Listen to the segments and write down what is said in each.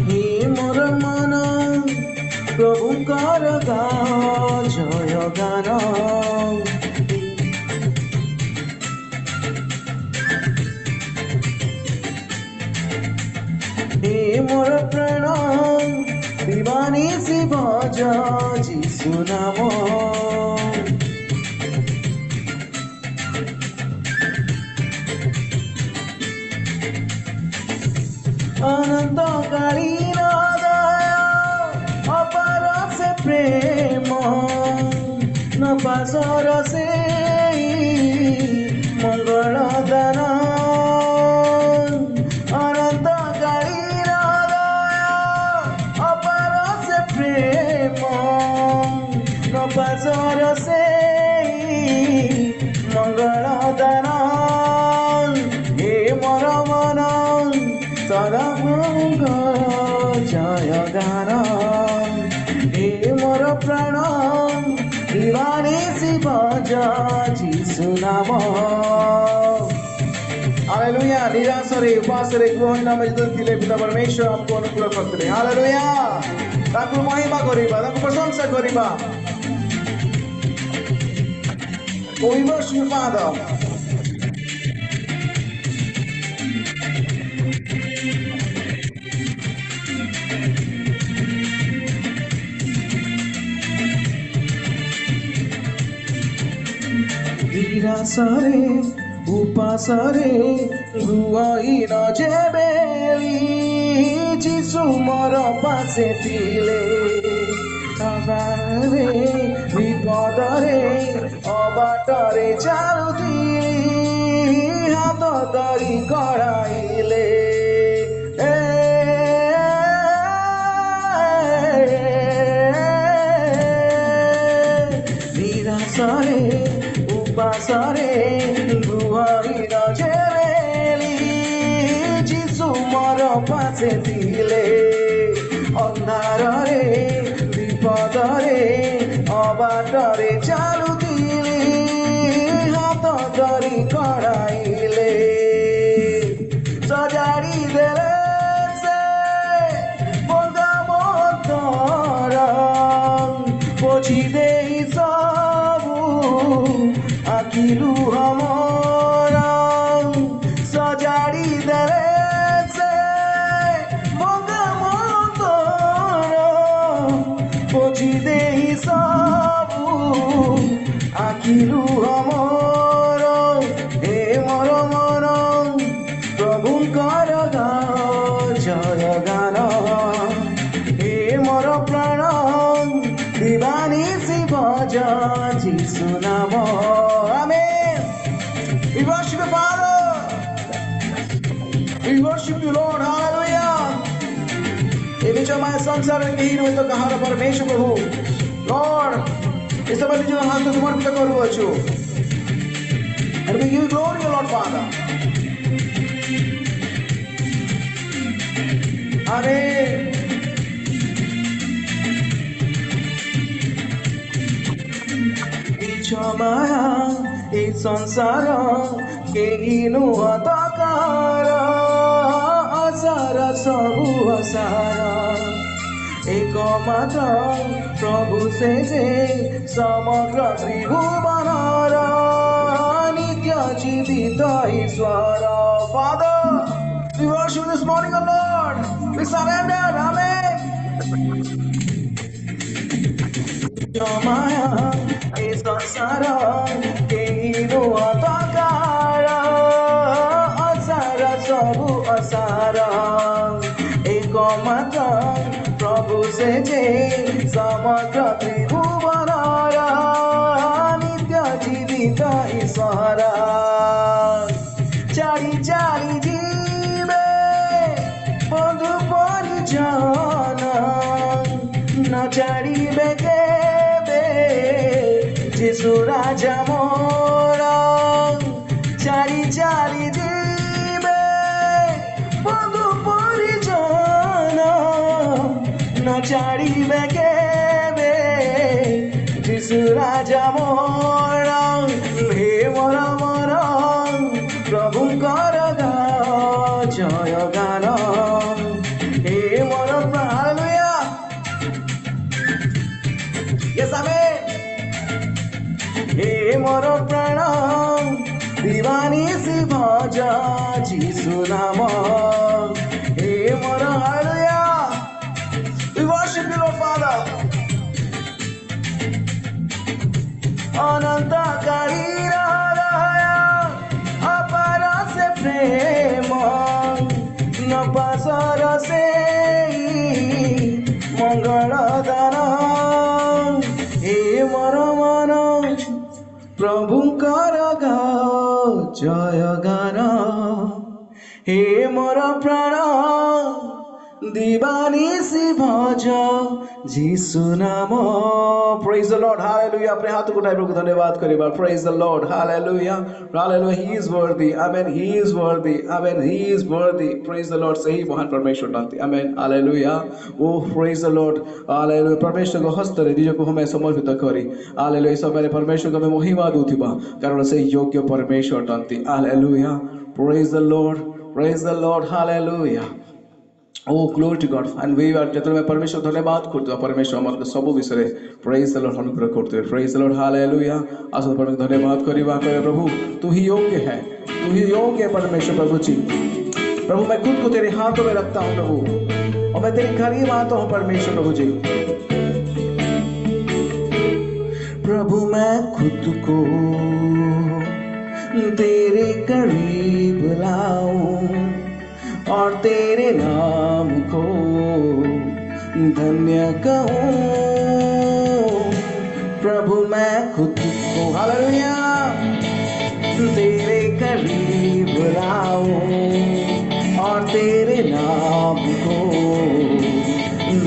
হে মোর মন প্রভুঙ্কর গাও জয় গান। হে মোর প্রাণ দিবানি শিব যিশু নাম। অনন্তকালী দয়া অপার সে প্রেম নপাসর সে মঙ্গল দান। অনন্তকালী দয়া অপার সে প্রেম নপাসর সে মঙ্গল দান। হে মর মন সদা জয় গান। হে মোর প্রাণ দিবানি শিব যিশু নাম। हालेलुया। निराशरे उपासरे गृहिणी नामे जेतेବେଳେ ଥିଲେ ପିତା ପରମେଶ୍ୱର ଆମକୁ ଅନୁକୂଳ କରିଥିଲେ। हालेलुया। ତାଙ୍କୁ ମହିମା କରିବା, ତାଙ୍କୁ ପ୍ରଶଂସା କରିବା। We worship you, Father. নিরাশরে উপাসরে Gwyn যেবেলি যিশু মোর পাশে ଥିଲେ। আবারে বিপদরে অবাটরে চালুଥିଲି হাত ধরি কড়াইলে। নিরাশরে উপাসরে গুহাইন যেবেলি যিশু মোর পাশে ଥିଲେ। ଅନ୍ଧାରରେ ବିପଦରେ ଅବାଟରେ ଚାଲୁଥିଲି ହାତ ଧରି କଢ଼ାଇଲେ। ସଜାଡ଼ି ଦେଲେ ସେ ଭଙ୍ଗା ମନ୍ତର ପୋଛି ଦେଇ ସବୁ ଆଖି ଲୁହ ମୋର। ସଜାଡ଼ି ଦେଲେ ସେ ଭଙ୍ଗା ମନ୍ତର ପୋଛି ଦେଇ ସବୁ ଆଖି ଲୁହ ମୋର। ହେ ମୋର ମନ ପ୍ରଭୁଙ୍କର ଗାଅ ଜୟ ଗାନ। ହେ ମୋର ପ୍ରାଣ ଦିବାନି ଶିବ যিশু নাম। Amen. We worship you, Father. We worship you, Lord. Hallelujah. ये निजമായ संसार केही नहुँ त कहाँ र परमेश्वर प्रभु। Lord, इस समय निज हात समर्पित गर्दछु। And we give you glory, Lord Father. Amen. মায়া এই সংসার কেহি নুহ তকার আসার সবু অসার। একমাত্র প্রভু সে যে সমগ্র ত্রিভুবনর নিত্য জীবিত ঈশ্বর। Father, we worship this morning, O Lord. We surrender. Amen. মায়া এই সংসার কেহি নুহ তকার অসার সবু অসার। একমাত্র প্রভু সে যে সমগ্র ত্রিভুবনর নিত্য জীবিত ঈশ্বর। চারি চারি জীবে বন্ধু পরিজন ন ছাড়িবে কেবে যিশু রাজা মোর। চারি চারি জীবে বন্ধু পরিজন ন ছাড়িবে কেবে যিশু রাজা মোর। হে মোর মন प्रभुंकर गाओ जय गान हे मोर प्राण हालेलुया यस आमेन हे मोर प्राण दीवानी सी भजा जीसु नाम हे मोर hallelujah we worship you Lord Father अनंतकारी रहया अपार से प्रेम न पासर से मंगल दान हे मोर मन प्रभुंकर गाओ जय गान हे मोर प्राण दीवानी सी भजा जीसु नाम प्रेज द लॉर्ड हालेलुया अपने हाथों को उठाए प्रभु को धन्यवाद करें बार praise the Lord hallelujah hallelujah he is worthy amen he is worthy amen he is worthy praise the Lord सही महान परमेश्वर नाथी amen hallelujah oh praise the Lord hallelujah परमेश्वर को हस्तरे निजको हमें समर्पित करी हालेलुया समय परमेश्वर को हमें महिमा दूथिबा कारण से योग्य परमेश्वर नाथी hallelujah praise the Lord hallelujah Oh, glory to God. And we are যেতবে परमेश्वर धन्यवाद করতে परमेश्वर আমাদের সব বিষয়ে প্রেজ द लॉर्ड অনুগ্রহ করতে প্রেজ द लॉर्ड हालेलुया আসলে परमेश्वर धन्यवाद करिबा करे प्रभु तू ही योग्य है परमेश्वर प्रभु जी प्रभु मैं खुद को तेरे हाथों में रखता हूं प्रभु और मैं तेरे करीब आता हूं परमेश्वर प्रभु जी प्रभु मैं खुद को तेरे करीब लाऊं और तेरे नाम को धन्य कहूं प्रभु मैं खुद को हालेलुया तेरे करीब लाऊं और तेरे नाम को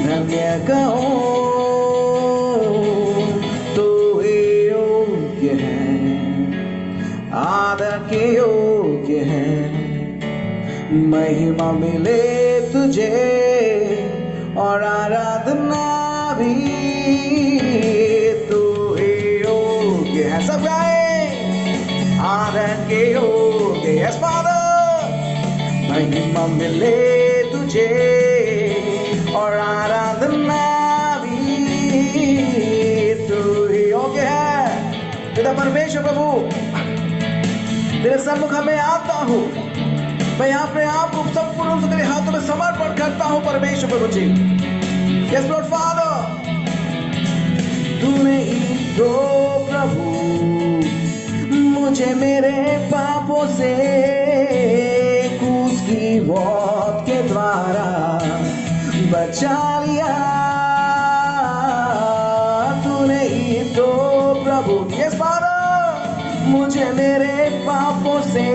धन्य कहूं तो योग्य है आदर के योग्य है महिमा मिले तुझे और आराधना भी तू ही योग्य है सब गाए आदर के योग्य यस फादर महिमा मिले तुझे और आराधना भी तू ही योग्य है पिता परमेश्वर प्रभु तेरे सम्मुख में आता हूँ मैं अपने आप को संपूर्ण रूप से तेरे हाथों में समर्पण करता हूं परमेश्वर प्रभु जी यस लॉर्ड फादर तूने ही तो प्रभु मुझे मेरे पापों से क्रूस की मौत के द्वारा बचा लिया तूने ही तो प्रभु यस फादर मुझे मेरे पापों से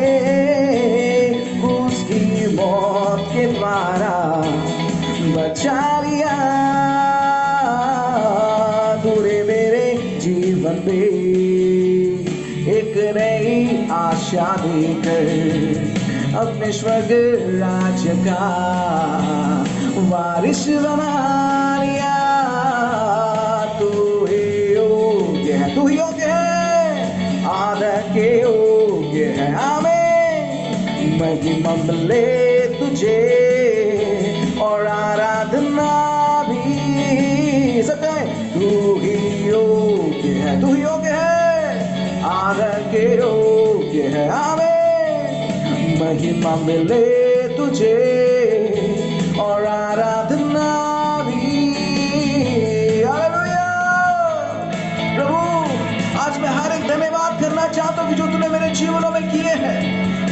उसकी मौत के द्वारा बचा लिया तूने मेरे जीवन पे एक नई आशा देकर अपने स्वर्ग राज्य का वारिस बना लिया तू ही योग्य है आदर के योग्य है आमीन महिमा मिले तुझे और आराधना भी सकते तू ही योग्य है आदर के योग्य है आमीन महिमा मिले तुझे और आराधना भी हालेलुया प्रभु आज मैं हर एक धन्यवाद करना चाहता हूँ कि जो तूने मेरे जीवनों में किए हैं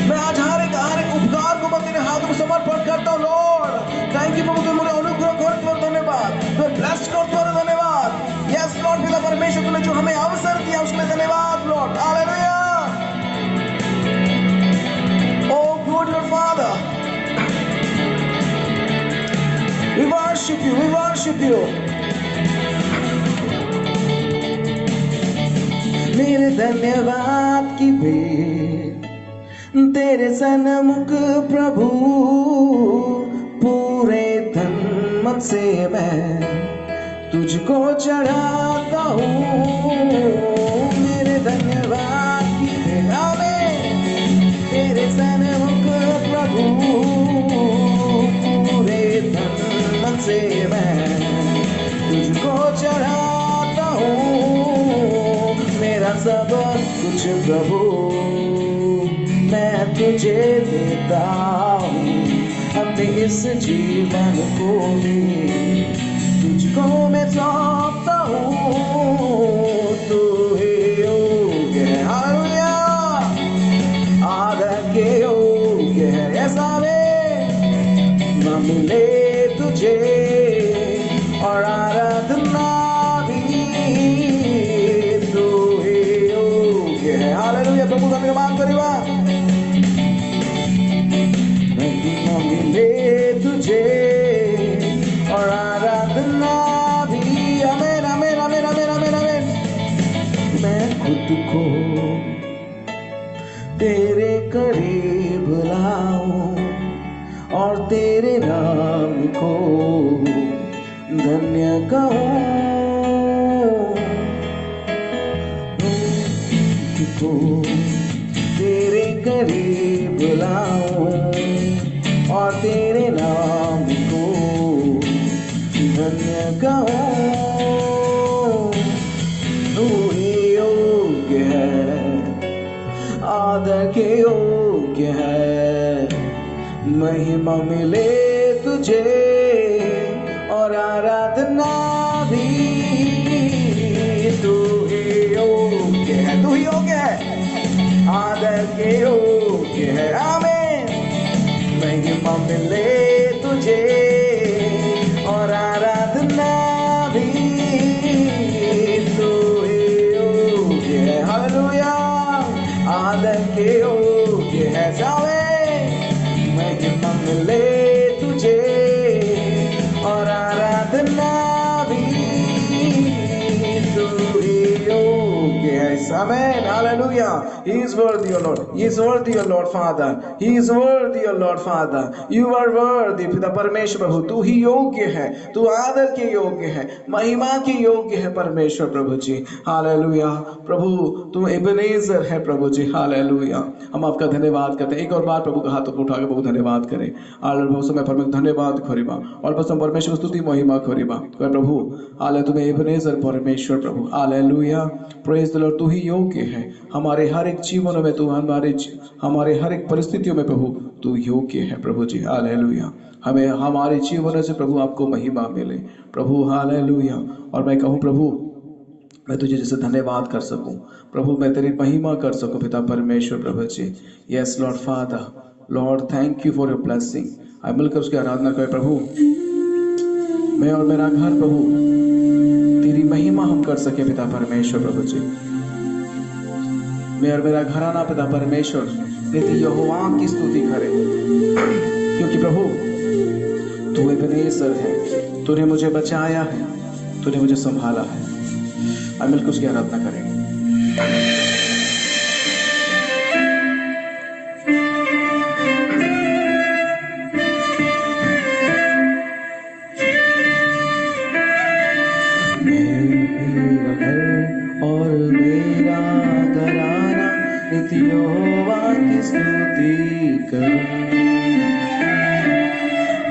मैं आज हर एक उपकार को मैं तेरे हाथों में समर्पण करता हूँ लॉर्ड थैंक यू प्रभु तुम मुझे अनुग्रह करते हो धन्यवाद मैं ब्लेस करते हो धन्यवाद यस लॉर्ड पिता परमेश्वर तूने जो हमें अवसर दिया उसके लिए धन्यवाद lord hallelujah O good lord father we worship you मेरे धन्यवाद की भेंट तेरे सन्मुख प्रभु पूरे तन मन से मैं तुझको चढ़ाता हूँ मेरे धन्यवाद की भेंट तेरे से मैं तुझको चढ़ाता हूँ। मेरा सब कुछ प्रभु मैं तुझे देता हूँ। अपने इस जीवन को भी तुझको मैं सौंपता हूँ। तू ही योग्य है, हालेलुया, आदर के योग्य है। ऐसा न मिले तुझे और आराधना भी, तू ही योग्य है। हालेलुया, प्रभु धन्यवाद करिवा। न मिले तुझे और आराधना भी। आमेन आमेन आमेन आमेन आमेन आमेन। मैं खुद को तेरे करीब लाऊं और तेरे नाम को धन्य कहूँ। को तेरे करीब लाऊं और तेरे नाम को धन्य कहूँ। तू ही योग्य है, आदर के योग्य है। महिमा मिले तुझे और आराधना भी। तू ही योग्य है, तू ही योग्य है, आदर के योग्य है। आमीन। महिमा मिले तुझे और आराधना भी। तू ही योग्य है, हालेलुया, आदर के योग्य है। जावे महिमा मिले तुझे और आराधना भी। तू ही योग्य है। Amen. Hallelujah. He is worthy, O Lord. He is worthy, O Lord Father. He is worthy, O Lord Father. You are worthy, पिता परमेश्वर प्रभु। तू ही योग्य है, तू आदर के योग्य है, महिमा के योग्य है परमेश्वर प्रभु जी। हालेलुया। प्रभु तू एबेनेजर है प्रभु जी। हालेलुया। हम आपका धन्यवाद करते हैं। एक और बार प्रभु का हाथ उठा के प्रभु धन्यवाद करें। आलर बहुत समय पर धन्यवाद खोरिबा और बस हम परमेश्वर स्तुति महिमा खोरिबा प्रभु। हाले तुम्हें एबेनेजर परमेश्वर प्रभु। हालेलुया। Praise the Lord. तू ही योग्य है हमारे हर एक जीवनों में। तू हमारे हर एक परिस्थितियों में प्रभु तू योग्य है प्रभु जी। हालेलुया। हमें हमारे जीवनों से प्रभु आपको महिमा मिले प्रभु। हालेलुया। और मैं कहूँ प्रभु मैं तुझे जैसे धन्यवाद कर सकूं प्रभु, मैं तेरी महिमा कर सकूं पिता परमेश्वर प्रभु जी। Yes Lord Father, Lord thank you for your blessing. आई मिलकर उसकी आराधना करें प्रभु। मैं और मेरा घर प्रभु तेरी महिमा हम कर सके पिता परमेश्वर प्रभु जी। मैं और मेरा घराना पिता परमेश्वर नित्य यहोवा की स्तुति करे, क्योंकि प्रभु तू एबेनेजर है, तूने मुझे बचाया है, तूने मुझे संभाला है। अब मिलकर उसकी आराधना करें। मेरा घर और मेरा घराना नित्य यहोवा की स्तुति करूं।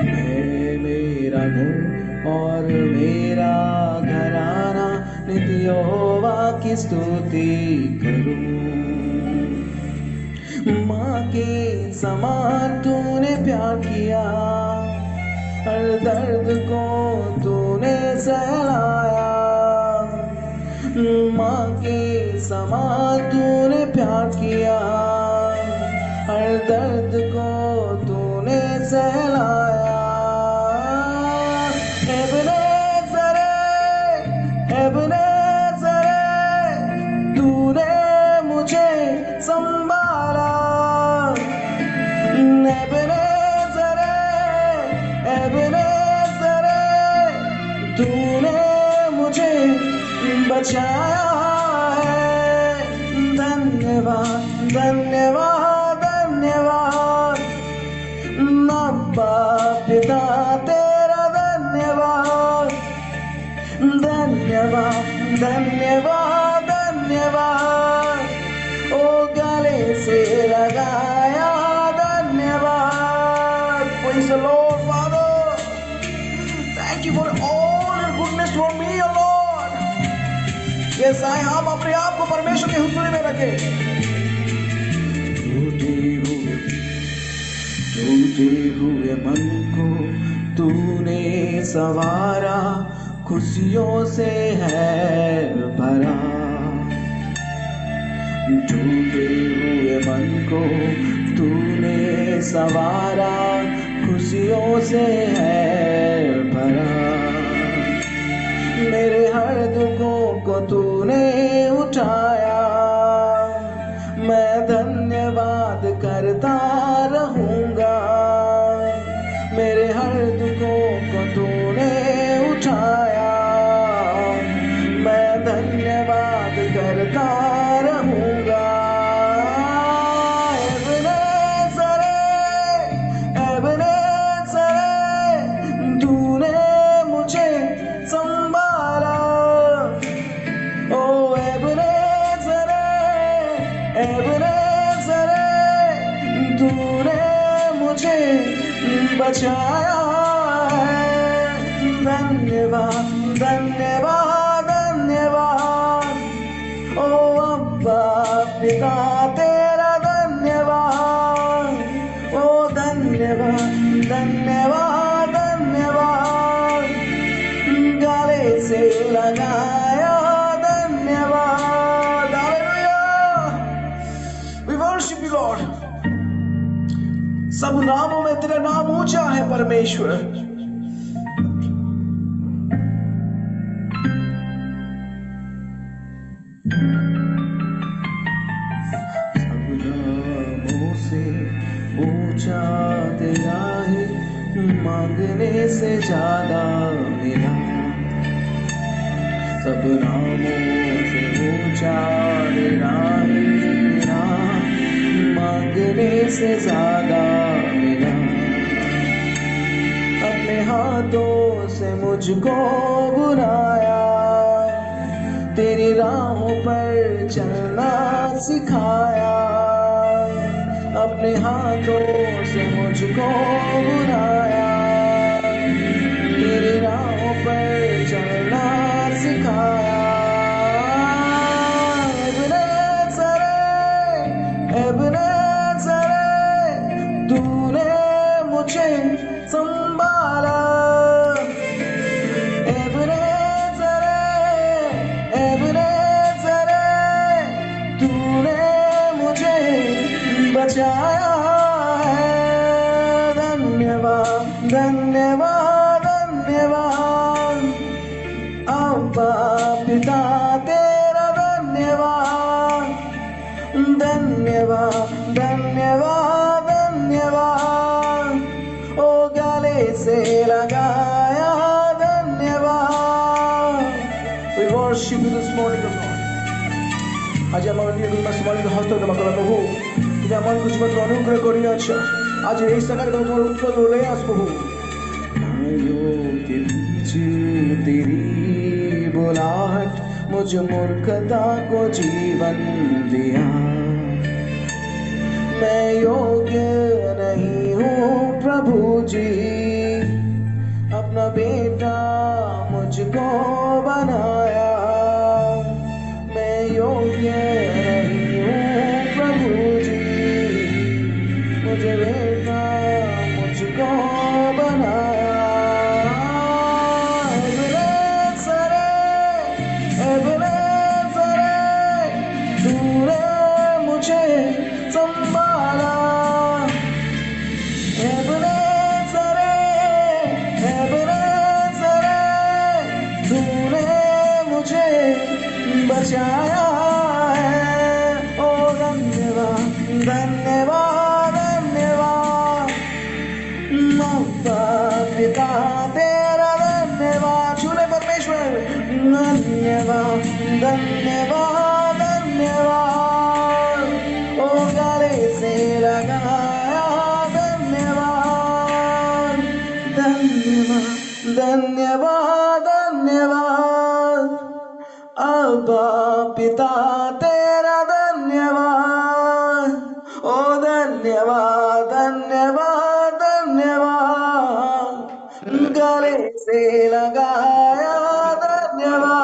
मैं मेरा घर और मेरा घराना नित्य यहोवा की स्तुति करूं। माँ के समान तूने प्यार किया, हर दर्द को तूने सहलाया। माँ के समान तूने प्यार किया, हर दर्द को तूने सहलाया। एबेनेजर एबेनेजर तूने मुझे संभाला। एबेनेजर एबेनेजर तूने मुझे बचाया है। धन्यवाद धन्यवाद धन्यवाद अब्बा पिता तेरा धन्यवाद। धन्यवाद धन्यवाद धन्यवाद ओ गले से लगाया धन्यवाद। Praise the Lord, Father. जैसा है आप अपने आप को परमेश्वर के हुजूरी में रखें। टूटे हुए मन को तूने संवारा, खुशियों से है भरा। टूटे हुए मन को तूने संवारा, खुशियों से है भरा। मेरे हर दुखों को तूने उठाया, मैं धन्यवाद करता रहूंगा। मेरे हर दुखों को तूने उठाया, मैं धन्यवाद करता रहूंगा। तूने मुझे संभाला, ओ एबनेज़र, तूने मुझे बचाया है। धन्यवाद धन्यवाद धन्यवाद, ओ अब्बा पिता तेरा धन्यवाद। ओ धन्यवाद धन्यवाद धन्यवाद, गले से लगाया धन्यवाद। Hallelujah, we worship you lord. सब नामों में तेरा नाम ऊंचा है परमेश्वर। सब नामों से ऊंचा तेरा है, मांगने से ज्यादा मिला। सब नामों से ऊंचा तेरा है, मांगने से ज्यादा मिला। अपने हाथों से मुझको बुलाया, तेरी राहों पर चलना सिखाया। अपने हाथों से मुझको बुलाया, तेरी राहों पर चलना सिखाया। एबनेज़र, तूने मुझे संभाला। एबनेज़र, तूने मुझे बचाया है। धन्यवाद धन्यवाद धन्यवाद, अब्बा पिता तेरा धन्यवाद। धन्यवाद धन्यवाद धन्यवाद, ओ गले से लगाया धन्यवाद। We worship you this morning, O Lord. आज আমার নিয়ে তোমার হস্ত তোমার করা প্রভু, তুমি আমার কিছু মাত্র অনুগ্রহ করিয়াছ। आज এই সকালে তোমার উত্তর লয়ে আস প্রভু। आयों के पीछे तेरी बुलाहट, मुझ मूर्खता को जीवन दिया। मैं योग्य नहीं हूँ प्रभु जी, अपना बेटा मुझको बनाया। मैं योग्य नहीं हूँ प्रभु जी, मुझे बेटा मुझको बनाया। तूने मुझे संभाला। एबनेज़र, तूने मुझे बचाया है। ओ धन्यवाद धन्यवाद धन्यवाद, माता पिता तेरा धन्यवाद। छूले परमेश्वर, धन्यवाद धन्यवाद धन्यवाद, ओ गले से लगाया धन्यवाद। धन्यवाद धन्यवाद धन्यवाद, अब्बा पिता तेरा धन्यवाद। ओ धन्यवाद धन्यवाद धन्यवाद, गले से लगाया धन्यवाद।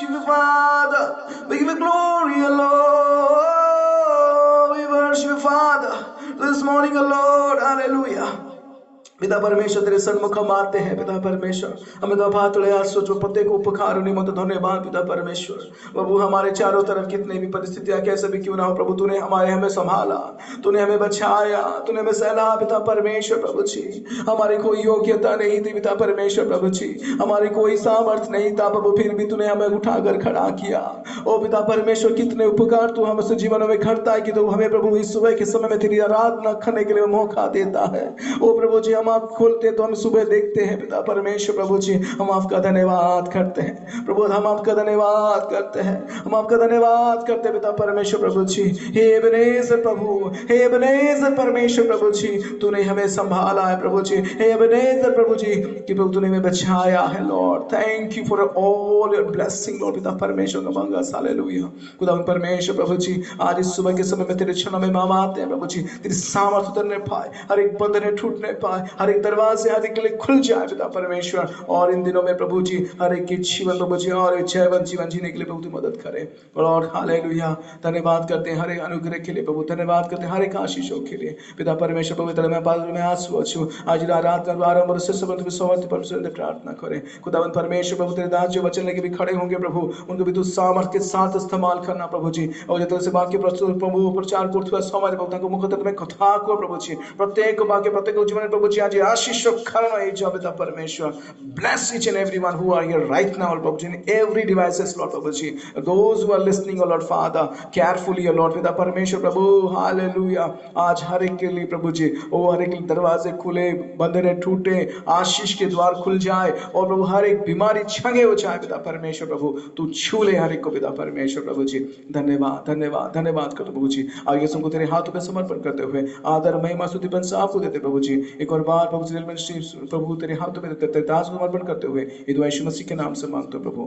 worship you, Father. We give you glory, O Lord. We worship you, Father. This morning, O Lord. Hallelujah. पिता परमेश्वर तेरे सन्मुख हम आते हैं पिता परमेश्वर हमें तो भातुड़े सोचो प्रत्येक उपकार निमित्त धन्यवाद पिता परमेश्वर प्रभु हमारे चारों तरफ कितने भी परिस्थितियां कैसे भी क्यों ना हो प्रभु तूने हमें संभाला तूने हमें बचाया तूने हमें सहला पिता परमेश्वर प्रभु जी हमारी कोई योग्यता नहीं थी पिता परमेश्वर प्रभु जी हमारी कोई सामर्थ्य नहीं था प्रभु फिर भी तूने हमें उठाकर खड़ा किया ओ पिता परमेश्वर कितने उपकार तू हमसे जीवन में करता है कि तू हमें प्रभु इस सुबह के समय में तेरी आराधना करने के लिए मौका देता है ओ प्रभु जी हम आप खोलते तो हम सुबह देखते हैं पिता परमेश्वर प्रभु जी हम आपका धन्यवाद करते हैं प्रभु हम आपका धन्यवाद करते हैं हम आपका धन्यवाद करते हैं पिता परमेश्वर प्रभु जी हे एबेनेज़र प्रभु हे एबेनेज़र परमेश्वर प्रभु जी तूने हमें संभाला है प्रभु जी हे एबेनेज़र प्रभु जी कि प्रभु तूने हमें बचाया है Lord thank you for all your blessing Lord पिता परमेश्वर का मंगल हालेलुया खुदा परमेश्वर प्रभु जी आज इस सुबह के समय में तेरे चरणों में हम आते हैं प्रभु जी तेरी सामर्थ उतरने पाए हर एक बंधन टूटने पाए हर एक दरवाजे आज के लिए खुल जाए पिता परमेश्वर और इन दिनों में प्रभु जी हर एक की जीवन प्रभु जी और जैवन जीवन जीने के लिए प्रभु तू मदद करे और हालेलुया धन्यवाद करते हैं हर एक अनुग्रह के लिए प्रभु धन्यवाद करते हैं हर एक आशीषों के लिए पिता परमेश्वर पवित्र मैं पास में आंसू अच्छू आज रात का आरंभ और से संबंध में समर्थ परमेश्वर से प्रार्थना करें खुदावन परमेश्वर प्रभु तेरे दास जो वचन लेके भी खड़े होंगे प्रभु उनको भी तू सामर्थ के साथ इस्तेमाल करना प्रभु जी और जो तरह से वाक्य प्रस्तुत प्रभु प्रचार करते हुए समय प्रभु ताको मुखत में कथा को प्रभु जी प्रत्येक वाक्य प्रत्येक जीवन प्रभु जी आज आशीष करण ए जो पिता परमेश्वर bless each and everyone who are here right now Lord in every devices Lord Prabhu ji those who are listening oh Lord Father carefully oh Lord पिता परमेश्वर प्रभु हालेलुया आज हर एक के लिए प्रभु जी ओ हर एक दरवाजे खुले बंधने टूटे आशीष के द्वार खुल जाए और प्रभु हर एक बीमारी छंगे हो जाए पिता परमेश्वर प्रभु तू छू ले हर एक को पिता परमेश्वर प्रभु जी धन्यवाद धन्यवाद धन्यवाद करते प्रभु जी आगे सबको तेरे हाथों में समर्पण करते हुए आदर महिमा स्तुति बंस आपको देते प्रभु जी एक और बार प्रभु जी प्रभु तेरे हाथों में तेरे दास को समर्पण करते हुए ये दुआ यीशु मसीह के नाम से मांगते हो प्रभु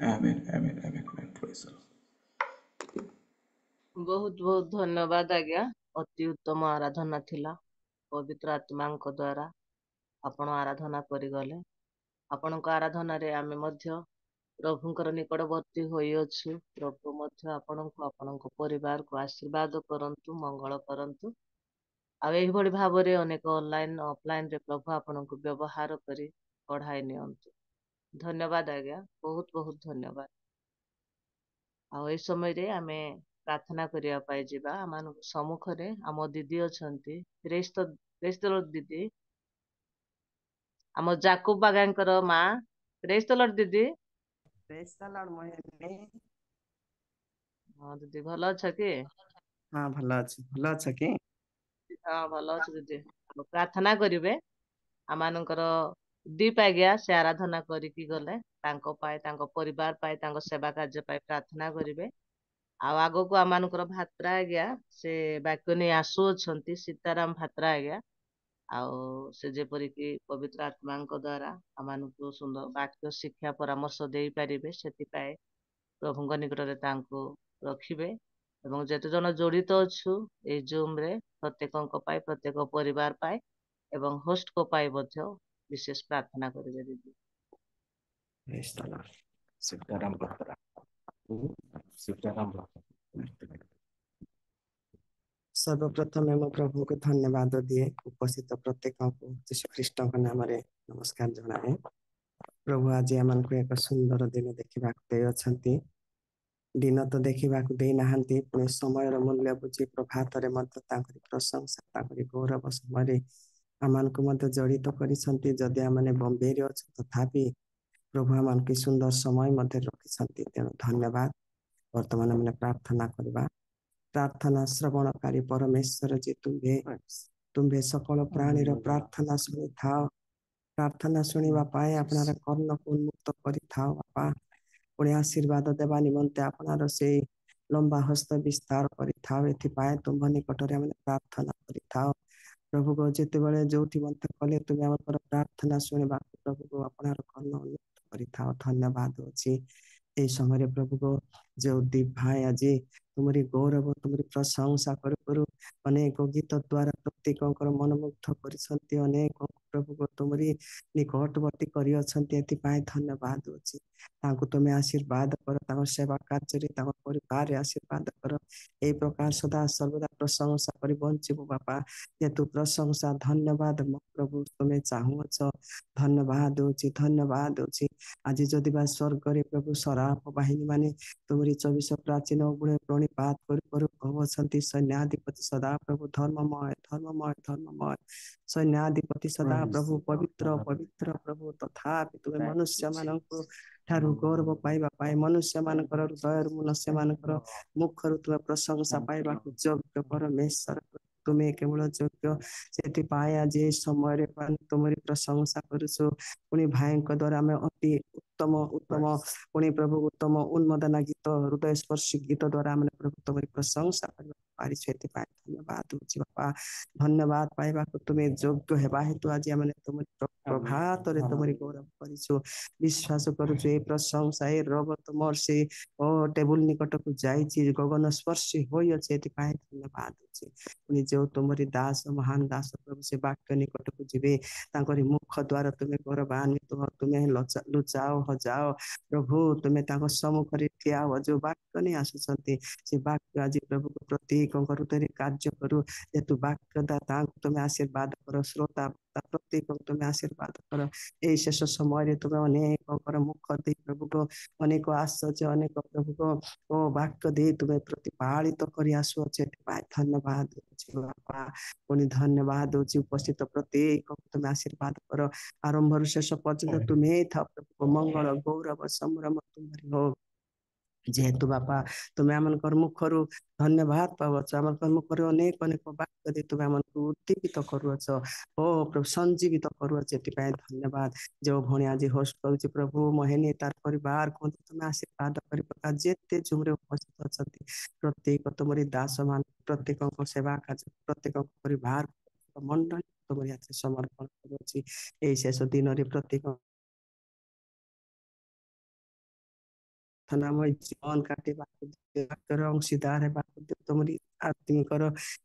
आमीन आमीन आमीन आमीन प्रेज द लॉर्ड बहुत बहुत धन्यवाद आज्ञा अति उत्तम आराधना थिला पवित्र आत्माଙ୍କ द्वारा आपण आराधना करिगले आपणଙ୍କ आराधनारे आमे मध्य प्रभुଙ୍କର निकटवर्ती होई अछु प्रभु मध्य आपणଙ୍କୁ आपणଙ୍କ परिवारକୁ आशीर्वाद करंतु मंगल करंतु आ एहिभଳି भाବରେ अनेक ऑनलाइन ऑफलाइन रे प्रभु आपणଙ୍କୁ व्यवहार करी पढ़ाई नियंतु धन्यवाद आज्ञा बहुत बहुत धन्यवाद आ ए समय रे आमे प्रार्थना करिया पाई जिबा आमान सम्मुख रे आम दीदी अछंती क्रेस्त दीदी आम जाकुब बागांकर माँ क्रेस्त दीदी प्रेज द लॉर्ड मोहिनी हाँ दीदी भल अच्छा कि हाँ भल अच्छा कि हाँ भल अच्छे दीदी प्रार्थना करिवे आमानकर दीप आज्ञा से आराधना करिकी गले तांको पाए तांको परिवार पाए तांको सेवा कार्य पाए प्रार्थना करिवे आउ आगो को आमानकर भात्रा आज्ञा से वाक्य नहीं आसु अछंती सीताराम भात्रा आज्ञा आउ से जेपरि कि पवित्र आत्माଙ୍କ द्वारा आमानକୁ सुंदर वाक्य शिक्षा परामर्श देई पारिबे सेति पाए प्रभुଙ୍କ निकटरे तांको रखिबे एवं जेते जन जड़ित अछु ए जूम रे प्रत्येकଙ୍କ पाए प्रत्येक परिवार पाए एवं होस्ट को पाए मध्य विशेष प्रार्थना करिबे दीदी प्रेज द लॉर्ड सीताराम भक्तरा सीताराम भक्त सर्वप्रथम मैं प्रभु को धन्यवाद दिए उपस्थित प्रत्येक को यीशु ख्रीष्ट नाम रे नमस्कार जनाए प्रभु आज आम को एक सुंदर दिन देखा दे दिन तो देखा दे ना पुणी समय मूल्य बुझी प्रभात प्रशंसा गौरव समय आम को जड़ित करी आम बम्बे अच्छे तथापि प्रभु आम की सुंदर समय रखी तेणु धन्यवाद वर्तमान मैंने प्रार्थना करवा प्रार्थना श्रवणकारी परमेश्वर जी तुम्हें सकल प्राणी प्रार्थना शुणी था प्रार्थना शुणा पाए अपनार कर्ण को उन्मुक्त कर था बापा पुणी आशीर्वाद देवा निमंते अपनार से लंबा हस्त विस्तार कर तुम निकट में प्रार्थना कर प्रभु को जिते बड़े जो मत कले तुम्हें आम प्रार्थना शुणा प्रभु को अपनार कर्ण उन्मुक्त कर धन्यवाद अच्छी यही समय प्रभु को जो दीप भाई आज तुम्हारी गौरव तुम्हारी प्रशंसा करू अनेक गीत द्वारा प्रत्येक मनमुग्ध कर अनेक प्रभु तुमरी निकटवर्ती करी अछंती एथिपाई धन्यवाद दउछि तांको तुमे आशीर्वाद कर तांको सेवा कार्य रे तांको परिवार रे आशीर्वाद कर ए प्रकार सदा सर्वदा प्रशंसा करी बंचिबो बापा जेतु प्रशंसा धन्यवाद प्रभु तुमे चाहू अछ धन्यवाद दउछि आज जदि बा स्वर्ग रे प्रभु सराप बाहिनी माने तुमरी 24 प्राचीन गुणे प्रणिपात करू कहउछंती सैन्याधिपति सदा प्रभु धर्ममय सैन्याधिपति सदा प्रभु पवित्र पवित्र प्रभु तथापि तुमे मनुष्य माननको ठारू गौरव पाइबा पाए मनुष्य मानकर हृदय मनुष्य मानकर मुखर तुमे प्रशंसा पाइबा योग्य परमेश्वर तुमे केवल योग्य सेठी पाए आज समय तुमरी प्रशंसा करूछु पुणी भाईଙ୍କ द्वारा आम अति उत्तम उत्तम पुणी प्रभु उत्तम उन्मोदना गीत हृदय स्पर्शी गीत द्वारा आम प्रभु तुमरी प्रशंसा पारिछ एथिपाई धन्यवाद दउछि बापा धन्यवाद पाइबा तुमे योग्य हेबा हेतु आज आम तुम प्रभात रे तुमरी गौरव करिछु विश्वास करूछु ए प्रशंसा ए रब तुमर से ओ टेबुल निकट को जाइछि गगन स्पर्शी होई अछि एथिपाई धन्यवाद दउछि पुणी जो तुमरी दास महान दास प्रभु से वाक्य निकट को जिबे तांकरी मुख द्वार तुमे गौरवान्वित हो तुमे लुचाओ हजाओ प्रभु तुमे तांको सम्मुख रे ठिया हो जो वाक्य नै आसुछंती से वाक्य आज प्रभु को प्रत्येक करुतरी कार्य करू जेतु वाक्य दाता तुमे आशीर्वाद कर श्रोता प्रत्येक तुमे आशीर्वाद कर ए शेष समय तुमे अनेक मुख दे प्रभु को अनेक आश्चर्य अनेक प्रभु को ओ वाक्य दे तुमे प्रतिपालित करी आसु अछि धन्यवाद बापा पुणी धन्यवाद दउछि उपस्थित प्रत्येक तुमे आशीर्वाद कर आरंभ शेष पर्यंत तुमे था प्रभु मंगल गौरव संभ्रम तुम्हारी हो जेहेतु बापा तुमे आमनकर मुखरु धन्यवाद पावछ आमनकर मुखरु अनेक अनेक वाक्य दे तुमे आमनकु उद्दीपित करूछ ओ प्रभु संजीवित करूछ एतिपाई धन्यवाद जो भणी आज होस्ट करूछि प्रभु महेनी तार परिवार को तुमे आशीर्वाद करि प्रकार जेते जुमरे उपस्थित अछंती प्रत्येक तुमरी दास मान प्रत्येक को सेवा कार्य प्रत्येक परिवार मंडल तुमरी हाथ समर्पण करूछि ए शेष दिन रे प्रत्येक थनामय जीवन काटे बाकर अंशीदार है तुमरी आत्मिकर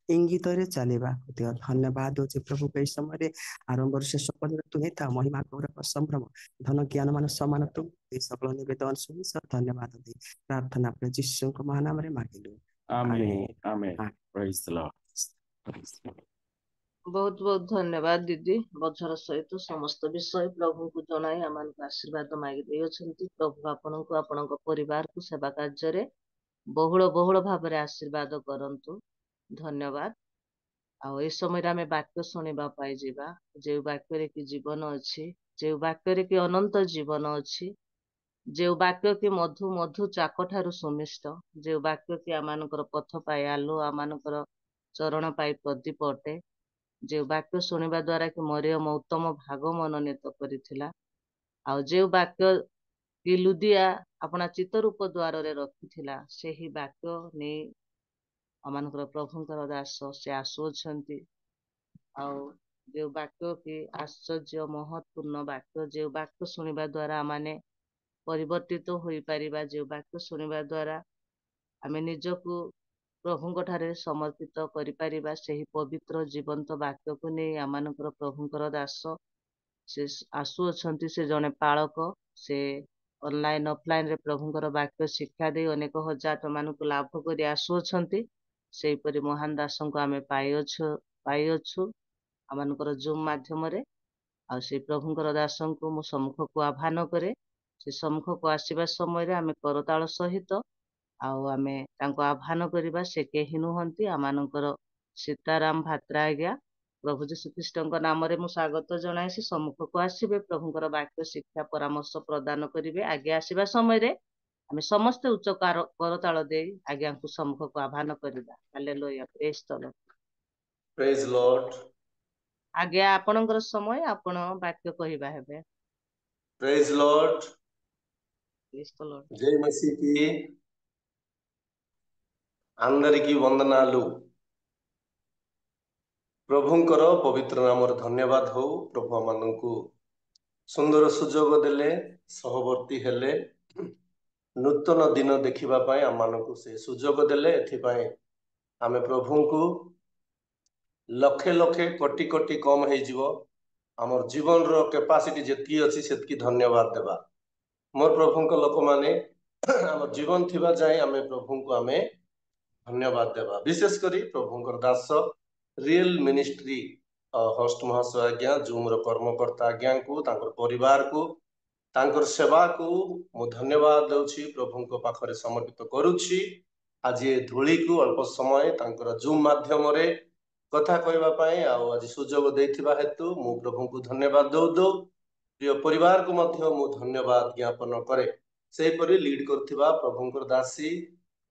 इंगित रे चलेबा धन्यवाद दउछि प्रभु के समय रे आरंभ शेष पर्यंत तुमे था महिमा गौरव संभ्रम धन ज्ञान मान समान तुम सकल निवेदन सुनि धन्यवाद दे प्रार्थना प्रभु यीशु के महान नाम रे मांगिलु आमेन आमेन प्रेज द लॉर्ड बहुत बहुत धन्यवाद दीदी बझर सहित समस्त विषय प्रभु को जनाई आम आशीर्वाद मागी देइछन्ति प्रभु आपनको आपनको परिवार को सेवा कार्य रे बहुल बहुल भाव में आशीर्वाद करंतु धन्यवाद आ ए समय आम वाक्य शुणा पाई जिबा जे वाक्य रे कि जीवन अछि जे वाक्य रे कि अनंत जीवन अछि जे वाक्य कि मधु मधु चाक ठारु सुमिष्ट जे वाक्य कि आमानकर पथ पाई आलो आमानकर चरण पाई प्रदीप अटे जे वाक्य शुणा द्वारा कि मरियम उत्तम भाग मनोनीत करिथिला आ जे वाक्य कि लुदिया अपना चित्तरूप द्वार रे रखिथिला सेही वाक्य ने आमानकर प्रभुंकर दास से आसुछंती आ जे वाक्य कि आश्चर्य महत्वपूर्ण वाक्य जे वाक्य शुणा द्वारा माने परिवर्तित होई परिबा जे वाक्य शुणा द्वारा आमे निजको प्रभुंक ठारे समर्पित करि परिबा सेही पवित्र जीवंत वाक्य को नै आमानकर प्रभुंकर दास से आसु अछंती से जने पालक से ऑनलाइन ऑफलाइन रे प्रभुंकर वाक्य शिक्षा दे अनेक हजार मानक लाभ करि आसु अछंती सेही परि महान दासों को आमे पाई अछु आमानकर जूम माध्यम रे आ से प्रभुंकर दासों को मु सम्मुख को आह्वान करे से सम्मुख को आसीबा समय रे आमे करताल सहित आउ आमे तांको आह्वान करिबा से केहि नुहंती आमानकर सीताराम भात्रा आज्ञा प्रभु जीशु ख्रीष्टଙ୍କ नामରେ ମୁଁ ସ୍ୱାଗତ ଜଣାଇଛି ସମ୍ମୁଖକୁ ଆସିବେ ପ୍ରଭୁଙ୍କର ବାକ୍ୟ ଶିକ୍ଷା ପରାମର୍ଶ ପ୍ରଦାନ କରିବେ ଆଜ୍ଞା ଆସିବା ସମୟରେ ଆମେ ସମସ୍ତେ ଉଚ୍ଚ କରତାଳ ଦେଇ ଆଜ୍ଞାଙ୍କୁ ସମ୍ମୁଖକୁ ଆହ୍ୱାନ କରିବା ହାଲେଲୁୟା ପ୍ରେଜ୍ ଦ ଲର୍ଡ ଆଜ୍ଞା ଆପଣଙ୍କର ସମୟ ଆପଣ ବାକ୍ୟ କହିବା ହେବେ ప్రైజ్ లార్డ్ ପ୍ରେଜ୍ ଦ ଲର୍ଡ జై మసీహి అందరికీ వందనాలు ପ୍ରଭୁଙ୍କର ପବିତ୍ର ନାମରେ ଧନ୍ୟବାଦ ହଉ ପ୍ରଭୁ ଆମମାନଙ୍କୁ ସୁନ୍ଦର ସୁଯୋଗ ଦେଲେ ସହବର୍ତ୍ତୀ ହେଲେ ନୂତନ ଦିନ ଦେଖିବା ପାଇଁ ଆମମାନଙ୍କୁ ସେ ସୁଯୋଗ ଦେଲେ ଏଥିପାଇଁ ଆମେ ପ୍ରଭୁଙ୍କୁ ଲକ୍ଷେ ଲକ୍ଷେ କୋଟି କୋଟି କମ ହେଇଯିବ आमर जीवन रो कैपेसिटी जेतकी अछि सेतकी धन्यवाद देबा मोर प्रभु को लोक माने आम जीवन थिबा जाय आमे प्रभु को आमे धन्यवाद देबा विशेष करी प्रभु दास रियल मिनिस्ट्री होस्ट महाशय आज्ञा जूम रो कर्मकर्ता आज्ञा को तांकर परिवार को तांकर सेवा को मु धन्यवाद दउछि प्रभु को पाखरे समर्पित करूछि आज ये धूली को अल्प समय तांकर जूम माध्यम रे कथा कहबा पई आज सुजोग देथिबा हेतु मु प्रभु को धन्यवाद दउ दउ प्रिय परिवार को मध्य मु धन्यवाद ज्ञापन करे सेहीपरि लीड करथिबा प्रभुंकर दासी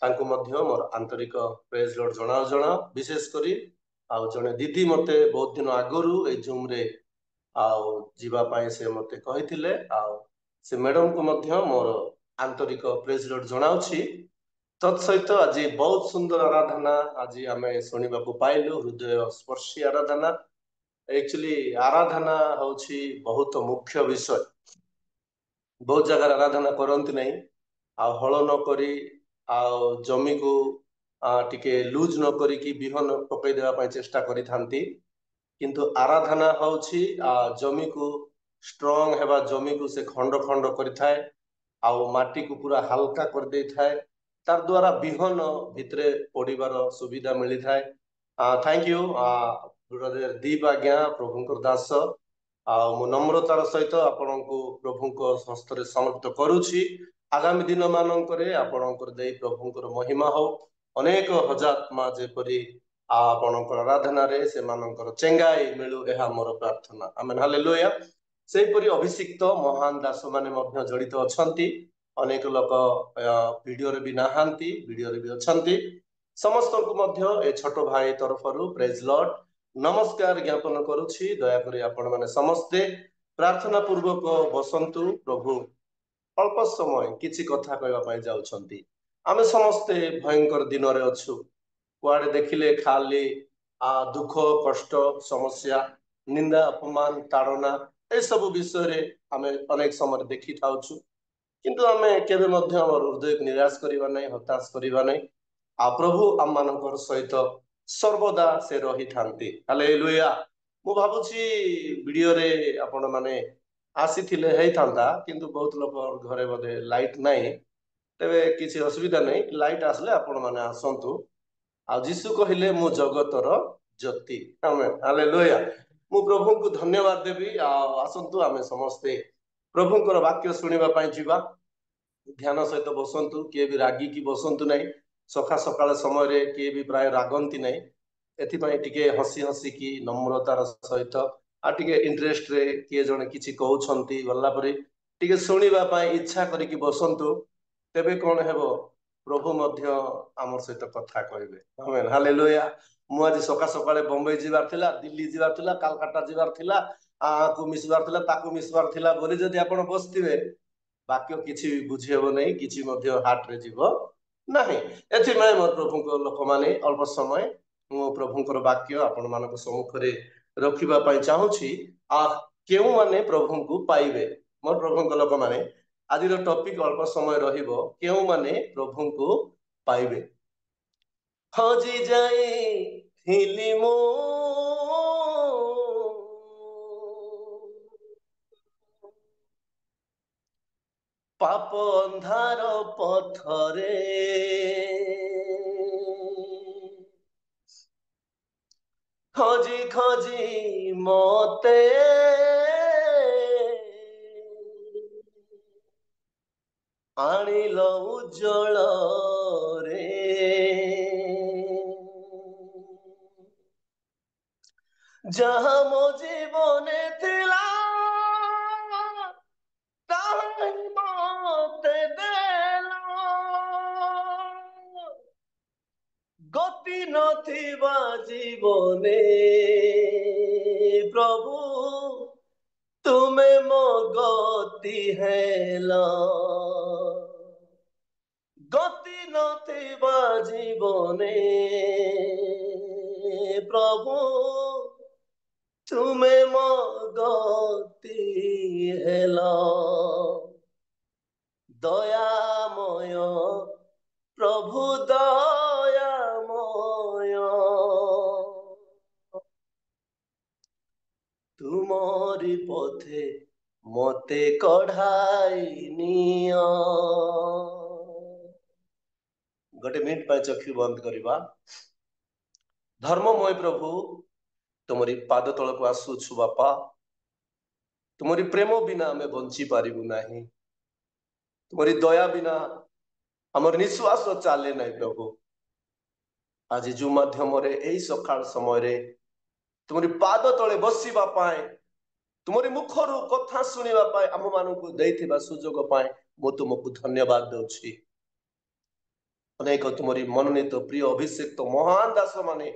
तांको मध्य मोर आंतरिक प्रेज लॉर्ड जणाव जणा विशेष करी आउ जने दीदी मते बहुत दिन आगरू ए जूम रे आउ जीवा पाए से मते कहिथिले आउ से मैडम को मध्य मोर आंतरिक प्रेज लॉर्ड जणाउछि तत्सहित आज बहुत सुंदर आराधना आज आमे सुनिबा को पाइलु हृदय स्पर्शी आराधना एक्चुअली आराधना होछि बहुत मुख्य विषय बहुत जगह आराधना करती नहीं आ हल न करी आ जमी को टिके लूज न करी कि बिहन पकई देवा पई चेष्टा करी थांती किंतु आराधना होछि जमी को स्ट्रांग हेबा जमी को से खंड खंड करि थाए आ माटी को पूरा हल्का कर दे थाए तार द्वारा बिहन भितरे पड़िबार सुविधा मिली थाए थैंक यू ब्रदर दीप आज्ञा प्रभुंकर दास मु नम्रतार सहित आपण को प्रभु को हस्ତରେ समर्पित करुछि आगामी दिन मानकरे आपणकर देई प्रभुंकर महिमा हो अनेक हजात्मा जेपरि आपणकर आराधना रे से मानकर चेंगाई मिलु एहा मोर प्रार्थना आमेन हालेलुया सेहीपरि अभिषिक्त महान दास माने मध्य जड़ित अछंती अनेक लोक वीडियो रे भी नाहांती वीडियो रे भी अछंती समस्त को मध्य ए छोट भाई तरफरु प्रेज लॉर्ड नमस्कार ज्ञापन करुछि दया करी आपण माने समस्ते प्रार्थना पूर्वक बसंतु प्रभु अल्प समय किछि कथा कहबा पई जाउछंती आमे समस्ते भयंकर दिन रे अछु कुआडे देखिले खाली दुख कष्ट समस्या निंदा अपमान ताड़ना ए सब विषय रे आमे अनेक समय देखि थाउछु किंतु आमे केबे मध्य हमर हृदय को निराश करिवा नै हताश करिवा नै प्रभु आम मानकर सहित सर्वदा से रही थांती हालेलुया मु भाबुछि वीडियो रे आपण माने आसीथिले हेई थांता किंतु बहुत लोक घरे बदे लाइट नाही तेबे किछि असुविधा नै लाइट आसले आपण माने आसंतु आ जीसु कहिले मु जगतर ज्योति आमेन हालेलुया मु प्रभु को धन्यवाद देबी आसंतु आमे समस्ते प्रभुंकर वाक्य सुनिबा पई जिबा ध्यान सहित बसंतु किए भी रागी की बसंतु नाही सखा सकाळ समय रे किए भी प्राय रागंती नाही एथिपाई टिके हसी हसी की नम्रतार सहित टिके इंटरेस्ट रे किए जने किछि कहउछंती गल्ला परे टिके सुनिबा पई इच्छा करी की बसंतु तेबे कोन हेबो प्रभु मध्य आमर सहित कथा कहबे आमेन हालेलुया मु आज सका सकाळे बम्बई जिबार थिला दिल्ली जिबार थिला कलकत्ता जिबार थिला को मिसबार थिला ताकू मिसबार थिला बोली जदि आपण बसथिबे वाक्य किछि बुझी हेबो नै किछि मध्य हार्ट रे जीवो नाही एथि मै मोर प्रभु को लोक माने अल्प समय मो प्रभुंकर वाक्य आपण मानक सम्मुख रे रखिबा पई चाहूछि केउ माने प्रभु को पाइबे मोर प्रभुंकर लोक माने आज टॉपिक अल्प समय रहिबो केउ माने प्रभु को पाइबे हजी जाई थिली मो पाप अंधार पथरे खोजी खोजी मते आनिल उज्जवल रे जहाँ मो जीवने थिला ताही मते देला गति नथिबा जीवने प्रभु तुमे मो गति हेला गति नथिबा जीवने प्रभु तुमे मो गति हेला दयामय प्रभु दयामय तुम मोते कढ़ाई नियो। गोटे मिनिट पर चक्षु बंद करवा। धर्ममय प्रभु तुमरी पाद तल को आसुछु बापा। तुमरी प्रेम बिना आमे बंची पारिबु नाही। तुमरी दया बिना हमर निश्वास चाले नहीं प्रभु। आज जो माध्यम रे एई सकाळ समय रे तुमरी पाद तले बसिबा पाए तुमरी मुखरु कथा सुनिबा पाए आम मानकु दैथिबा सुजोग पाए मो तुमको धन्यवाद दउछि। अनेक तुमरी मनोनीत प्रिय अभिषेक महान दास माने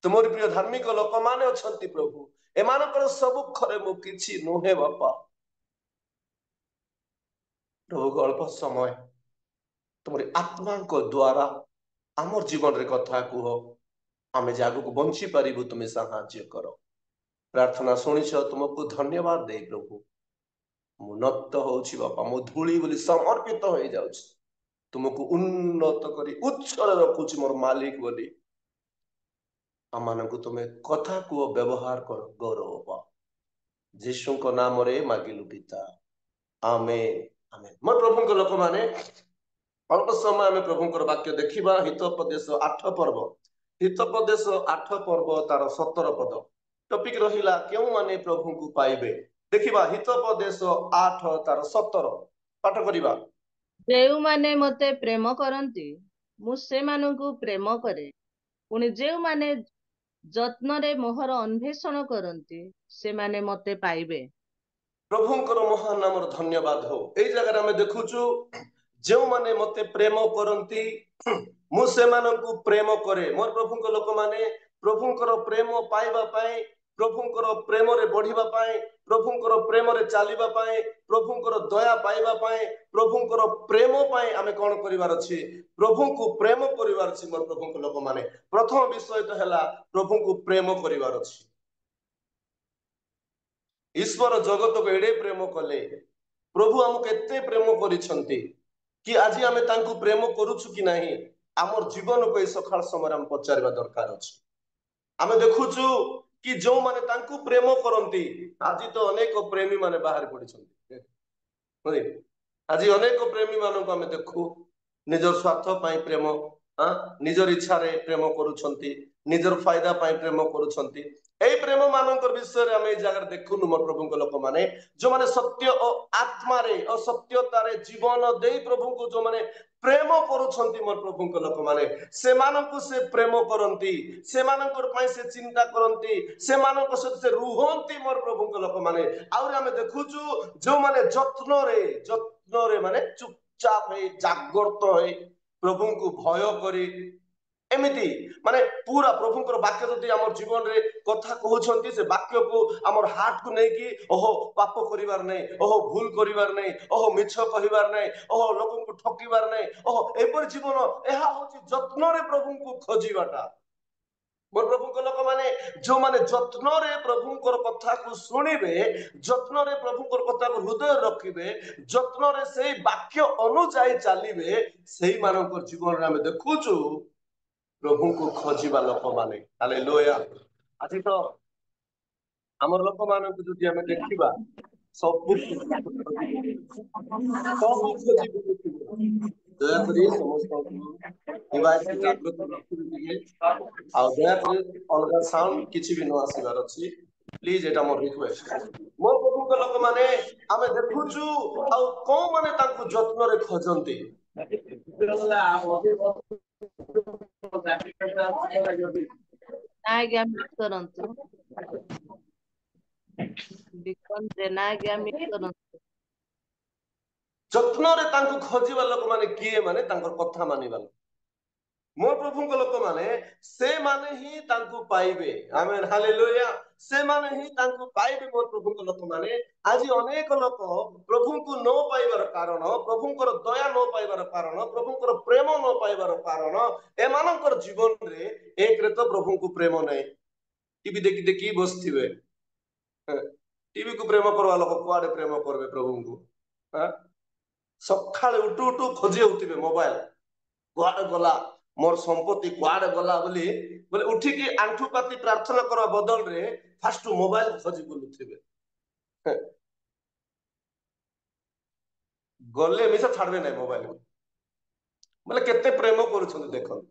तुमरी प्रिय धार्मिक लोक माने अछंती प्रभु। एमानकर सब खरे मु किछि नुहे बापा। प्रभु अल्प समय तुमरी आत्मा को द्वारा आमर जीवन रे कथा कुह आमे जागु को बंची पारिबु तुमे सहाय्य करो। प्रार्थना सुनिछ तुमको धन्यवाद दे प्रभु। मु नत होछि बापा मु धूली बोली समर्पित हो जाउछि। तुमको उन्नत करी उच्च रखुछि मोर मालिक बोली। आमानकु तुमे कथा को व्यवहार कर गौरव पा। यीशु को नाम रे मागिलु पिता आमेन आमेन। मोर प्रभु को लोक माने अल्प समय आमे प्रभु को वाक्य देखिबा। हितोपदेश 8 पर्व हितोपदेश 8 पर्व तार 17 पद टॉपिक रहिला केउ माने प्रभु को पाइबे। देखिबा हितोपदेश 8 तार 17 पाठ करिबा। जेउ माने मते प्रेम करंती मु से मानकु प्रेम करे पुनि जेउ माने जत्न रे मोहर अन्वेषण करंती से माने मते पाइबे। प्रभुंकर महान नाम धन्यवाद हो। एई जगह आमे देखुछु जो माने मते प्रेम करंती मु से मानकु प्रेम करे। मोर प्रभुंकर लोक माने प्रभुंकर प्रेम पाइबा पाए प्रभुंकर प्रेम रे बढ़िबा पाए प्रभुंकर प्रेम रे चालिबा पाए प्रभुंकर दया पाइबा पाए प्रभुंकर प्रेम पाए आमे कोन करिवार अछि प्रभु को प्रेम करिवार अछि। मोर प्रभुंकर लोक माने प्रथम विषय तो हैला प्रभु को प्रेम करिवार अछि। ईश्वर जगत को एडे प्रेम कले प्रभु हमको एते प्रेम करिसंती कि आज आमे तांको प्रेम करूछु कि नाही आमर जीवन को सकाळ समय हम पचारिबा दरकार अछि। आमे देखुछु कि जो माने तांको प्रेम करंती आज तो अनेक प्रेमी माने बाहर पडिसंती। आज अनेक प्रेमी मानक आमे देखु निजर स्वार्थ पाई प्रेम निजर इच्छा रे प्रेम करूछंती निजर फायदा पाई प्रेम करूछंती। एई प्रेम मानकर विषय रे आमे जगह देखुनु मोर प्रभु को लोक माने जो माने सत्य और आत्मा रे और सत्यता रे जीवन देई प्रभु को जो माने प्रेम करूछंती मोर प्रभु को लोक माने से मानकु से प्रेम करंती से मानकर पाई से चिंता करंती से मानक सहित से रुहंती मोर प्रभु को लोक माने। आउर आमे देखुछु जो माने जत्न रे माने चुपचाप है जागृत है प्रभु को भय करी एमिति माने पूरा प्रभुंकर वाक्य जदि हमर जीवन रे कथा कहउछंती से वाक्य को हमर हार्ट को नै कि ओहो पाप करिवार नै ओहो भूल करिवार नै ओहो मिछ कहिवार नै ओहो लोकन को ठकिवार नै ओहो एपर जीवन एहा होची जत्न रे प्रभु को खोजिबाटा। मोर प्रभुंकर लोक माने जो माने जत्न रे प्रभुंकर कथा को सुनिबे जत्न रे प्रभुंकर कथा को हृदय रखिबे जत्न रे सेई वाक्य अनुଯାयी चालिबे सेई मानकर जीवन रे हम देखुछु प्रभु को खोजिबा लोक माने। हालेलुया। आज तो हमर लोक माने को जदि हम देखिबा सब दया करी समस्त डिवाइस को जागृत रखिबे आ दया करी अलगा साउंड किछि भी न आसीबार अछि प्लीज एटा मोर रिक्वेस्ट। मोर प्रभु के लोक माने आमे देखुछु आ को माने तांको जत्न रे खोजंती ना आज्ञा मिस करंतु बिकन जे ना आज्ञा मिस करंतु जत्न रे तांको खोजिबा लोक माने किए माने तांकर कथा मानिबा लोक। मोर प्रभु के लोक माने से माने ही तांको पाइबे। Amen hallelujah. से माने ही तांको पाइबे। मोर प्रभु के लोक माने आज अनेक लोक प्रभु को न पाइबार कारण प्रभुंकर दया न पाइबार कारण प्रभुंकर प्रेम न पाइबार कारण एमानकर जीवन रे एक रे तो प्रभु को प्रेम नै टीवी देखि देखि बसथिबे टीवी को प्रेम करवा लोक कुआडे प्रेम करबे प्रभु को सकाळे उठू उठू खोजे होतिबे मोबाइल कुआडे गला मोर संपत्ति कुआडे गला बोली बोले उठिकी आंठू पाती प्रार्थना करवा बदल रे फास्ट मोबाइल खोजी बुलुथिबे। गले मिसा छाड़बे ना मोबाइल को बोले केते प्रेम करूछन देखन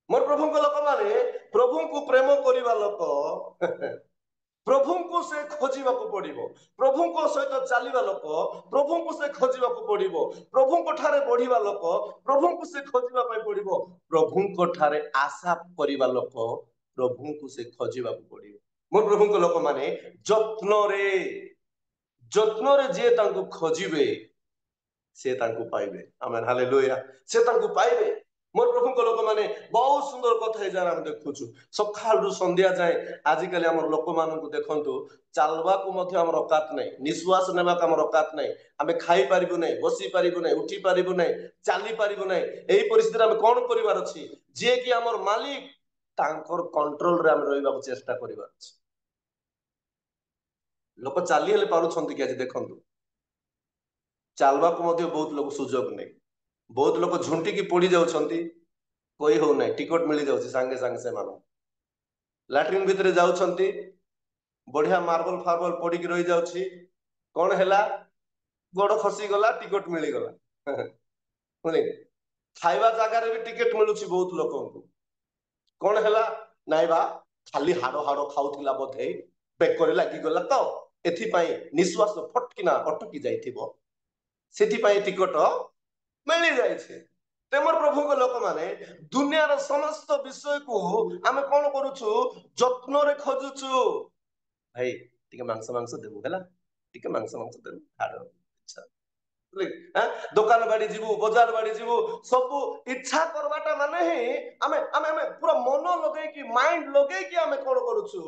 मोर प्रभु को लोक माने प्रभु को प्रेम करिवा लोक प्रभु को से खोजिबाकू पड़िबो प्रभु को सहित चलिबा लोक प्रभु को से खोजिबाकू पड़िबो प्रभु को ठारे बढ़िबा लोक प्रभु को से खोजिबा पय पड़िबो प्रभु को ठारे आशा करिबा लोक प्रभु को से खोजिबाकू पड़िबो मोर प्रभु को लोक माने जत्न रे जे तांको खोजिबे से तांको पाइबे आमेन हालेलुया से तांको पाइबे मोर प्रभु को लोक माने बहुत सुंदर कथा हे जाना हम देखुछु सखालु संध्या जाए आजिकली हमर लोक मानन को देखंतु चालवा को मध्य हमर औकात नै निश्वास नेबा का हमर औकात नै हमें खाई परिबु नै बसी परिबु नै उठी परिबु नै चाली परिबु नै एही परिस्थिति हम कोन करिवार अछि जे कि हमर मालिक तांकर कंट्रोल रे हम रहिबा को चेष्टा करिवार अछि लोक चाली हेले पारु छंती कि आज देखंतु चालवा को मध्य बहुत लोग सुजोग नै बहुत लोग झुंटी की पड़ी जाउछंती कोई हो नै टिकट मिली जाउछि संगे संगे से मानो लैट्रिन भितरे जाउछंती बढ़िया मार्बल फार्बल पड़ी की रही जाउछि कोन हैला गोड़ खसी गला टिकट मिली गला सुनी खाइबा जगह रे भी टिकट मिलुछि बहुत लोगों को कोन हैला नाइ बा खाली हाड़ो हाड़ो खाउथिला बोधे बेकरे लागि गला तो एथि पई निश्वास फटकिना अटकी जाइथिबो सेथि पई टिकट मिली जाइछे तेमर प्रभु को लोक माने दुनिया रो समस्त विषय को आमे कोन करूछु जत्न रे खोजुछु भाई टिके मांस मांस देबो हैला टिके मांस मांस देबो खाडो इच्छा दुकान बाड़ी जीवु बाजार बाड़ी जीवु सब इच्छा करवाटा माने ही आमे आमे आमे पूरा मन लगे कि माइंड लगे कि आमे कोन करूछु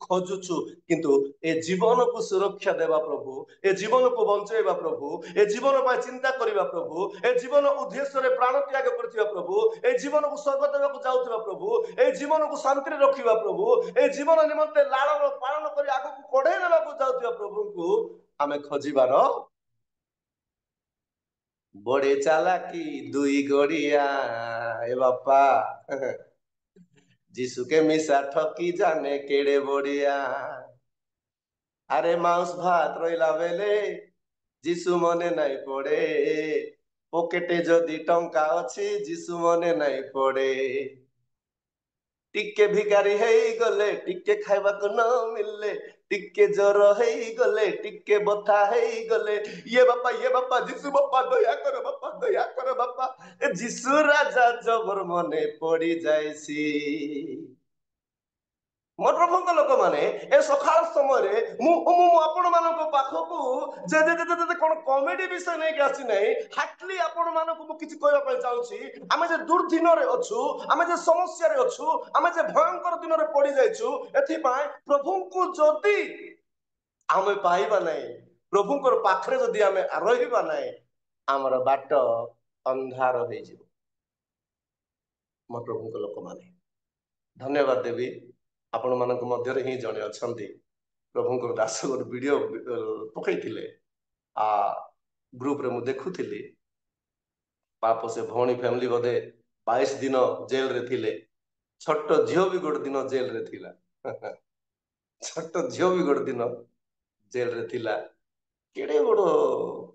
खोजुछु किंतु ए जीवन को सुरक्षा देवा प्रभु ए जीवन को बंचेबा प्रभु ए जीवन पय चिंता करिबा प्रभु ए जीवन उद्देश्य रे प्राण त्याग करथिबा प्रभु ए जीवन को स्वर्ग देवा को जाउथिबा प्रभु ए जीवन को शांति रे रखिबा प्रभु ए जीवन निमंते लालन पालन करी आगु को पढे देबा को जाउथिबा प्रभु को आमे खोजिबार बड़े चालाकी दुई गड़िया ए बापा जीसु के मिसा ठकी जाने केड़े बढ़िया अरे मांस भात रहिला बेले जीसु मने नाई पड़े पकेटे जदि टंका अछि जीसु मने नाई पड़े टिके भिकारी हेई गले टिके खाइबा को न मिलले टिके जर हेई गले टिके बथा हेई गले ये बापा जीसु बापा दया कर बापा ए जीसु राजा जबर मने पड़ी जायसी मोर प्रभु को लोक माने ए सखाल समय रे मु आपण मानको पाखकू जे जे जे जे कोन कॉमेडी विषय नै के आसी नै हाटली आपण मानको मु किछि कहबा पय चाहूछि आमे जे दुर्दिन रे अछु आमे जे समस्या रे अछु आमे जे भयंकर दिन रे पड़ी जाइछु एथि पाए प्रभु को जदी आमे पाइबा नै प्रभु को पाखरे जदी आमे रहिबा नै हमर बाट अंधार होई जिवो मोर प्रभु को लोक माने धन्यवाद देवी आपण मानक मध्य रे ही जने अछंती प्रभु को दास गोर वीडियो पकईथिले आ ग्रुप रे मु देखुथिली पाप से भौणी फैमिली बोधे 22 दिन जेल रे थिले छोट झियो भी गोट दिन जेल रे थिला छोट झियो भी गोट दिन जेल रे थिला केडे बड़ो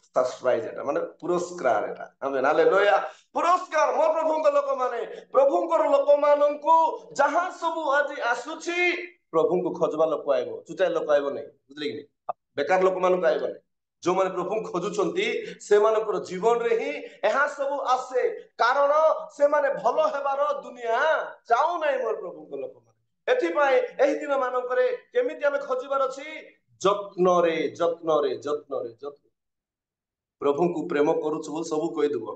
सरप्राइज एटा माने पुरस्कार एटा आमेन हालेलुया पुरस्कार मोर प्रभु को लोक माने प्रभु को लोक मानन को जहां सब आज आसुछि प्रभु को खोजबा लोक आइबो चुटाई लोक आइबो नै बुझली कि बेकार लोक मान को आइबो नै जो माने प्रभु खोजुचंती से मानकर जीवन रे ही एहा सब आसे कारण से माने भलो हेबार दुनिया चाउ नै मोर प्रभु को लोक माने एथि पाए एही दिन मानकरे केमिति हमें खोजिबार अछि जत्न रे प्रभु को प्रेम करूछु सब कहि देबो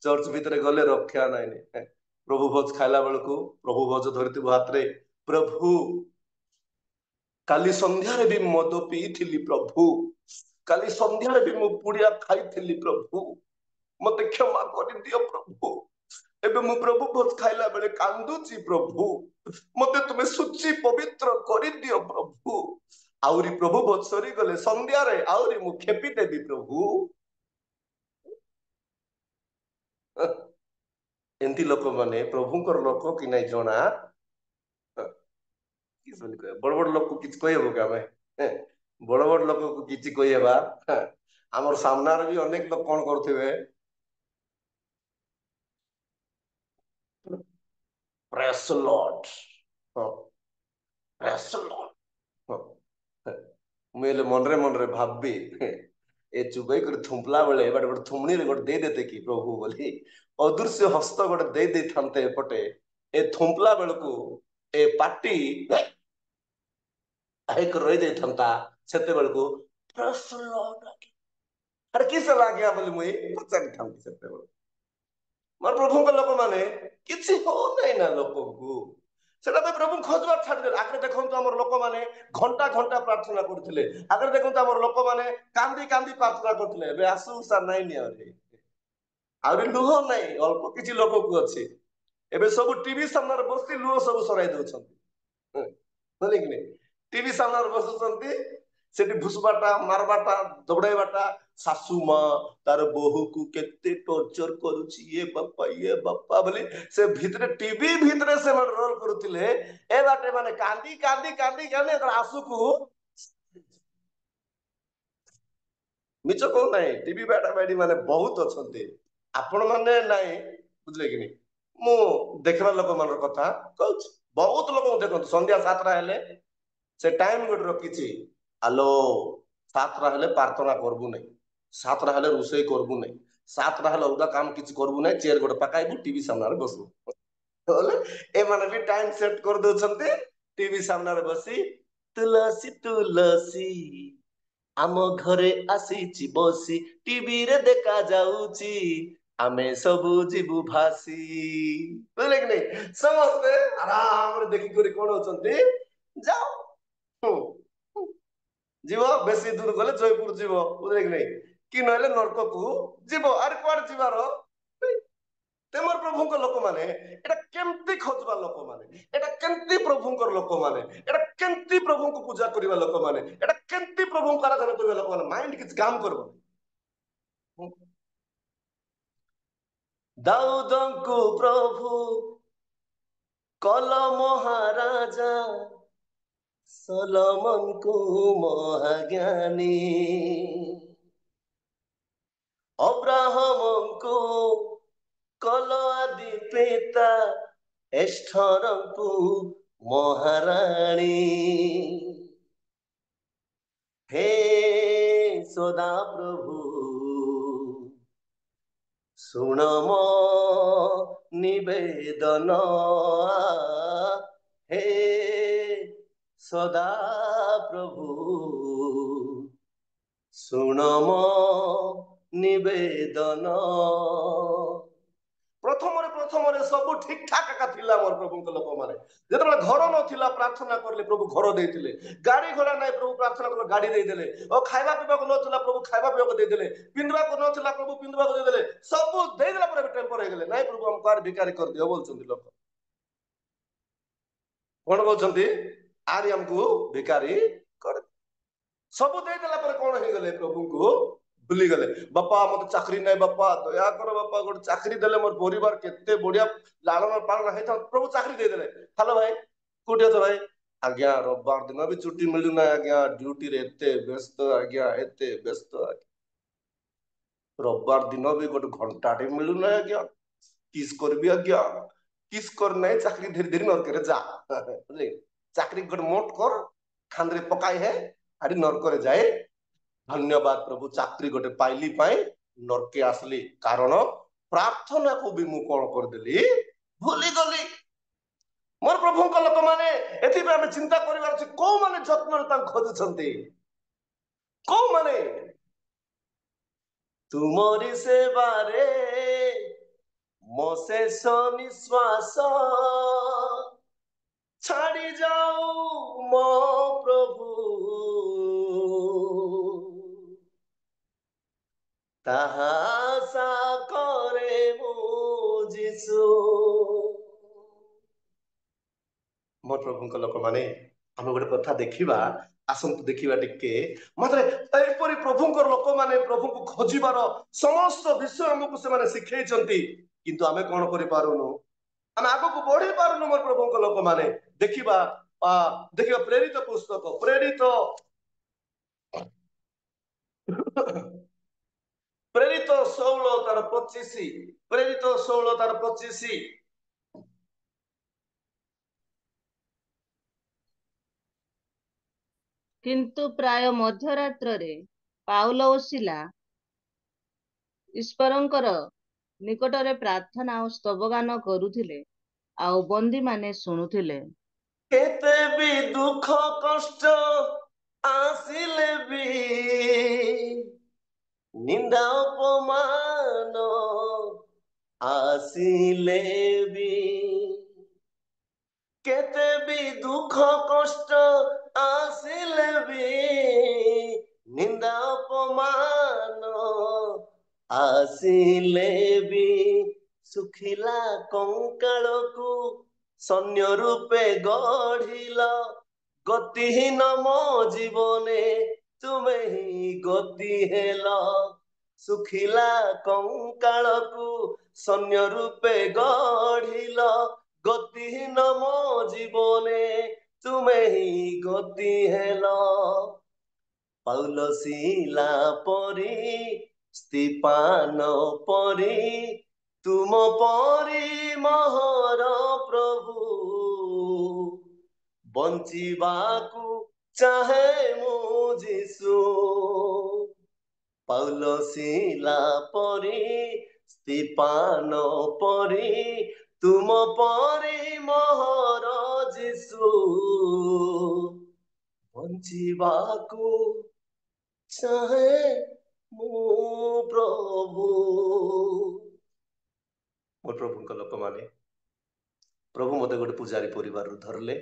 चर्च भीतर गले रक्षा नाइ ने प्रभु भोज खाइला बेल को प्रभु भोज धरती हाथ रे प्रभु काली संध्या रे भी मद पीथिली प्रभु काली संध्या रे भी मु पुड़िया खाइथिली प्रभु मते क्षमा कर दियो प्रभु एबे मु प्रभु भोज खाइला बेले कांदुची प्रभु मते तुमे सुची पवित्र कर दियो प्रभु आउरी प्रभु भोज सरी गले संध्या रे आउरी मु खेपी देबी प्रभु एंती लोक माने प्रभु कर लोक कि नै जणा कि सुन कह बड़ बड़ लोक को किछ कहबो का मैं बड़ बड़ लोक को किछ कहबा ଆମର ସାମ୍ନାରେ ବି ଅନେକ ଲୋକ କଣ କରୁଥିବେ, ପ୍ରେସ୍ ଲର୍ଡ, ହଁ ପ୍ରେସ୍ ଲର୍ଡ, ହଁ। ମୁଁ ହେଲେ ମନରେ ମନରେ ଭାବି ଏ ଚୁବେଇ କରି ଥୁମ୍ପଲା ବେଳେ ଏବାଟେ ଗୋଟେ ଥୁମଣିରେ ଗୋଟେ ଦେଇଦେତେ କି ପ୍ରଭୁ ବୋଲି, ଅଦୃଶ୍ୟ ହସ୍ତ ଗୋଟେ ଦେଇ ଦେଇଥାନ୍ତେ ଏପଟେ, ଏ ଥୁମ୍ପଲା ବେଳକୁ ଏ ପାଟି ରହି ଯାଇଥାନ୍ତା, ସେତେବେଳକୁ ଆରେ କିସ ଲାଗିଆ ବୋଲି ମୁଇଁ ପଚାରିଥାନ୍ତି ସେତେବେଳେ। ମୋର ପ୍ରଭୁଙ୍କ ଲୋକମାନେ କିଛି ହଉନାହିଁ ନା ଲୋକଙ୍କୁ, ସେଟା ପାଇଁ ପ୍ରଭୁ ଖୋଜିବାର ଛାଡ଼ିଦେଲେ। ଆଗରେ ଦେଖନ୍ତୁ ଆମର ଲୋକମାନେ ଘଣ୍ଟା ଘଣ୍ଟା ପ୍ରାର୍ଥନା କରୁଥିଲେ, ଆଗରେ ଦେଖନ୍ତୁ ଆମର ଲୋକମାନେ କାନ୍ଦି କାନ୍ଦି ପ୍ରାର୍ଥନା କରୁଥିଲେ। ଏବେ ଆସୁ ସାର୍ ନାଇଁ ନିଆରେ ଆହୁରି ଲୁହ ନାହିଁ, ଅଳ୍ପ କିଛି ଲୋକକୁ ଅଛି। ଏବେ ସବୁ ଟିଭି ସାମ୍ନାରେ ବସି ଲୁହ ସବୁ ସରାଇ ଦଉଛନ୍ତି, ବୁଝିଲେ କି ନାଇଁ? ଟିଭି ସାମ୍ନାରେ ବସୁଛନ୍ତି, ସେଠି ଭୁଷବାଟା ମାରବାଟା ଦୌଡେଇବାଟା, ଶାଶୁ ମା ତାର ବୋହୂକୁ କେତେ ଟର୍ଚର କରୁଛି, ଇଏ ବାପା ବୋଲି ସେ ଭିତରେ ଟିଭି ଭିତରେ ସେମାନେ ରୋଲ କରୁଥିଲେ। ଏ ବାଟେ ମାନେ କାନ୍ଦି କାନ୍ଦି କାନ୍ଦି କାନ୍ଦି ଆସୁକୁ ମିଛ କହୁନାହିଁ, ଟିଭି ବାଡା ବାଡି ମାନେ ବହୁତ ଅଛନ୍ତି। ଆପଣ ମାନେ ନାଇଁ, ବୁଝିଲେ କି ନାଇଁ? ମୁଁ ଦେଖିବା ଲୋକମାନଙ୍କର କଥା କହୁଛି। ବହୁତ ଲୋକଙ୍କୁ ଦେଖନ୍ତୁ, ସନ୍ଧ୍ୟା 7ଟା ହେଲେ ସେ ଟାଇମ ଗୋଟେ ରଖିଛି, ଆଲୋ 7ଟା ହେଲେ ପ୍ରାର୍ଥନା କରବୁ ନାହିଁ, 7ଟା ହେଲେ ରୋଷେଇ କରବୁ ନାହିଁ, 7ଟା ହେଲେ ଅଲଗା କାମ କିଛି କରବୁ ନାହିଁ, ଚେୟାର ଗୋଟେ ପକାଇବୁ, ଟିଭି ସାମ୍ନାରେ ବସବୁ। ହେଲେ ଏମାନେ ବି ଟାଇମ ସେଟ କରିଦଉଛନ୍ତି, ଟିଭି ସାମ୍ନାରେ ବସି ତୁଳସୀ ତୁଳସୀ ଆମ ଘରେ ଆସିଛି ବସି, ଟିଭିରେ ଦେଖା ଯାଉଛି ଆମେ ସବୁ ଯିବୁ ଭାସି, ବୁଝିଲେ କି ନାଇଁ? ସମସ୍ତେ ଆରାମରେ ଦେଖିକରି କଣ ହଉଛନ୍ତି, ଯାଅ ଯିବ, ବେଶୀ ଦୂର ଗଲେ ଜୟପୁର ଯିବ, ବୁଝିଲେ କି ନାଇଁ? କି ନହେଲେ ନର୍କକୁ ଯିବ। ଆରେ କୁଆଡେ ଯିବାର? ତେମର ପ୍ରଭୁଙ୍କ ଲୋକମାନେ ଏଟା କେମିତି ଖୋଜିବା ଲୋକମାନେ, ଏଟା କେମିତି ପ୍ରଭୁଙ୍କର ଲୋକମାନେ, ଏଟା କେମିତି ପ୍ରଭୁଙ୍କୁ ପୂଜା କରିବା ଲୋକମାନେ, ଏଟା କେମିତି ପ୍ରଭୁଙ୍କୁ ଆରାଧନା କରିବା ଲୋକମାନେ, ମାଇଣ୍ଡ କିଛି କାମ କରିବ। ଦାଉଦଙ୍କୁ ପ୍ରଭୁ କଲ ମହାରାଜା, ସଲୋମନକୁ ମହାଜ୍ଞାନୀ, ଅବ୍ରାହମଙ୍କୁ କଲ ଆଦି ପିତା, ଏଷ୍ଠରଙ୍କୁ ମହାରାଣୀ। ହେ ସଦା ପ୍ରଭୁ ଶୁଣ ମୋ ନିବେଦନ, ହେ ସଦା ପ୍ରଭୁ ଶୁଣ ମୋ ନିବେଦନ। ପ୍ରଥମରେ ସବୁ ଠିକ ଠାକ ଏକା ଥିଲା ମୋର ପ୍ରଭୁଙ୍କ ଲୋକମାନେ। ଯେତେବେଳେ ଘର ନଥିଲା ପ୍ରାର୍ଥନା କରିଲେ ପ୍ରଭୁ ଘର ଦେଇଥିଲେ, ଗାଡି ଘୋଡା ନାହିଁ ପ୍ରଭୁ ପ୍ରାର୍ଥନା କଲେ ଗାଡି ଦେଇଦେଲେ, ଓ ଖାଇବା ପିଇବାକୁ ନଥିଲା ପ୍ରଭୁ ଖାଇବା ପିଇବାକୁ ଦେଇଦେଲେ, ପିନ୍ଧିବାକୁ ନଥିଲା ପ୍ରଭୁ ପିନ୍ଧିବାକୁ ଦେଇଦେଲେ, ସବୁ ଦେଇଦେଲା ପରେ ଟେମ୍ପର ହେଇଗଲେ। ନାଇଁ ପ୍ରଭୁ ଆମକୁ ଆର ଭିକାରୀ କରିଦିଅ ବୋଲୁଛନ୍ତି ଲୋକ। କଣ କହୁଛନ୍ତି? ଆରି ଆମକୁ ଭିକାରୀ କରି, ସବୁ ଦେଇଦେଲା ପରେ କଣ ହେଇଗଲେ? ପ୍ରଭୁଙ୍କୁ ଭୁଲିଗଲେ। ବାପା ମତେ ଚାକିରି ନାହିଁ, ବାପା ଦୟା କର, ବାପା ଗୋଟେ ଚାକିରି ଦେଲେ ମୋର ପରିବାର କେତେ ବଢିଆ ଲାଳନ ପାଳନ ହେଇଥାନ୍ତା। ପ୍ରଭୁ ଚାକିରି ଦେଇଦେଲେ। ହ୍ୟାଲୋ ଭାଇ, କୋଉଠି ଅଛ ଭାଇ? ଆଜ୍ଞା ରବିବାର ଦିନ ବି ଛୁଟି ମିଳୁନାହିଁ ଆଜ୍ଞା, ଡ୍ୟୁଟିରେ ଏତେ ବ୍ୟସ୍ତ ଆଜ୍ଞା, ଏତେ ବ୍ୟସ୍ତ ଆଜ୍ଞା, ରବିବାର ଦିନ ବି ଗୋଟେ ଘଣ୍ଟାଟେ ମିଳୁନାହିଁ ଆଜ୍ଞା, କିସ୍ କରିବି ଆଜ୍ଞା, କିସ୍ କରିନାହିଁ, ଚାକିରି ଧୀରେ ଧୀରେ ନର୍କରେ ଯା, ଚାକିରି ଗୋଟେ ମୋଟ କର, ଖାନ୍ଦିରେ ପକାଇ ହେ, ଆଡି ନର୍କରେ ଯାଏ। ଧନ୍ୟବାଦ ପ୍ରଭୁ, ଚାକିରି ଗୋଟେ ପାଇଲି ପାଇଁ ନର୍କେ ଆସିଲି, କାରଣ ପ୍ରାର୍ଥନାକୁ ବି ମୁଁ କଣ କରିଦେଲି, ଭୁଲିଗଲି। ମୋର ପ୍ରଭୁଙ୍କ ଲୋକମାନେ, ଏଥିପାଇଁ ଆମେ ଚିନ୍ତା କରିବାର ଅଛି, କୋଉମାନେ ଯତ୍ନରେ ତାଙ୍କୁ ଖୋଜୁଛନ୍ତି, କୋଉମାନେ ତୁମରି ସେବାରେ ମୋ ଶେଷ ନିଶ୍ୱାସ ଛାଡି ଯାଉ ମୋ ପ୍ରଭୁ, ତାହା ଆଶା କରେ ମୁଁ ଯୀଶୁ। ମୋ ପ୍ରଭୁଙ୍କ ଲୋକମାନେ, ଆମେ ଗୋଟେ କଥା ଦେଖିବା, ଆସନ୍ତୁ ଦେଖିବା ଟିକେ। ମାତ୍ର ଏପରି ପ୍ରଭୁଙ୍କର ଲୋକମାନେ ପ୍ରଭୁଙ୍କୁ ଖୋଜିବାର ସମସ୍ତ ବିଷୟ ଆମକୁ ସେମାନେ ଶିଖେଇଛନ୍ତି, କିନ୍ତୁ ଆମେ କଣ କରିପାରୁନୁ, ଆମେ ଆଗକୁ ବଢି ପାରୁନୁ। ମୋର ପ୍ରଭୁଙ୍କ ଲୋକମାନେ, ଦେଖିବା ପ୍ରେରିତ ପୁସ୍ତକ, ପ୍ରେରିତ ପ୍ରେରିତ 16:25 ପ୍ରେରିତ 16:25 କିନ୍ତୁ ପ୍ରାୟ ମଧ୍ୟରାତ୍ରରେ ପାଉଲ ଓ ସିଲା ଈଶ୍ୱରଙ୍କର ନିକଟରେ ପ୍ରାର୍ଥନା ଓ ସ୍ତବଗାନ କରୁଥିଲେ, ଆଉ ବନ୍ଦୀମାନେ ଶୁଣୁଥିଲେ। କେତେ ବି ଦୁଃଖ କଷ୍ଟ ଆସିଲେ ବି, ନିନ୍ଦା ଅପମାନ ଆସିଲେ ବି, କେତେ ବି ଦୁଃଖ କଷ୍ଟ ଆସିଲେ ବି, ନିନ୍ଦା ଅପମାନ ଆସିଲେ ବି, ଶୁଖିଲା କଙ୍କାଳକୁ ସୈନ୍ୟ ରୂପେ ଗଢିଲ, ଗତିହୀନ ମୋ ଜୀବନେ ତୁମେ ହିଁ ଗତି ହେଲ। ଶୁଖିଲା କଙ୍କାଳକୁ ସୈନ୍ୟ ରୂପେ ଗଢିଲ, ଗତିହୀନ ମୋ ଜୀବନେ ତୁମେ ହିଁ ଗତି ହେଲ। ପାଉଲ ସିଲା ପରି ସ୍ତିଫାନ ପରି ତୁମ ପରି ମହର ପ୍ରଭୁ, ବଞ୍ଚିବାକୁ ଚାହେଁ ମୁଁ ଯୀଶୁ। ପାଉଲ ସିଲା ପରି ସ୍ତିଫାନ ପରି ତୁମ ପରି ମହର ଯୀଶୁ, ବଞ୍ଚିବାକୁ ଚାହେଁ ମୁଁ ପ୍ରଭୁ। ମୋ ପ୍ରଭୁଙ୍କ ଲୋକମାନେ, ପ୍ରଭୁ ମତେ ଗୋଟେ ପୂଜାରୀ ପରିବାରରୁ ଧରିଲେ।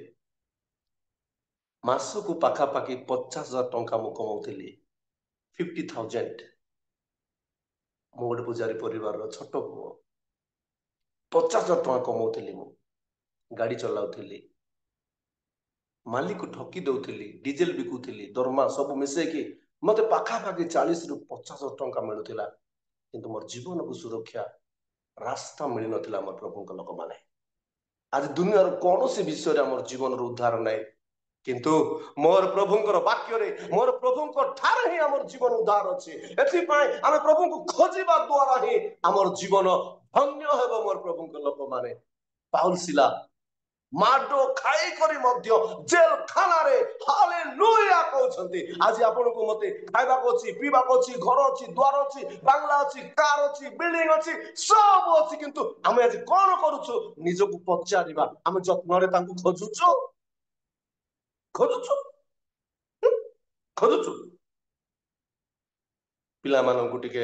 ମାସକୁ ପାଖାପାଖି 50,000 ଟଙ୍କା ମୁଁ କମାଉଥିଲି, 50,000। ମୁଁ ଗୋଟେ ପୂଜାରୀ ପରିବାରର ଛୋଟ ପୁଅ, 50,000 ଟଙ୍କା କମାଉଥିଲି। ମୁଁ ଗାଡି ଚଲାଉଥିଲି, ମାଲିକ ଠକି ଦଉଥିଲି, ଡିଜେଲ ବିକୁଥିଲି, ଦରମା ସବୁ ମିଶେଇକି ମତେ ପାଖାପାଖି 40,000 ରୁ 50,000 ଟଙ୍କା ମିଳୁଥିଲା। କିନ୍ତୁ ମୋର ଜୀବନକୁ ସୁରକ୍ଷା ରାସ୍ତା ମିଳିନଥିଲା। ଆମର ପ୍ରଭୁଙ୍କ ଲୋକମାନେ, ଆଜି ଦୁନିଆର କୌଣସି ବିଷୟରେ ଆମର ଜୀବନର ଉଦ୍ଧାର ନାହିଁ, କିନ୍ତୁ ମୋର ପ୍ରଭୁଙ୍କର ବାକ୍ୟରେ, ମୋର ପ୍ରଭୁଙ୍କ ଠାରେ ହିଁ ଆମର ଜୀବନ ଉଦ୍ଧାର ଅଛି। ଏଥିପାଇଁ ଆମେ ପ୍ରଭୁଙ୍କୁ ଖୋଜିବା ଦ୍ୱାରା ହିଁ ଆମର ଜୀବନ ଧନ୍ୟ ହେବ। ମୋର ପ୍ରଭୁଙ୍କ ଲୋକମାନେ, ପାଉଲ ସିଲା ମାଡ ଖାଇକରି ମଧ୍ୟ ଜେଲ ଖାନାରେ ହାଲେଲୁୟା କହୁଛନ୍ତି। ଆଜି ଆପଣଙ୍କୁ ମତେ ଖାଇବାକୁ ଅଛି, ପିଇବାକୁ ଅଛି, ଘର ଅଛି, ଦ୍ୱାର ଅଛି, ବାଙ୍ଗଲା ଅଛି, କାର ଅଛି, ବିଲ୍ଡିଂ ଅଛି, ସବୁ ଅଛି, କିନ୍ତୁ ଆମେ ଆଜି କଣ କରୁଛୁ? ନିଜକୁ ପଚାରିବା, ଆମେ ଯତ୍ନରେ ତାଙ୍କୁ ଖୋଜୁଛୁ ଖୋଜୁଛୁ। ପିଲାମାନଙ୍କୁ ଟିକେ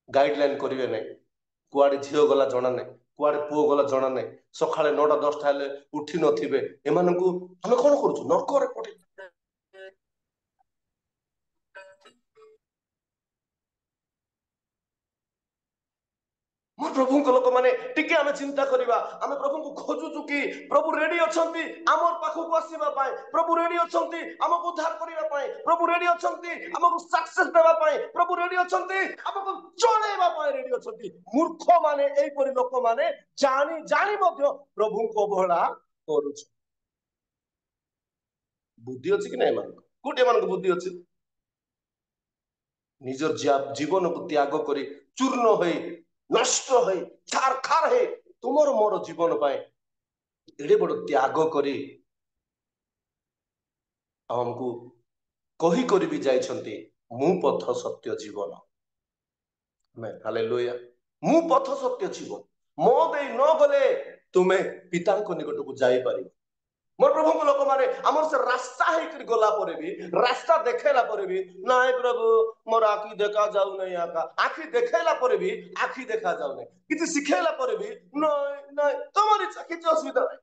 ଗାଇଡଲାଇନ କରିବେ ନାହିଁ। କୁଆଡେ ଝିଅ ଗଲା ଜଣା ନାହିଁ, କୁଆଡେ ପୁଅ ଗଲା ଜଣା ନାହିଁ, ସକାଳେ 9ଟା 10ଟା ହେଲେ ଉଠି ନଥିବେ। ଏମାନଙ୍କୁ ଆମେ କଣ କରୁଛୁ? ନର୍କରେ ପଠେଇ। ମୋ ପ୍ରଭୁଙ୍କ ଲୋକମାନେ, ଟିକେ ଆମେ ଚିନ୍ତା କରିବା। ଆମେ ପ୍ରଭୁଙ୍କୁ ଖୋଜୁଛୁ କି? ପ୍ରଭୁ ରେଡି ଅଛନ୍ତି ଆମ ପାଖକୁ ଆସିବା ପାଇଁ, ପ୍ରଭୁ ରେଡି ଅଛନ୍ତି ଆମକୁ ଉଦ୍ଧାର କରିବା ପାଇଁ, ପ୍ରଭୁ ରେଡି ଅଛନ୍ତି ଆମକୁ ସକ୍ସେସ୍ ଦେବା ପାଇଁ, ପ୍ରଭୁ ରେଡି ଅଛନ୍ତି ଆମକୁ ଚଳେଇବା ପାଇଁ ରେଡି ଅଛନ୍ତି। ମୂର୍ଖ ମାନେ, ଏଇପରି ଲୋକମାନେ ଜାଣି ଜାଣି ମଧ୍ୟ ପ୍ରଭୁଙ୍କୁ ଅବହେଳା କରୁଛୁ। ବୁଦ୍ଧି ଅଛି କି ନାହିଁ ଏମାନଙ୍କୁ? କୋଉଠି ଏମାନଙ୍କୁ ବୁଦ୍ଧି ଅଛି? ନିଜ ଜୀବନକୁ ତ୍ୟାଗ କରି, ଚୂର୍ଣ୍ଣ ହୋଇ, ନଷ୍ଟ ହୋଇ, ଛାରଖାର ହେଇ ତୁମର ମୋର ଜୀବନ ପାଇଁ ଏଡେ ବଡ ତ୍ୟାଗ କରି ଆମକୁ କହି କରି ବି ଯାଇଛନ୍ତି, ମୁଁ ପଥ ସତ୍ୟ ଜୀବନ। ହାଲେଲୁୟା। ମୁଁ ପଥ ସତ୍ୟ ଜୀବନ, ମୋ ଦେଇ ନ ଗଲେ ତୁମେ ପିତାଙ୍କ ନିକଟକୁ ଯାଇପାରିବ। ମୋର ପ୍ରଭୁଙ୍କ ଲୋକମାନେ, ଆମର ସେ ରାସ୍ତା ହେଇକରି ଗଲା ପରେ ବି, ରାସ୍ତା ଦେଖେଇଲା ପରେ ବି, ନାଇଁ ପ୍ରଭୁ ମୋର ଆଖି ଦେଖା ଯାଉନାହିଁ। ଆଖି ଦେଖେଇଲା ପରେ ବି ଆଖି ଦେଖା ଯାଉନାହିଁ, କିଛି ଶିଖେଇଲା ପରେ ବି ନାଇଁ ନାଇଁ, ତମର ଇଚ୍ଛା, କିଛି ଅସୁବିଧା ନାହିଁ।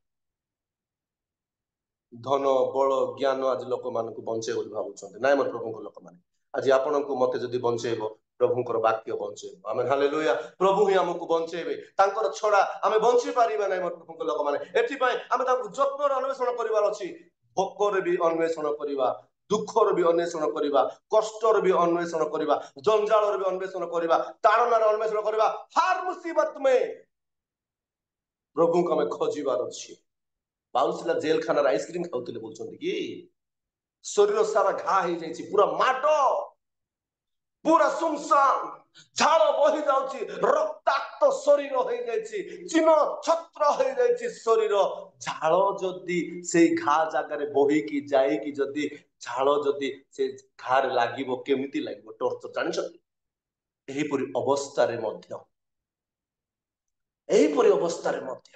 ଧନ ବଳ ଜ୍ଞାନ ଆଜି ଲୋକମାନଙ୍କୁ ବଞ୍ଚେଇବ ବୋଲି ଭାବୁଛନ୍ତି। ନାଇଁ ମୋର ପ୍ରଭୁଙ୍କ ଲୋକମାନେ, ଆଜି ଆପଣଙ୍କୁ ମତେ ଯଦି ବଞ୍ଚେଇବ, ପ୍ରଭୁଙ୍କର ବାକ୍ୟ ବଞ୍ଚେଇବ। ଆମେ ହାଲେଲୁୟା। ପ୍ରଭୁ ହିଁ ଆମକୁ ବଞ୍ଚେଇବେ, ତାଙ୍କର ଛଡା ଆମେ ବଞ୍ଚି ପାରିବା ନାହିଁ। ମୋର ପ୍ରଭୁଙ୍କ ଲୋକମାନେ, ଏଥିପାଇଁ ଆମେ ତାଙ୍କୁ ଯତ୍ନର ଅନ୍ୱେଷଣ କରିବାର ଅଛି। ଭୋକରେ ବି ଅନ୍ୱେଷଣ କରିବା, ଦୁଃଖର ବି ଅନ୍ୱେଷଣ କରିବା, କଷ୍ଟର ବି ଅନ୍ୱେଷଣ କରିବା, ଜଞ୍ଜାଳର ବି ଅନ୍ୱେଷଣ କରିବା, ତାଡ଼ନାର ଅନ୍ୱେଷଣ କରିବା। ହର ମୁସିବତ ମେ ପ୍ରଭୁଙ୍କୁ ଆମେ ଖୋଜିବାର ଅଛି। ପାଉଲ ସିଲା ଜେଲ ଖାନାରେ ଆଇସ୍କ୍ରିମ ଖାଉଥିଲେ କହୁଛନ୍ତି କି? ଶରୀର ସାରା ଘା ହେଇଯାଇଛି, ପୁରା ମାଡ, पूरा सुनसान झाड़ बही जाउची रक्ताक्त शरीर हो जाइछि चिन्ह छत्र हो जाइछि शरीर झाड़ जदि से घा जागारे बही की जाई की जदि झाड़ जदि से घा रे लागिबो केमिति लागिबो टर्चर जानिछथि एहीपरि अवस्था रे मध्य एहीपरि अवस्था रे मध्य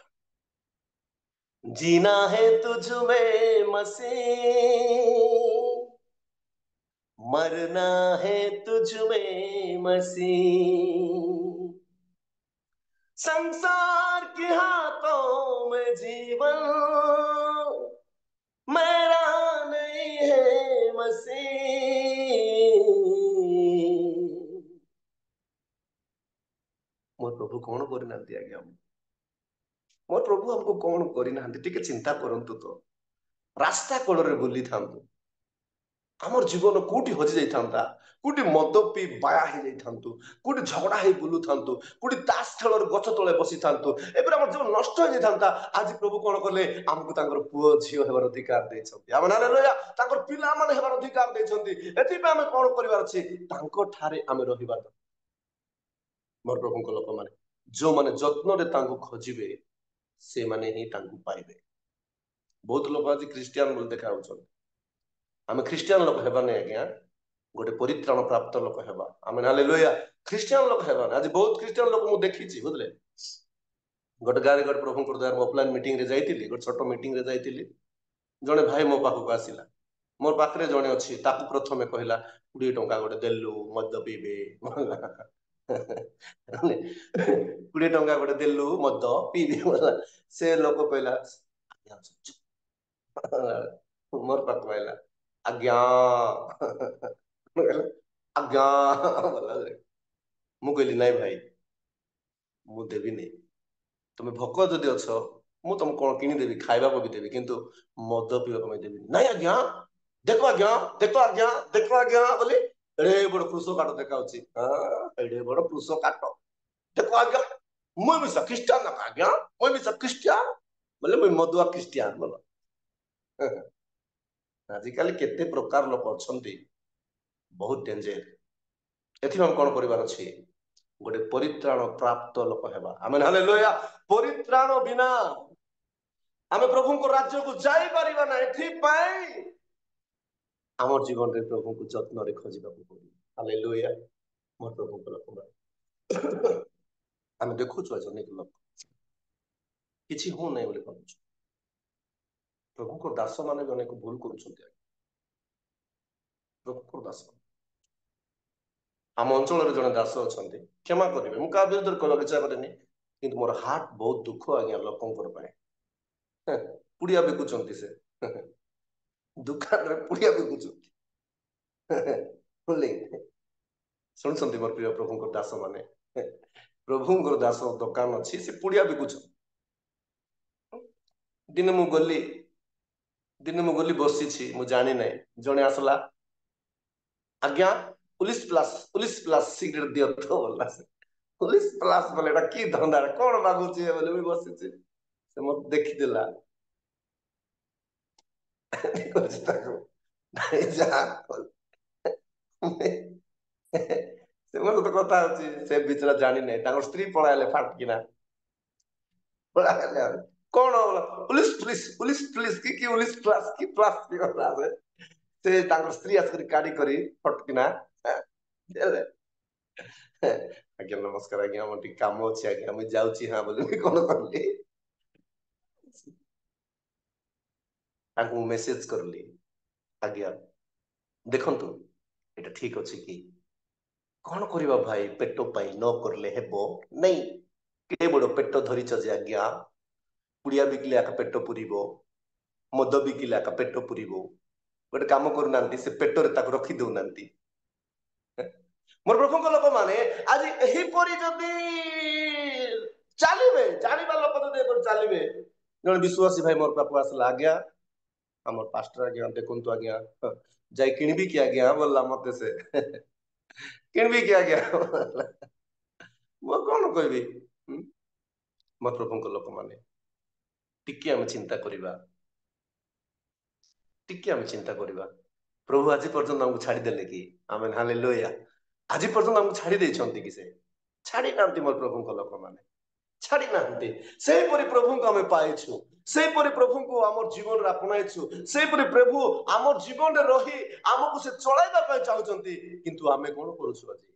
जीना है तुझ में मसे मरना है तुझ में मसी संसार के हाथों में जीवन मेरा नहीं है मसी मोर प्रभु कौन करना आज्ञा मोर प्रभु हमको कौन करना टिके चिंता करंतु तो रास्ता कड़ रे बुली थांतु आमर जीवन कोटी हजि जाइथांता कोटी मद पी बाया हो जाइथांतु कोटी झगड़ा हे बुलु थांतु कोटी तास खेलर गछ तले बसी थांतु एबरे हमर जीवन नष्ट हो जाइथांता आज प्रभु कोन करले हमकु तांकर पुओ झियो हेबार अधिकार दैछंती आमे हालेलुया तांकर पिला माने हेबार अधिकार दैछंती एति पे आमे कोन करिवार अछि तांको ठारे आमे रहिबा मोर प्रभु को लोक माने जो माने जत्न रे तांको खोजिबे से माने ही तांको पाइबे बहुत लोक आज क्रिश्चियन बोल देखा होछन आमे क्रिश्चियन लोक हेबा नै आज्ञा गोटे परित्राण प्राप्त लोक हेबा आमे हालेलुया क्रिश्चियन लोक हेबा आज बहुत क्रिश्चियन लोक मु देखिछि बुझले गोटे गारे गोटे प्रभु को द्वार ऑफलाइन मीटिंग रे जाइतिली गोटे छोटो मीटिंग रे जाइतिली जने भाई मो पाखु को आसिला मोर पाखरे जने अछि ताकू प्रथमे कहला 20 टंका गोटे देलु मद पीबे 20 टंका गोटे देलु मद पीबे से लोक कहला मोर पाखु आइला आज्ञा आज्ञा मु कहली नाई भाई मु देवी नहीं तुम्हें भोक जदि अछ मु तुम कौन किनी देवी खाइबा को भी देवी किंतु मद पीवा को देवी नहीं आज्ञा देखो आज्ञा बोली एड़े बड़ पुरुष काट देखाउछि एड़े बड़ पुरुष काट देखो आज्ञा मुई भी सब क्रिश्चियन ना आज्ञा मुई भी सब क्रिश्चियन बोले मुई मदुआ क्रिश्चियन बोलो आजिकल केते प्रकार लोक अछंती बहुत डेंजर एथि हम कोन परिवार अछि गोटे परित्राण प्राप्त लोक हेबा आमेन हालेलुया परित्राण बिना आमे प्रभु को राज्य को जाई परिबा ना एथि पई हमर जीवन रे प्रभु को जत्न रे खोजिबा को पड़ी हालेलुया मोर प्रभु को लोक आमे देखु छु अनेक लोक किछि हो नै बोले कहू प्रभु को दास माने जने को भूल करूछंती प्रभु को दास आम अंचल जड़े दास अच्छा क्षमा करेंगे मुझे क्या विरोध कहना इच्छा करेनि कि मोर हार्ट बहुत दुख आज्ञा लोक पुड़िया बिकुंट से दुकान रे पुड़िया बिकुंट शुणुंट मोर प्रिय प्रभु दास माने प्रभु दास दुकान अच्छी से पुड़िया बिकुंट दिने मु गली बसी मु जानी ना जड़े आसला आज्ञा पुलिस प्लस सिगरेट दियो तो बोला से पुलिस प्लस बोले की धंदा कौन मागुची बोले भी बसी से मत देखी देला से मत तो कथा होची से बिचरा जानी नै तांगर स्त्री पळाले फाट किना पळाले कौन बोला पुलिस की पुलिस प्लस की कथा से तांगर स्त्री आसकरी काडी करी फटकिना आज्ञा नमस्कार आज्ञा मोर टी काम अछि आज्ञा मैं जाउची हां बोली कोन करली ताकू मेसेज करली आज्ञा देखंतु एटा ठीक अछि कि कोन करिबा भाई पेटो पाई न करले हेबो नै के बडो पेटो धरि छ जे आज्ञा पुड़िया बिकले आका पेटो पुरीबो मद बिकले आका पेटो पुरीबो गोटे काम करू नांती से पेटो रे ताक रखी दउ नांती मोर प्रभु लोक माने आज एही परि जदि चलिबे जानिबा लोक जदि चलिबे जण विश्वासी भाई मोर पापा आसला आज्ञा हमर पास्टर आज्ञा देखंतु आज्ञा जाई किनबी कि आज्ञा बोलला मते से किनबी कि आज्ञा मो कोन कहबी मोर प्रभु लोक माने टिके हम चिंता करिबा प्रभु आज पर्यंत हमको छाड़ी देले कि आमेन हालेलुया ଆଜି ପର୍ଯ୍ୟନ୍ତ ଆମକୁ ଛାଡ଼ି ଦେଇଛନ୍ତି କି? ସେ ଛାଡ଼ି ନାହାନ୍ତି ମୋର ପ୍ରଭୁଙ୍କ ଲୋକମାନେ, ଛାଡ଼ି ନାହାନ୍ତି। ସେହିପରି ପ୍ରଭୁଙ୍କୁ ଆମେ ପାଇଛୁ, ସେହିପରି ପ୍ରଭୁଙ୍କୁ ଆମ ଜୀବନରେ ଆପଣାଇଛୁ, ସେହିପରି ପ୍ରଭୁ ଆମ ଜୀବନରେ ରହି ଆମକୁ ସେ ଚଳାଇବା ପାଇଁ ଚାହୁଁଛନ୍ତି। କିନ୍ତୁ ଆମେ କଣ କରୁଛୁ ଆଜି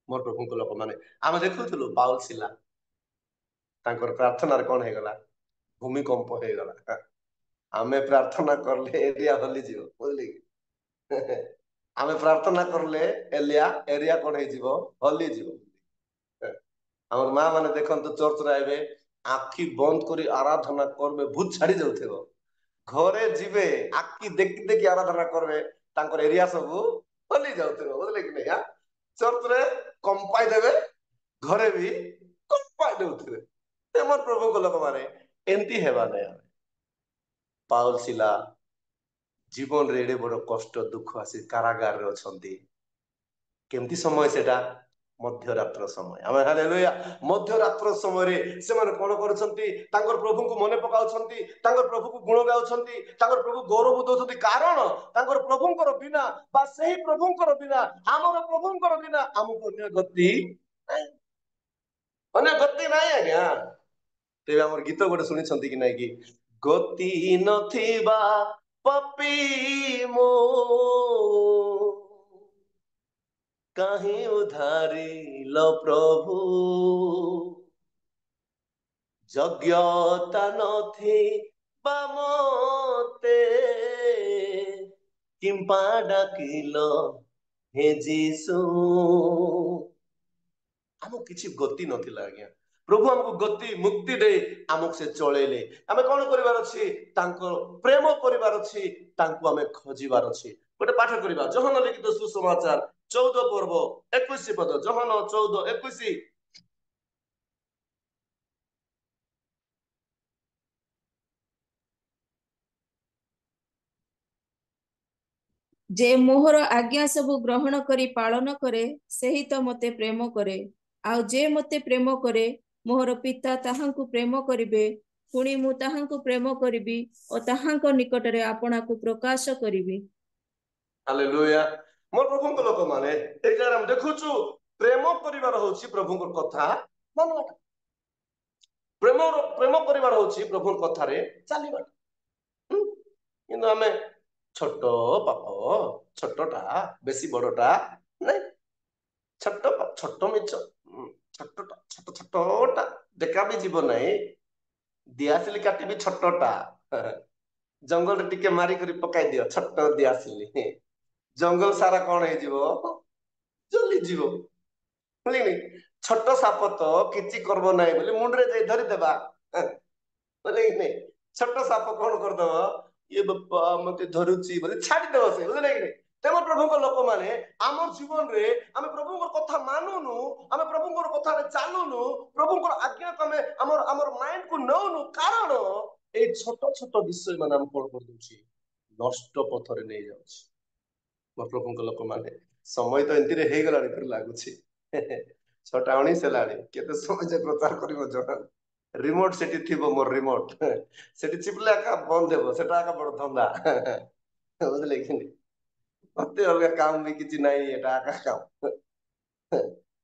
ମୋର ପ୍ରଭୁଙ୍କ ଲୋକମାନେ? ଆମେ ଦେଖୁଥିଲୁ ପାଉଲ ସିଲା, ତାଙ୍କର ପ୍ରାର୍ଥନାରେ କଣ ହେଇଗଲା? ଭୂମିକମ୍ପ ହେଇଗଲା। ଆମେ ପ୍ରାର୍ଥନା କଲେ ଏରିଆ ହଲିଯିବ, ବୁଝିଲେ କି? ଆମେ ପ୍ରାର୍ଥନା କଲେ ଏରିଆ କଣ ହେଇଯିବ? ହଲିଯିବ। ଆମର ମା ମାନେ ଦେଖନ୍ତୁ ଚର୍ଚ୍ଚରେ ଆଇବେ, ଆଖି ବନ୍ଦ କରି ଆରାଧନା କରିବେ, ଭୂତ ଛାଡି ଯାଉଥିବ। ଘରେ ଯିବେ, ଆଖି ଦେଖି ଦେଖି ଆରାଧନା କରିବେ, ତାଙ୍କର ଏରିଆ ସବୁ ହଲି ଯାଉଥିବ, ବୁଝିଲେ କି ନାଇଁ? ଚର୍ଚ୍ଚରେ କମ୍ପାଇ ଦେବେ, ଘରେ ବି କମ୍ପାଇ ଦେଉଥିବେ। ମୋର ପ୍ରଭୁଙ୍କ ଲୋକମାନେ ଏମିତି ହେବା ନାହିଁ। ପାଉଲ ସିଲା ଜୀବନରେ ଏଡେ ବଡ କଷ୍ଟ ଦୁଃଖ ଆସି କାରାଗାରରେ ଅଛନ୍ତି। କେମିତି ସମୟ ସେଟା? ମଧ୍ୟରାତ୍ର ସମୟ। ଆମେ ହାଲେଲୁୟା। ମଧ୍ୟରାତ୍ର ସମୟରେ ସେମାନେ କଣ କରୁଛନ୍ତି? ତାଙ୍କର ପ୍ରଭୁଙ୍କୁ ମନେ ପକାଉଛନ୍ତି, ତାଙ୍କର ପ୍ରଭୁଙ୍କୁ ଗୁଣ ଗାଉଛନ୍ତି, ତାଙ୍କର ପ୍ରଭୁ ଗୌରବ ଦଉଛନ୍ତି। କାରଣ ତାଙ୍କର ପ୍ରଭୁଙ୍କର ବିନା ବା ସେହି ପ୍ରଭୁଙ୍କର ବିନା, ଆମର ପ୍ରଭୁଙ୍କର ବିନା ଆମକୁ ଅନ୍ୟ ଗତି ନାହିଁ, ଅନ୍ୟ ଗତି ନାହିଁ ଆଜ୍ଞା। ତେବେ ଆମର ଗୀତ ଗୋଟେ ଶୁଣିଛନ୍ତି କି ନାଇଁ କି? ଗତି ନଥିବା ପାପୀ ମୋ କାହିଁ ଉଦ୍ଧାରିଲ ପ୍ରଭୁ, ଯୋଗ୍ୟତା ନଥିବା ମତେ କିମ୍ପା ଡାକିଲ ହେ ଯୀଶୁ। ଆମକୁ କିଛି ଗତି ନଥିଲା ଆଜ୍ଞା, ପ୍ରଭୁ ଆମକୁ ଗତି ମୁକ୍ତି ଦେଇ ଆମକୁ ସେ ଚଳେଇଲେ। ଆମେ କଣ କରିବାର ଅଛି? ତାଙ୍କ ପ୍ରେମ କରିବାର ଅଛି, ତାଙ୍କୁ ଆମେ ଖୋଜିବାର ଅଛି। ଗୋଟେ ପାଠ କରିବା, ଯୋହନ ଲିଖିତ ସୁସମାଚାର 14 ପର୍ବ 21 ପଦ। ଯୋହନ 14:21। ଯେ ମୋହର ଆଜ୍ଞା ସବୁ ଗ୍ରହଣ କରି ପାଳନ କରେ, ସେହି ତ ମତେ ପ୍ରେମ କରେ। ଆଉ ଯେ ମତେ ପ୍ରେମ କରେ, ମୋହର ପିତା ତାହାଙ୍କୁ ପ୍ରେମ କରିବେ, ପୁଣି ମୁଁ ତାହାଙ୍କୁ ପ୍ରେମ କରିବି ଓ ତାହାଙ୍କ ନିକଟରେ ଆପଣାକୁ ପ୍ରକାଶ କରିବି। ହାଲେଲୁୟା। ମୋର ପ୍ରଭୁଙ୍କ ଲୋକମାନେ, ଏଇ ଜାଗାରେ ଆମେ ଦେଖୁଛୁ ପ୍ରେମ କରିବାର ହଉଛି ପ୍ରଭୁଙ୍କ କଥା ମାନବାଟା। ପ୍ରେମ କରିବାର ହଉଛି ପ୍ରଭୁଙ୍କ କଥାରେ ଚାଲିବାଟା। କିନ୍ତୁ ଆମେ ଛୋଟ ପାପ, ଛୋଟଟା ବେଶୀ ବଡଟା ନାଇଁ, ଛୋଟ ମିଛ, ଛୋଟଟା ଦେଖା ବି ଯିବ ନାହିଁ। ଦିଆସିଲି କାଟିବି ଛୋଟଟା, ଜଙ୍ଗଲରେ ଟିକେ ମାରିକରି ପକାଇ ଦିଅ, ଛୋଟ ଦିଆସିଲି, ଜଙ୍ଗଲ ସାରା କଣ ହେଇଯିବ? ଜଲିଯିବ। ଛୋଟ ସାପ ତ କିଛି କରବ ନାହିଁ ବୋଲି ମୁଣ୍ଡରେ ଯାଇ ଧରିଦେବା, ବୁଝିଲେ କି ନାଇଁ? ଛୋଟ ସାପ କଣ କରିଦବ? ଇଏ ବାପା ମତେ ଧରୁଛି ବୋଲି ଛାଡିଦବ ସେ, ବୁଝିଲେ କି ନାଇଁ? ତେଣୁ ପ୍ରଭୁଙ୍କ ଲୋକମାନେ, ଆମ ଜୀବନରେ ଆମେ ପ୍ରଭୁଙ୍କର କଥା ମାନୁନୁ, ଆମେ ପ୍ରଭୁଙ୍କର କଥାରେ ଚାଲୁନୁ, ପ୍ରଭୁଙ୍କର ଆଜ୍ଞାକୁ ଆମେ ଆମର ମାଇଣ୍ଡକୁ ନଉନୁ। କାରଣ ଏଇ ଛୋଟ ଛୋଟ ବିଷୟ ମାନେ ଆମେ କଣ କରିଦଉଛି? ନଷ୍ଟ ପଥରେ ନେଇଯାଉଛି। ମୋ ପ୍ରଭୁଙ୍କ ଲୋକମାନେ, ସମୟ ତ ଏମିତିରେ ହେଇଗଲାଣି ପରି ଲାଗୁଛି। 6:19 ହେଲାଣି, କେତେ ସମୟ ଯେ ପ୍ରଚାର କରିବ ଜଣା। ରିମୋଟ ସେଠି ଥିବ, ମୋର ରିମୋଟ ସେଠି ଚିପିଲେ ଏକା ବନ୍ଦ ହେବ, ସେଟା ଏକା ବଡ ଧନ୍ଦା, ବୁଝିଲେ କି? ମତେ ଅଲଗା କାମ ବି କିଛି ନାହିଁ, ଏଟା ଏକା କାମ।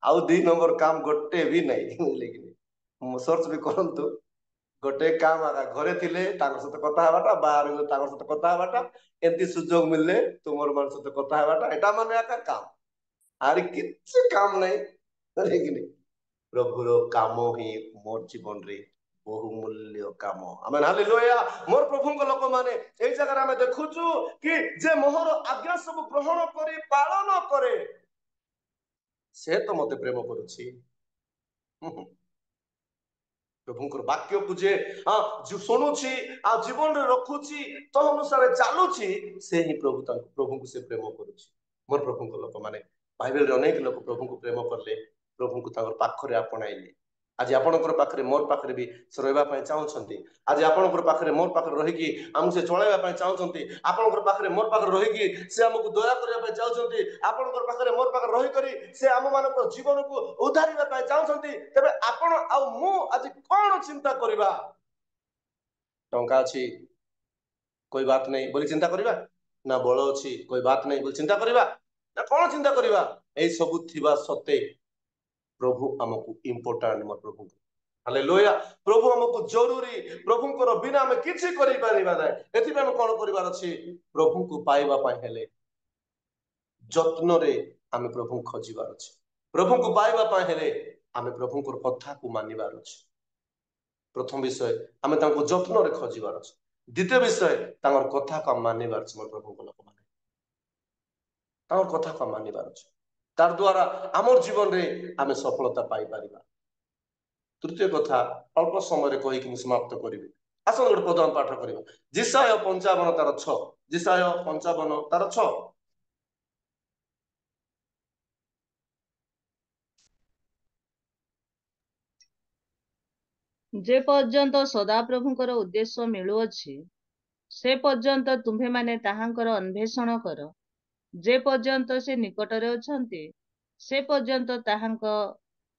ଆଉ 2 ନମ୍ବର କାମ ଗୋଟେ ବି ନାହିଁ, ବୁଝିଲେ କି? ସର୍ଚ୍ଚ ବି କରନ୍ତୁ। ଗୋଟେ କାମ ଆକା, ଘରେ ଥିଲେ ତାଙ୍କ ସହିତ କଥା ହେବାଟା, ବାହାରେ ତାଙ୍କ ସହିତ କଥା ହେବାଟା, ଏମିତି ସୁଯୋଗ ମିଳିଲେ ତୁମର ମାନଙ୍କ ସହିତ କଥା ହେବାଟା, ଏଟା ମାନେ ଏକା କାମ। ଆରେ କିଛି କାମ ନାହିଁ, ବୁଝିଲେ କି? ପ୍ରଭୁର କାମ ହିଁ ମୋର ଜୀବନରେ ବହୁମୂଲ୍ୟ କାମ। ଆମେନ୍, ହାଲେଲୁୟା। ମୋର ପ୍ରଭୁଙ୍କ ଲୋକମାନେ, ଏଇ ଜାଗାରେ ଆମେ ଦେଖୁଛୁ କି ଯେ ମୋହର ଆଜ୍ଞା ସବୁ ଗ୍ରହଣ କରି ପାଳନ କରେ, ସେ ତ ମତେ ପ୍ରେମ କରୁଛି। ପ୍ରଭୁଙ୍କର ବାକ୍ୟକୁ ଯେ ଶୁଣୁଛି ଆଉ ଜୀବନରେ ରଖୁଛି, ତ ଅନୁସାରେ ଚାଲୁଛି, ସେ ହିଁ ପ୍ରଭୁଙ୍କୁ ସେ ପ୍ରେମ କରୁଛି। ମୋର ପ୍ରଭୁଙ୍କ ଲୋକମାନେ, ବାଇବେଲରେ ଅନେକ ଲୋକ ପ୍ରଭୁଙ୍କୁ ପ୍ରେମ କଲେ, ପ୍ରଭୁଙ୍କୁ ତାଙ୍କର ପାଖରେ ଆପଣାଇଲେ। ଆଜି ଆପଣଙ୍କର ପାଖରେ, ମୋର ପାଖରେ ବି ସେ ରହିବା ପାଇଁ ଚାହୁଁଛନ୍ତି। ଆଜି ଆପଣଙ୍କର ପାଖରେ, ମୋର ପାଖରେ ରହିକି ଆମକୁ ସେ ଚଳେଇବା ପାଇଁ ଚାହୁଁଛନ୍ତି। ଆପଣଙ୍କର ପାଖରେ, ମୋର ପାଖରେ ରହିକି ସେ ଆମକୁ ଦୟା କରିବା ପାଇଁ ଚାହୁଁଛନ୍ତି। ଆପଣଙ୍କର ପାଖରେ, ମୋର ପାଖରେ ରହିକରି ସେ ଆମମାନଙ୍କ ଜୀବନକୁ ଉଦ୍ଧାରିବା ପାଇଁ ଚାହୁଁଛନ୍ତି। ତେବେ ଆପଣ ଆଉ ମୁଁ ଆଜି କଣ ଚିନ୍ତା କରିବା? ଟଙ୍କା ଅଛି, କୋଇ ବାତ ନାହିଁ ବୋଲି ଚିନ୍ତା କରିବା, ନା ବଳ ଅଛି, କୋଇ ବାତ ନାହିଁ ବୋଲି ଚିନ୍ତା କରିବା, ନା କଣ ଚିନ୍ତା କରିବା? এই ସବୁ ଥିବା ସତ୍ତ୍ୱେ ପ୍ରଭୁ ଆମକୁ ଇମ୍ପୋର୍ଟାଣ୍ଟ ମୋ ପ୍ରଭୁ। ହାଲେଲୁୟା। ପ୍ରଭୁ ଆମକୁ ଜରୁରୀ। ପ୍ରଭୁଙ୍କର ବିନା ଆମେ କିଛି କରିପାରିବା ନାହିଁ। ଏଥିପାଇଁ ଆମେ କଣ କରିବାର ଅଛି? ପ୍ରଭୁଙ୍କୁ ପାଇବା ପାଇଁ ହେଲେ ଯତ୍ନରେ ଆମେ ପ୍ରଭୁଙ୍କୁ ଖୋଜିବାର ଅଛି। ପ୍ରଭୁଙ୍କୁ ପାଇବା ପାଇଁ ହେଲେ ଆମେ ପ୍ରଭୁଙ୍କର କଥାକୁ ମାନିବାର ଅଛି। ପ୍ରଥମ ବିଷୟ ଆମେ ତାଙ୍କୁ ଯତ୍ନରେ ଖୋଜିବାର ଅଛି। ଦ୍ୱିତୀୟ ବିଷୟ ତାଙ୍କର କଥାକୁ ଆମେ ମାନିବାର ଅଛି। ମୋ ପ୍ରଭୁଙ୍କ ଲୋକମାନେ ତାଙ୍କର କଥାକୁ ଆମେ ମାନିବାର ଅଛି। ତାର ଦ୍ୱାରା ଆମର ଜୀବନରେ ଆମେ ସଫଳତା ପାଇପାରିବା। ତୃତୀୟ କଥା ଅଳ୍ପ ସମୟରେ କହିକି ମୁଁ ସମାପ୍ତ କରିବି। ଆସନ୍ତୁ ଗୋଟେ ପଦ ଆମେ ପାଠ କରିବା। ଜିସାୟ 55 ତାର 6। ଜିସାୟ 55 ତାର 6। ଯେ ପର୍ଯ୍ୟନ୍ତ ସଦାପ୍ରଭୁଙ୍କର ଉଦ୍ଦେଶ୍ୟ ମିଳୁଅଛି ସେ ପର୍ଯ୍ୟନ୍ତ ତୁମ୍ଭେମାନେ ତାହାଙ୍କର ଅନ୍ୱେଷଣ କର। ଯେ ପର୍ଯ୍ୟନ୍ତ ସେ ନିକଟରେ ଅଛନ୍ତି ସେ ପର୍ଯ୍ୟନ୍ତ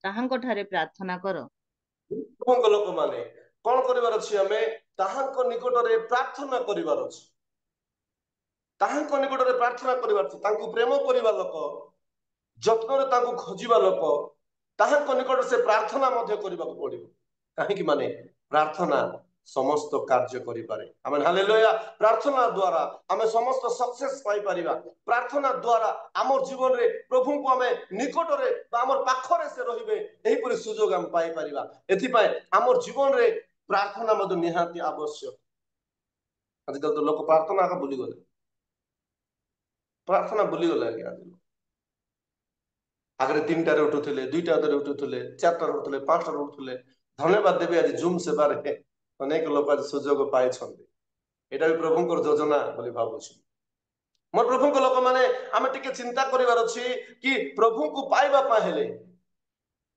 ତାହାଙ୍କଠାରେ ପ୍ରାର୍ଥନା କର। ପ୍ରଭୁଙ୍କ ଲୋକମାନେ କଣ କରିବାର ଅଛି? ଆମେ ତାହାଙ୍କ ନିକଟରେ ପ୍ରାର୍ଥନା କରିବାର ଅଛି। ତାହାଙ୍କ ନିକଟରେ ପ୍ରାର୍ଥନା କରିବାର ଅଛି। ତାଙ୍କୁ ପ୍ରେମ କରିବା ଲୋକ, ଯତ୍ନରେ ତାଙ୍କୁ ଖୋଜିବା ଲୋକ, ତାହାଙ୍କ ନିକଟରେ ସେ ପ୍ରାର୍ଥନା ମଧ୍ୟ କରିବାକୁ ପଡିବ। କାହିଁକି? ମାନେ ପ୍ରାର୍ଥନା ସମସ୍ତ କାର୍ଯ୍ୟ କରିପାରେ। ଆମେ ହାଲେଲୁୟା। ପ୍ରାର୍ଥନା ଦ୍ୱାରା ଆମେ ସମସ୍ତ ସକ୍ସେସ୍ ପାଇପାରିବା। ପ୍ରାର୍ଥନା ଦ୍ୱାରା ଆମ ଜୀବନରେ ପ୍ରଭୁଙ୍କୁ ଆମେ ନିକଟରେ ବା ଆମର ପାଖରେ ସେ ରହିବେ ଏହିପରି ସୁଯୋଗ ଆମେ ପାଇପାରିବା। ଏଥିପାଇଁ ଆମର ଜୀବନରେ ପ୍ରାର୍ଥନା ମଧ୍ୟ ନିହାତି ଆବଶ୍ୟକ। ଆଜିକାଲି ତ ଲୋକ ପ୍ରାର୍ଥନା ଆକା ଭୁଲିଗଲେ। ପ୍ରାର୍ଥନା ଭୁଲିଗଲେ ଆଜ୍ଞା। ଆଗରେ 3ଟାରେ ଉଠୁଥିଲେ, 2ଟାରେ ଉଠୁଥିଲେ, 4ଟାରେ ଉଠୁଥିଲେ, 5ଟାରେ ଉଠୁଥିଲେ। ଧନ୍ୟବାଦ ଦେବି ଆଜି ଜୁମ୍ ସେବାରେ ଅନେକ ଲୋକ ଆଜି ସୁଯୋଗ ପାଇଛନ୍ତି। ଏଇଟା ବି ପ୍ରଭୁଙ୍କର ଯୋଜନା ବୋଲି ଭାବୁଛି। ମୋର ପ୍ରଭୁଙ୍କ ଲୋକମାନେ ଆମେ ଟିକେ ଚିନ୍ତା କରିବାର ଅଛି କି ପ୍ରଭୁଙ୍କୁ ପାଇବା ପାଇଁ ହେଲେ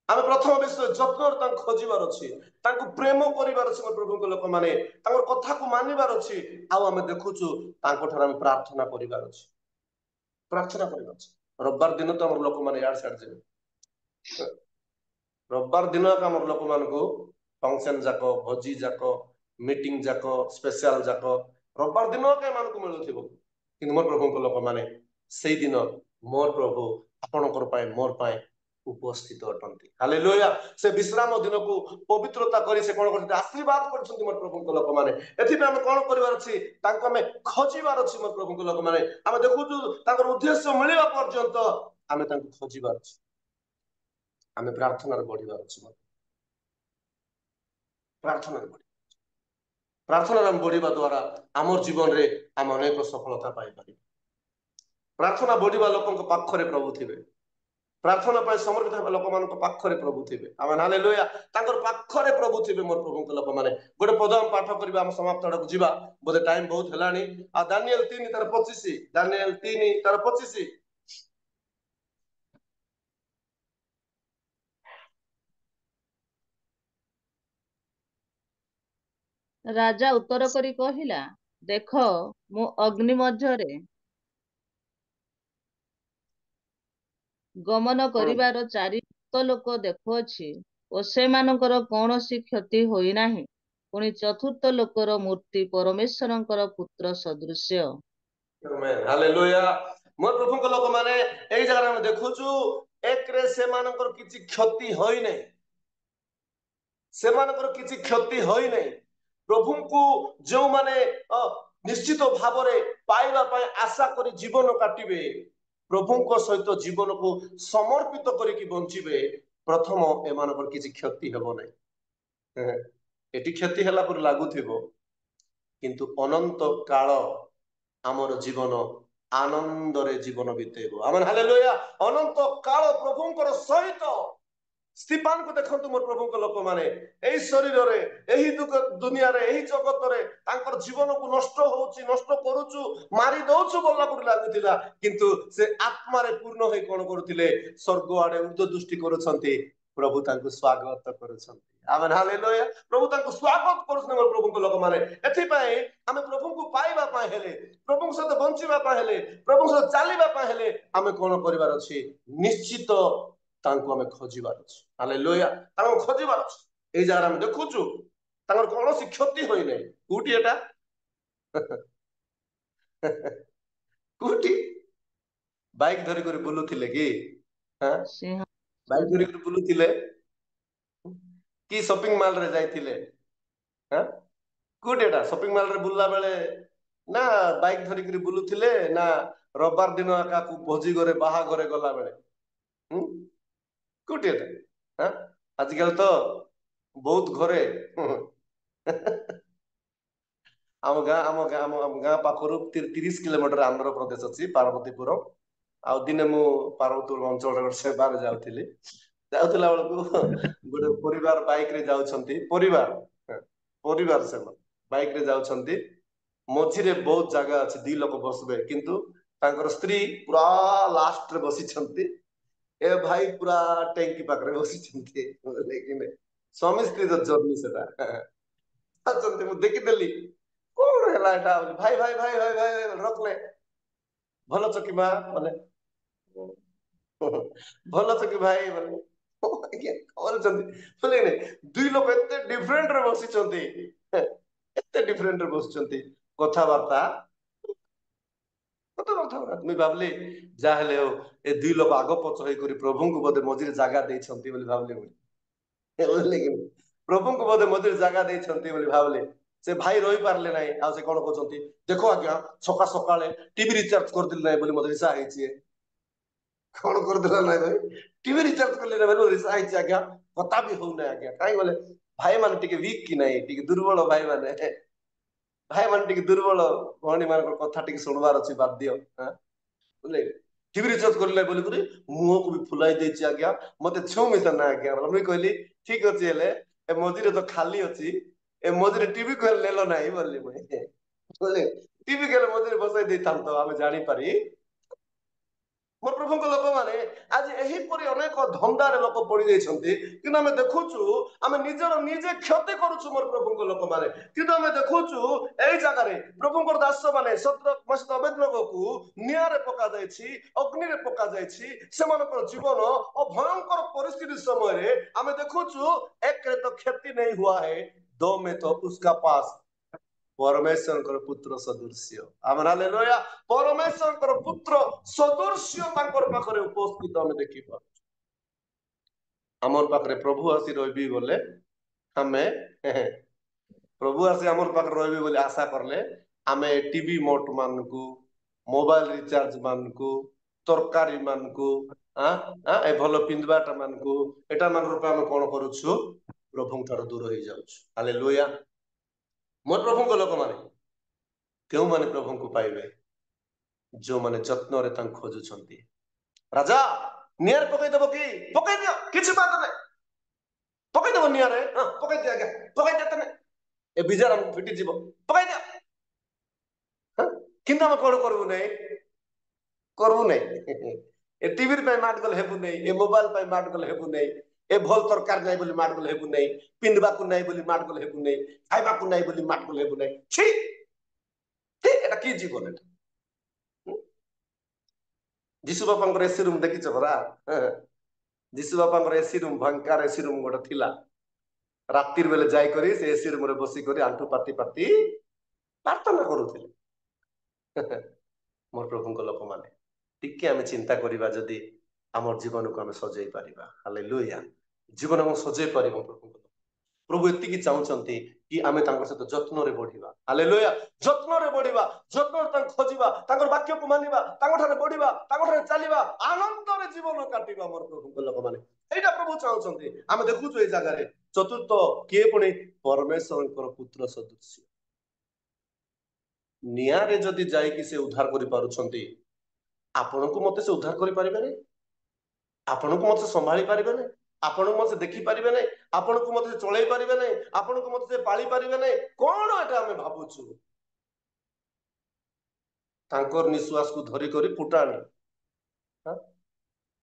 ଆମେ ପ୍ରଥମ ବିଷୟ ଯତ୍ନରେ ତାଙ୍କୁ ଖୋଜିବାର ଅଛି। ତାଙ୍କୁ ପ୍ରେମ କରିବାର ଅଛି। ମୋର ପ୍ରଭୁଙ୍କ ଲୋକମାନେ ତାଙ୍କର କଥାକୁ ମାନିବାର ଅଛି। ଆଉ ଆମେ ଦେଖୁଛୁ ତାଙ୍କଠାରୁ ଆମେ ପ୍ରାର୍ଥନା କରିବାର ଅଛି। ପ୍ରାର୍ଥନା କରିବାର ଅଛି। ରବିବାର ଦିନ ତ ଆମର ଲୋକମାନେ ଇଆଡେ ସିଆଡେ ଯିବେ। ରବିବାର ଦିନ ଆମର ଲୋକମାନଙ୍କୁ ଫଙ୍କସନ ଯାକ, ଭୋଜି ଯାକ, ମିଟିଂ ଯାକ, ସ୍ପେଶାଲ ଯାକ ରବିବାର ଦିନ ଏମାନଙ୍କୁ ମିଳୁଥିବ। କିନ୍ତୁ ମୋର ପ୍ରଭୁଙ୍କ ଲୋକମାନେ ସେଇଦିନ ମୋର ପ୍ରଭୁ ଆପଣଙ୍କର ପାଇଁ ମୋର ପାଇଁ ଉପସ୍ଥିତ ଅଟନ୍ତି। ହାଲେଲୁୟା। ସେ ବିଶ୍ରାମ ଦିନକୁ ପବିତ୍ରତା କରି ସେ କଣ କରିଛନ୍ତି? ଆଶୀର୍ବାଦ କରିଛନ୍ତି ମୋର ପ୍ରଭୁଙ୍କ ଲୋକମାନେ। ଏଥିପାଇଁ ଆମେ କଣ କରିବାର ଅଛି? ତାଙ୍କୁ ଆମେ ଖୋଜିବାର ଅଛି। ମୋର ପ୍ରଭୁଙ୍କ ଲୋକମାନେ ଆମେ ଦେଖୁଛୁ ତାଙ୍କର ଉଦ୍ଦେଶ୍ୟ ମିଳିବା ପର୍ଯ୍ୟନ୍ତ ଆମେ ତାଙ୍କୁ ଖୋଜିବାର ଅଛି। ଆମେ ପ୍ରାର୍ଥନାରେ ବଢିବାର ଅଛି। ପ୍ରାର୍ଥନାରେ ବଢିବା। ପ୍ରାର୍ଥନାରେ ଆମେ ବଢିବା ଦ୍ୱାରା ଆମର ଜୀବନରେ ଆମେ ଅନେକ ସଫଳତା ପାଇପାରିବା। ପ୍ରାର୍ଥନା ବଢିବା ଲୋକଙ୍କ ପାଖରେ ପ୍ରଭୁ ଥିବେ। ପ୍ରାର୍ଥନା ପାଇଁ ସମର୍ପିତ ହେବା ଲୋକମାନଙ୍କ ପାଖରେ ପ୍ରଭୁ ଥିବେ। ଆମେ ହାଲେଲୁୟା। ତାଙ୍କର ପାଖରେ ପ୍ରଭୁ ଥିବେ। ମୋର ପ୍ରଭୁଙ୍କ ଲୋକମାନେ ଗୋଟେ ପଦ ଆମେ ପାଠ କରିବା। ଆମେ ସମାପ୍ତ ଆଡକୁ ଯିବା। ବୋଧେ ଟାଇମ ବହୁତ ହେଲାଣି। ଆଉ ଦାନିଏଲ 3 ତାର 25। ଦାନିଏଲ 3 ତାର 25। ରାଜା ଉତ୍ତର କରି କହିଲା, ଦେଖ ମୁଁ ଅଗ୍ନି ମଧ୍ୟରେ ଗମନ କରିବାର 4 ଲୋକ ଦେଖୁଅଛି ଓ ସେମାନଙ୍କର କୌଣସି କ୍ଷତି ହୋଇନାହିଁ। ପୁଣି 4ର୍ଥ ଲୋକର ମୂର୍ତ୍ତି ପରମେଶ୍ୱରଙ୍କର ପୁତ୍ର ସଦୃଶ୍ୟ। ହାଲେଲୁୟା। ମୋର ପ୍ରଭୁଙ୍କ ଲୋକମାନେ ଏଇ ଜାଗାରେ ଆମେ ଦେଖୁଛୁ ଏକରେ ସେମାନଙ୍କର କିଛି କ୍ଷତି ହୋଇନାହିଁ। ସେମାନଙ୍କର କିଛି କ୍ଷତି ହୋଇନାହିଁ। ପ୍ରଭୁଙ୍କୁ ଯେଉଁମାନେ ନିଶ୍ଚିତ ଭାବରେ ପାଇବା ପାଇଁ ଆଶା କରି ଜୀବନ କାଟିବେ, ପ୍ରଭୁଙ୍କ ସହିତ ଜୀବନକୁ ସମର୍ପିତ କରିକି ବଞ୍ଚିବେ, ପ୍ରଥମ ଏମାନଙ୍କର କିଛି କ୍ଷତି ହେବ ନାହିଁ। ଏଠି କ୍ଷତି ହେଲା ପରି ଲାଗୁଥିବ, କିନ୍ତୁ ଅନନ୍ତ କାଳ ଆମର ଜୀବନ ଆନନ୍ଦରେ ଜୀବନ ବିତେଇବ। ଆମେ ହାଲେଲୁୟା। ଅନନ୍ତ କାଳ ପ୍ରଭୁଙ୍କର ସହିତ। ସ୍ତିଫାନକୁ ଦେଖନ୍ତୁ ମୋର ପ୍ରଭୁଙ୍କ ଲୋକମାନେ ଏହି ଶରୀରରେ, ଏହି ଦୁନିଆରେ, ଏହି ଜଗତରେ ତାଙ୍କର ଜୀବନକୁ ନଷ୍ଟ ହଉଛି, ନଷ୍ଟ କରୁଛୁ, ମାରି ଦଉଛୁ ବୋଲା ପରି ଲାଗୁଥିଲା। କିନ୍ତୁ ସେ ଆତ୍ମାରେ ପୂର୍ଣ୍ଣ ହୋଇ କଣ କରୁଥିଲେ? ସ୍ୱର୍ଗ ଆଡେ ଉର୍ଦ୍ଧ୍ୱ ଦୃଷ୍ଟି କରୁଛନ୍ତି। ପ୍ରଭୁ ତାଙ୍କୁ ସ୍ୱାଗତ କରୁଛନ୍ତି। ଆମେ ହାଲେଲୁୟା। ପ୍ରଭୁ ତାଙ୍କୁ ସ୍ୱାଗତ କରୁଛନ୍ତି ମୋର ପ୍ରଭୁଙ୍କ ଲୋକମାନେ। ଏଥିପାଇଁ ଆମେ ପ୍ରଭୁଙ୍କୁ ପାଇବା ପାଇଁ ହେଲେ, ପ୍ରଭୁଙ୍କ ସହିତ ବଞ୍ଚିବା ପାଇଁ ହେଲେ, ପ୍ରଭୁଙ୍କ ସହିତ ଚାଲିବା ପାଇଁ ହେଲେ ଆମେ କଣ କରିବାର ଅଛି? ନିଶ୍ଚିତ ତାଙ୍କୁ ଆମେ ଖୋଜିବାର ଅଛି। ହାଲେଲୁୟା। ତାଙ୍କୁ ଖୋଜିବାର ଅଛି। ଏଇ ଜାଗାରେ ଆମେ ଦେଖୁଛୁ ତାଙ୍କର କୌଣସି କ୍ଷତି ହୋଇନାହିଁ। କୋଉଠି ଏଟା? କୋଉଠି? ବାଇକ୍ ଧରିକରି ବୁଲୁଥିଲେ କି? हाँ ସିଂହ ବାଇକ୍ ଧରିକି ବୁଲୁଥିଲେ କି ସପିଂ ମଲ୍ ରେ ଯାଇଥିଲେ? हाँ କୋଉଠି ଏଟା ସପିଂ ମଲ୍ ରେ ବୁଲିଲା ବେଳେ ନା ବାଇକ୍ ଧରିକିରି ବୁଲୁଥିଲେ ନା ରବିବାର ଦିନ କାହାକୁ ଭୋଜି ଘରେ ବାହାଘରେ ଗଲା ବେଳେ? କୋଉଠି ଏଟା? हाँ ଆଜିକାଲି ତ ବହୁତ ଘରେ ଆମ ଗାଁ ପାଖରୁ 30 କିଲୋମିଟର ଆନ୍ଧ୍ରପ୍ରଦେଶ ଅଛି ପାର୍ବତୀପୁର। ଆଉ ଦିନେ ମୁଁ ପାର୍ବତୀପୁର ଅଞ୍ଚଳରେ ଗୋଟେ ସେବାରେ ଯାଉଥିଲା ବେଳକୁ ଗୋଟେ ପରିବାର ବାଇକ୍ ରେ ଯାଉଛନ୍ତି ପରିବାର ସେମାନେ ବାଇକ୍ ରେ ଯାଉଛନ୍ତି ମଝିରେ ବହୁତ ଜାଗା ଅଛି 2 ଲୋକ ବସିବେ କିନ୍ତୁ ତାଙ୍କର ସ୍ତ୍ରୀ ପୁରା ଲାଷ୍ଟରେ ବସିଛନ୍ତି ଏ ଭାଇ ପୁରା ଟେଙ୍କି ପାଖରେ ବସିଛନ୍ତି ସ୍ୱାମୀ ସ୍ତ୍ରୀ ଜର୍ନି ସେଟା ମୁଁ ଦେଖିଦେଲି କଣ ହେଲା ଏଟା ଭାଇ ଭାଇ ଭାଇ ଭାଇ ଭାଇ ରଖିଲେ ଭଲ ଚକି ମା ବୋଲେ ଭଲ ଚକି ଭାଇ ବୋଲେ ବୋଲେ 2 ଲୋକ ଏତେ ଡିଫରେଣ୍ଟ ରେ ବସିଛନ୍ତି ଏତେ ଡିଫରେଣ୍ଟ ରେ ବସିଛନ୍ତି କଥାବାର୍ତ୍ତା ମୁଇଁ ଭାବିଲି ଯାହା ହେଲେ ହଉ ଏ 2 ଲୋକ ଆଗ ପଛ ହେଇକରି ପ୍ରଭୁଙ୍କୁ ବୋଧେ ମଝିରେ ଜାଗା ଦେଇଛନ୍ତି ବୋଲି ଭାବିଲି ବୁଝିଲେ କି ପ୍ରଭୁଙ୍କୁ ବୋଧେ ମଝିରେ ଜାଗା ଦେଇଛନ୍ତି ବୋଲି ଭାବିଲେ ସେ ଭାଇ ରହିପାରିଲେ ନାହିଁ ଆଉ ସେ କଣ କହୁଛନ୍ତି ଦେଖ ଆଜ୍ଞା ସକାଳେ ଟିଭି ରିଚାର୍ଜ କରିଦେଲି ନାହିଁ ବୋଲି ମତେ ରିସା ହେଇଛି କଣ କରିଦେଲା ନାଇଁ ଭାଇ ଟିଭି ରିଚାର୍ଜ କଲେ ନାହିଁ ବୋଲି ରିସା ହେଇଛି ଆଜ୍ଞା କଥା ବି ହଉନାହିଁ ଆଜ୍ଞା କାହିଁ ବୋଲେ ଭାଇ ମାନେ ଟିକେ ୱିକ୍ କି ନାହିଁ ଟିକେ ଦୁର୍ବଳ ଭାଇ ମାନେ ଟିକେ ଦୁର୍ବଳ ଭଉଣୀ ମାନଙ୍କ କଥା ଟିକେ ଶୁଣବାର ଅଛି ବାଧ୍ୟ ବୁଝିଲେ ଟିଭି ରିଚାର୍ଜ କରିଲେ ବୋଲିକରି ମୁହଁକୁ ବି ଫୁଲାଇ ଦେଇଛି ଆଜ୍ଞା ମତେ ଛୁଁ ମିଶା ନା ଆଜ୍ଞା ମୁଇଁ କହିଲି ଠିକ ଅଛି ହେଲେ ଏ ମଝିରେ ତ ଖାଲି ଅଛି ଏ ମଝିରେ ଟିଭି କହିଲେ ନେଲ ନାହିଁ ବୋଲିଲି ମୁଇଁ ବୁଝିଲେ ଟିଭି କହିଲେ ମଝିରେ ବସାଇ ଦେଇଥାନ୍ତ ଆମେ ଜାଣିପାରି ମୋର ପ୍ରଭୁଙ୍କ ଲୋକମାନେ ଆଜି ଏହିପରି ଅନେକ ଧନ୍ଦାରେ ଲୋକ ପଡିଯାଇଛନ୍ତି କିନ୍ତୁ ଆମେ ଦେଖୁଛୁ ଆମେ ନିଜେ କ୍ଷତି କରୁଛୁ ମୋର ପ୍ରଭୁଙ୍କ ଲୋକମାନେ କିନ୍ତୁ ଆମେ ଦେଖୁଛୁ ଏଇ ଜାଗାରେ ପ୍ରଭୁଙ୍କର ଦାସ ମାନେ ଅବେଦନଗରକୁ ନିଆଁରେ ପକାଯାଇଛି ଅଗ୍ନିରେ ପକାଯାଇଛି ସେମାନଙ୍କର ଜୀବନ ଓ ଭୟଙ୍କର ପରିସ୍ଥିତି ସମୟରେ ଆମେ ଦେଖୁଛୁ ଏକରେ ତ କ୍ଷତି नहीं हुआ है 2 में तो उसका पास परमेश्वरଙ୍କର ପୁତ୍ର ସଦୃଶ୍ୟ ଆମେନ୍ ହାଲେଲୁୟା परमेश्वरଙ୍କର ପୁତ୍ର ସଦୃଶ୍ୟ ତାଙ୍କର ପାଖରେ ଉପସ୍ଥିତ ଆମେ ଦେଖିପାରୁଛୁ ଆମର ପାଖରେ ପ୍ରଭୁ ଆସି ରହିବି ବୋଲେ ଆମେ ପ୍ରଭୁ ଆସି ଆମର ପାଖରେ ରହିବି ବୋଲି ଆଶା କରଲେ ଆମେ ଟିଭି ମୋଟ ମାନଙ୍କୁ ମୋବାଇଲ ରିଚାର୍ଜ ମାନଙ୍କୁ ତରକାରୀ ମାନଙ୍କୁ ଏ ଭଲ ପିନ୍ଧିବାଟା ମାନଙ୍କୁ ଏଟା ମାନଙ୍କ ଆମେ କଣ କରୁଛୁ ପ୍ରଭୁଙ୍କ ଠାରୁ ଦୂର ହେଇଯାଉଛୁ ହାଲେଲୁୟା ମୋର ପ୍ରଭୁଙ୍କ ଲୋକମାନେ କେଉଁମାନେ ପ୍ରଭୁଙ୍କୁ ପାଇବେ ଯୋଉମାନେ ଯତ୍ନରେ ତାଙ୍କୁ ଖୋଜୁଛନ୍ତି ରାଜା ନିଆଁରେ ପକେଇଦବ କି ପକେଇଦିଅ କିଛି ବାଦ ନାହିଁ ପକେଇଦବ ନିଆଁରେ ପକେଇଦିଅ ଆଜ୍ଞା ପକେଇଦିଅ ତମେ ଏ ବିଜାର ଆମକୁ ଫିଟିଯିବ ପକେଇଦିଅ କିନ୍ତୁ ଆମେ କଣ କରିବୁ ନାହିଁ ଏ ଟିଭି ପାଇଁ ମାଟ ଗଲେ ହେବୁ ନାହିଁ ଏ ମୋବାଇଲ ପାଇଁ ମାଟ ଗଲେ ହେବୁ ନାହିଁ ଏ ଭଲ ତରକାରୀ ନାହିଁ ବୋଲି ମାଟ ଗଲେ ହେବୁ ନାହିଁ ପିନ୍ଧବାକୁ ନାହିଁ ବୋଲି ମାଟ ଗଲେ ହେବୁ ନାହିଁ ଖାଇବାକୁ ନାହିଁ ବୋଲି ମାଟ ଗଲେ ହେବୁ ନାହିଁ ଏଟା କି ଜୀବନ ଏଟା ଯୀଶୁ ବାପାଙ୍କର ଏସି ରୁମ ଦେଖିଛ ପରା ଯୀଶୁ ବାପାଙ୍କର ଏସି ରୁମ ଭୟଙ୍କର ଏସି ରୁମ ଗୋଟେ ଥିଲା ରାତିର ବେଲେ ଯାଇକରି ସେ ଏସି ରୁମରେ ବସିକରି ଆଣ୍ଠୁ ପାତି ପ୍ରାର୍ଥନା କରୁଥିଲେ ମୋର ପ୍ରଭୁଙ୍କ ଲୋକମାନେ ଟିକେ ଆମେ ଚିନ୍ତା କରିବା ଯଦି ଆମର ଜୀବନକୁ ଆମେ ସଜେଇ ପାରିବା ହାଲେଲୁୟା ଜୀବନ ଆମେ ସଜେଇ ପାରିବ ପ୍ରଭୁ ଏତିକି ଚାହୁଁଛନ୍ତି କି ଆମେ ତାଙ୍କ ସହିତ ଯତ୍ନରେ ବଢିବା ହାଲେଲୁୟା ଯତ୍ନରେ ବଢିବା ଯତ୍ନରେ ତାଙ୍କୁ ଖୋଜିବା ତାଙ୍କର ବାକ୍ୟକୁ ମାନିବା ତାଙ୍କଠାରେ ବଢିବା ତାଙ୍କଠାରେ ଚାଲିବା ଆନନ୍ଦରେ ଜୀବନ କାଟିବା ମୋର ପ୍ରଭୁଙ୍କ ଲୋକମାନେ ଏଇଟା ପ୍ରଭୁ ଚାହୁଁଛନ୍ତି ଆମେ ଦେଖୁଛୁ ଏଇ ଜାଗାରେ ଚତୁର୍ଥ କିଏ ପୁଣି ପରମେଶ୍ୱରଙ୍କର ପୁତ୍ର ସଦୃଶ୍ୟ ନିଆଁରେ ଯଦି ଯାଇକି ସେ ଉଦ୍ଧାର କରିପାରୁଛନ୍ତି ଆପଣଙ୍କୁ ମତେ ସେ ଉଦ୍ଧାର କରିପାରିବେ ନାହିଁ ଆପଣଙ୍କୁ ମତେ ସମ୍ଭାଳି ପାରିବେ ନାହିଁ ଆପଣଙ୍କୁ ମତେ ଦେଖିପାରିବେ ନାହିଁ ଆପଣଙ୍କୁ ମତେ ଚଳେଇ ପାରିବେ ନାହିଁ ଆପଣଙ୍କୁ ମତେ ପାଳି ପାରିବେ ନାହିଁ କଣ ଏଟା ଆମେ ଭାବୁଛୁ ତାଙ୍କର ନିଶ୍ୱାସକୁ ଧରି କରି ଫୁଟାଣି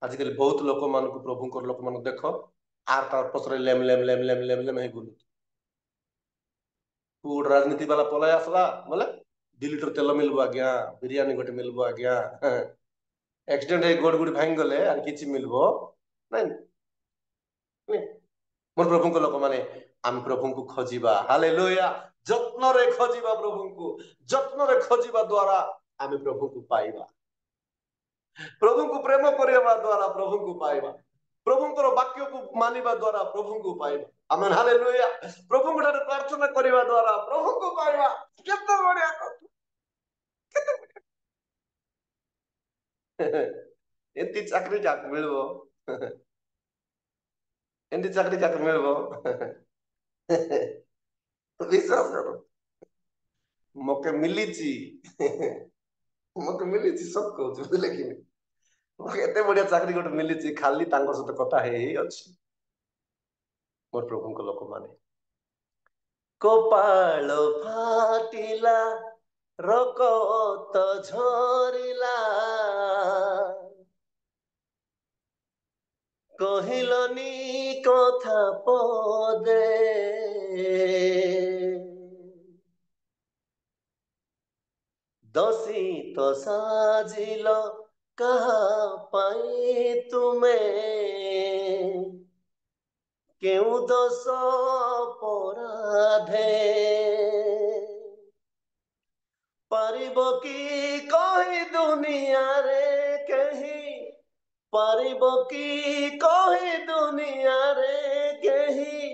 ଆଜିକାଲି ବହୁତ ଲୋକମାନଙ୍କୁ ପ୍ରଭୁଙ୍କର ଲୋକମାନଙ୍କୁ ଦେଖ ଆର ତାର ପଛରେ ଲେମ ହେଇ ବୁଲୁ ଗୋଟେ ରାଜନୀତି ବାଲା ପଳାଇ ଆସିଲା ବୋଲେ 2 ଲିଟର ତେଲ ମିଳିବ ଆଜ୍ଞା ବିରିୟାନୀ ଗୋଟେ ମିଳିବ ଆଜ୍ଞା ଆକ୍ସିଡେଣ୍ଟ ହେଇ ଗୋଡ ଭାଙ୍ଗି ଗଲେ ଆଉ କିଛି ମିଳିବ ନାଇଁ ମୋର ପ୍ରଭୁଙ୍କ ଲୋକମାନେ ଆମେ ପ୍ରଭୁଙ୍କୁ ଖୋଜିବା ହାଲେଲୁୟା ଯତ୍ନରେ ଖୋଜିବା ପ୍ରଭୁଙ୍କୁ ଯତ୍ନରେ ଖୋଜିବା ଦ୍ୱାରା ଆମେ ପ୍ରଭୁଙ୍କୁ ପାଇବା प्रभु को प्रेम करवा द्वारा प्रभु को पाइबा प्रभुଙ୍କର ବାକ୍ୟକୁ ମାନିବା ଦ୍ୱାରା ପ୍ରଭୁଙ୍କୁ ପାଇବା ଆମେନ୍ ହାଲେଲୁୟା ପ୍ରଭୁଙ୍କ ଠାରେ ପ୍ରାର୍ଥନା କରିବା ଦ୍ୱାରା ପ୍ରଭୁଙ୍କୁ ପାଇବା କେତେ ବଢିଆ କଥା କେତେ ବଢିଆ ଏମିତି ଚାକିରି କାହାକୁ ମିଳିବ ଏମିତି ଚାକିରି କାହାକୁ ମିଳିବ ବିଶ୍ୱାସ କର ମତେ ମିଳିଛି ସତ କହୁଛି ବୁଝିଲେ କି ଏତେ ବଢିଆ ଚାକିରି ଗୋଟେ ମିଳିଛି ଖାଲି ତାଙ୍କ ସହିତ କଥା ହେଇ ଅଛି ମୋର ପ୍ରଭୁଙ୍କ ଲୋକମାନେ କପାଳ ଫାଟିଲା ରକତ ଝରିଲା କହିଲନି କଥା ପଦେ ଦୋଷୀ ତ ସାଜିଲ କାହା ପାଇଁ ତୁମେ କେଉଁ ଦୋଷ ଅପରାଧେ ପାରିବ କି କହି ଦୁନିଆରେ କେହି ପାରିବ କି କହି ଦୁନିଆରେ କେହି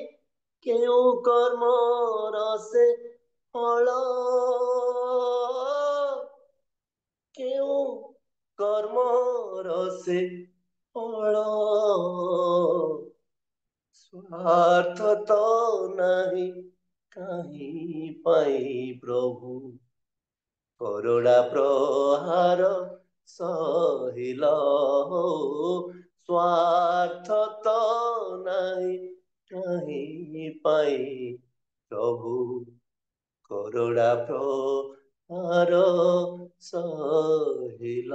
କେଉଁ କର୍ମର ସେ ଫଳ କେଉଁ କର୍ମର ସେ ଫଳ ସ୍ୱାର୍ଥ ତ ନାହିଁ କାହିଁ ପାଇଁ ପ୍ରଭୁ କରୁଣା ପ୍ରହାର ସହିଲ ସ୍ୱାର୍ଥ ତ ନାହିଁ କାହିଁ ପାଇଁ ପ୍ରଭୁ କରୁଣା ପ୍ରହାର ସହିଲ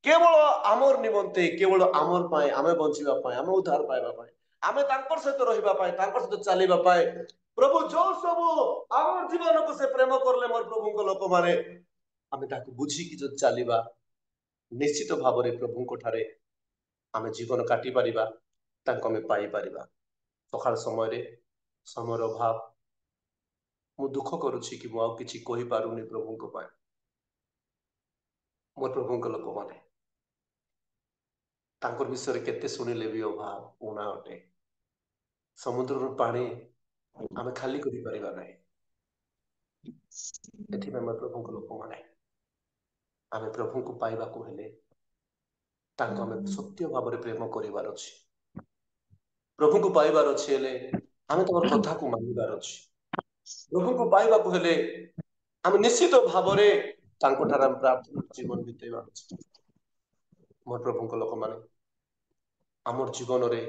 केवल आमर निमंते केवल आमर पाए आमे बंचिबा पाए आमे उद्धार पाइबा पाए आमे तांकर सहित रहिबा पाए तांकर सहित चलीबा पाए प्रभु जो सब आमर जीवन को से प्रेम करले मोर प्रभु को लोक माने आमे ताको बुझी कि जो चलीबा निश्चित भाव रे प्रभु को ठारे आमे जीवन काटी परिबा तांको में पाई परिबा सकाळ समय रे समयर अभाव मु दुख करूछि कि मु आ किछि कहि पारुनी प्रभु को पाए मोर प्रभु को लोक माने तांकर विषय केते शुणिले भी अभाव उणा अटे समुद्र पानी आमे खाली करि परिबा नै एथि में प्रभु को लोक माने आमे प्रभु को पाइबा को हेले तांको आमे सत्य भाव रे प्रेम करिवार अछि प्रभु को पाइबार अछि हेले आमे तोर कथा को मानिबार अछि प्रभु को पाइबा को हेले आमे निश्चित भाव रे तांको ठारा प्रार्थना जीवन बितेबार अछि मोर प्रभु को लोक माने आमर जीवन रे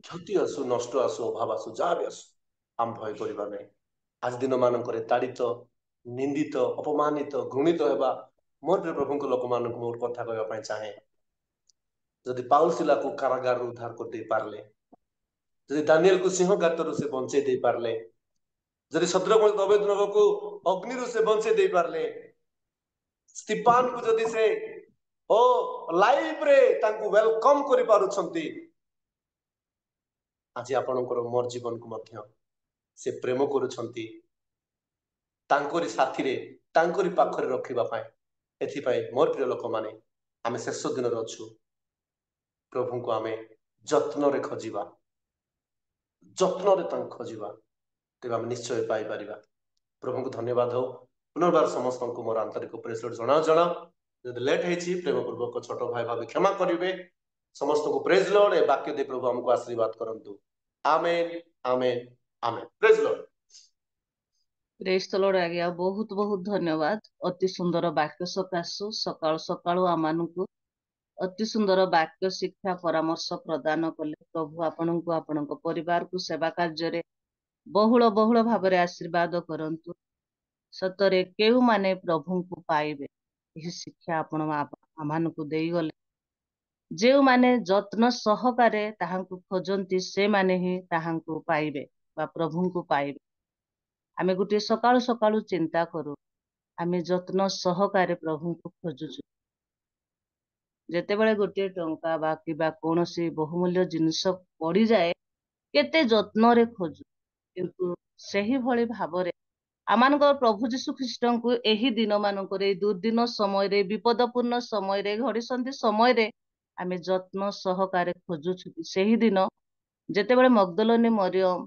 क्षति आसु नष्ट आसु अभाव आसु जहाँ भी आसु आम भय करिबा नै आज दिन मानकर ताड़ित निंदित अपमानित घृणित हेबा मोर प्रभु को लोक मानक मोर कथा कहबा पई चाहे जदि पाउल सिला को कारागार रू उद्धार कर दे पारले जदि दानिएल को सिंह गातर से बंचे दे पारले जदि शद्रक अबेदनगो को अग्नि रू से बंचे दे पारले स्टीफान को जदि से ओ लाइफ रे तांको वेलकम करि पारुछंती आज आपणकर मोर जीवन को मध्य से प्रेम करुछंती तांकोरी साथी रे तांकोरी पाखरे रखिबा पाए एथि पाए मोर प्रिय लोक माने आमे शेष दिन रे अछु प्रभु को आमे जत्न रे खोजिबा जत्न रे तांको खोजिबा तेबे आमे निश्चय पाई परिबा प्रभु को धन्यवाद हो पुनर्बार समस्त को मोर आंतरिक प्रेस जना जदि लेट हेछि प्रेम पूर्वक छोट भाई भाभी क्षमा करिवे समस्त को प्रेज लॉर्ड ए वाक्य दे प्रभु हमको आशीर्वाद करंतु amen amen amen praise Lord praise the Lord आज्ञा बहुत बहुत धन्यवाद अति सुंदर वाक्य सकाशु सकाळ सकाळु आमानकु अति सुंदर वाक्य शिक्षा परामर्श प्रदान कले प्रभु आपनकु आपनक परिवार को सेवा कार्य रे बहुल बहुल भाव रे आशीर्वाद करंतु सतरे केउ माने प्रभु को पाइबे यही शिक्षा आपण आमानकु देई गले जेउ माने जत्न सहकारे ताहांकु खोजंती से माने ही ताहांकु पाइबे बा प्रभु को पाइबे आमे गुटे सकाळु सकाळु चिंता करू आमे जत्न सहकारे प्रभु को खोजुछु जेतेबेले गोटे टंका बा किबा कोनोसी बहुमूल्य जिनिस पड़ी जाए केते जत्न रे खोजु किंतु सही भली भाबरे आमानकर प्रभु जीशु ख्रीष्टଙ୍କୁ ଏହି ଦିନ ମାନଙ୍କରେ ଏହି ଦୁର୍ଦିନ ସମୟରେ ବିପଦପୂର୍ଣ୍ଣ ସମୟରେ ଘଡ଼ିସନ୍ଧି ସମୟରେ ଆମେ ଯତ୍ନ ସହକାରେ ଖୋଜୁଛୁ ସେହି ଦିନ ଯେତେବେଳେ ମଗଦଲିନୀ ମରିୟମ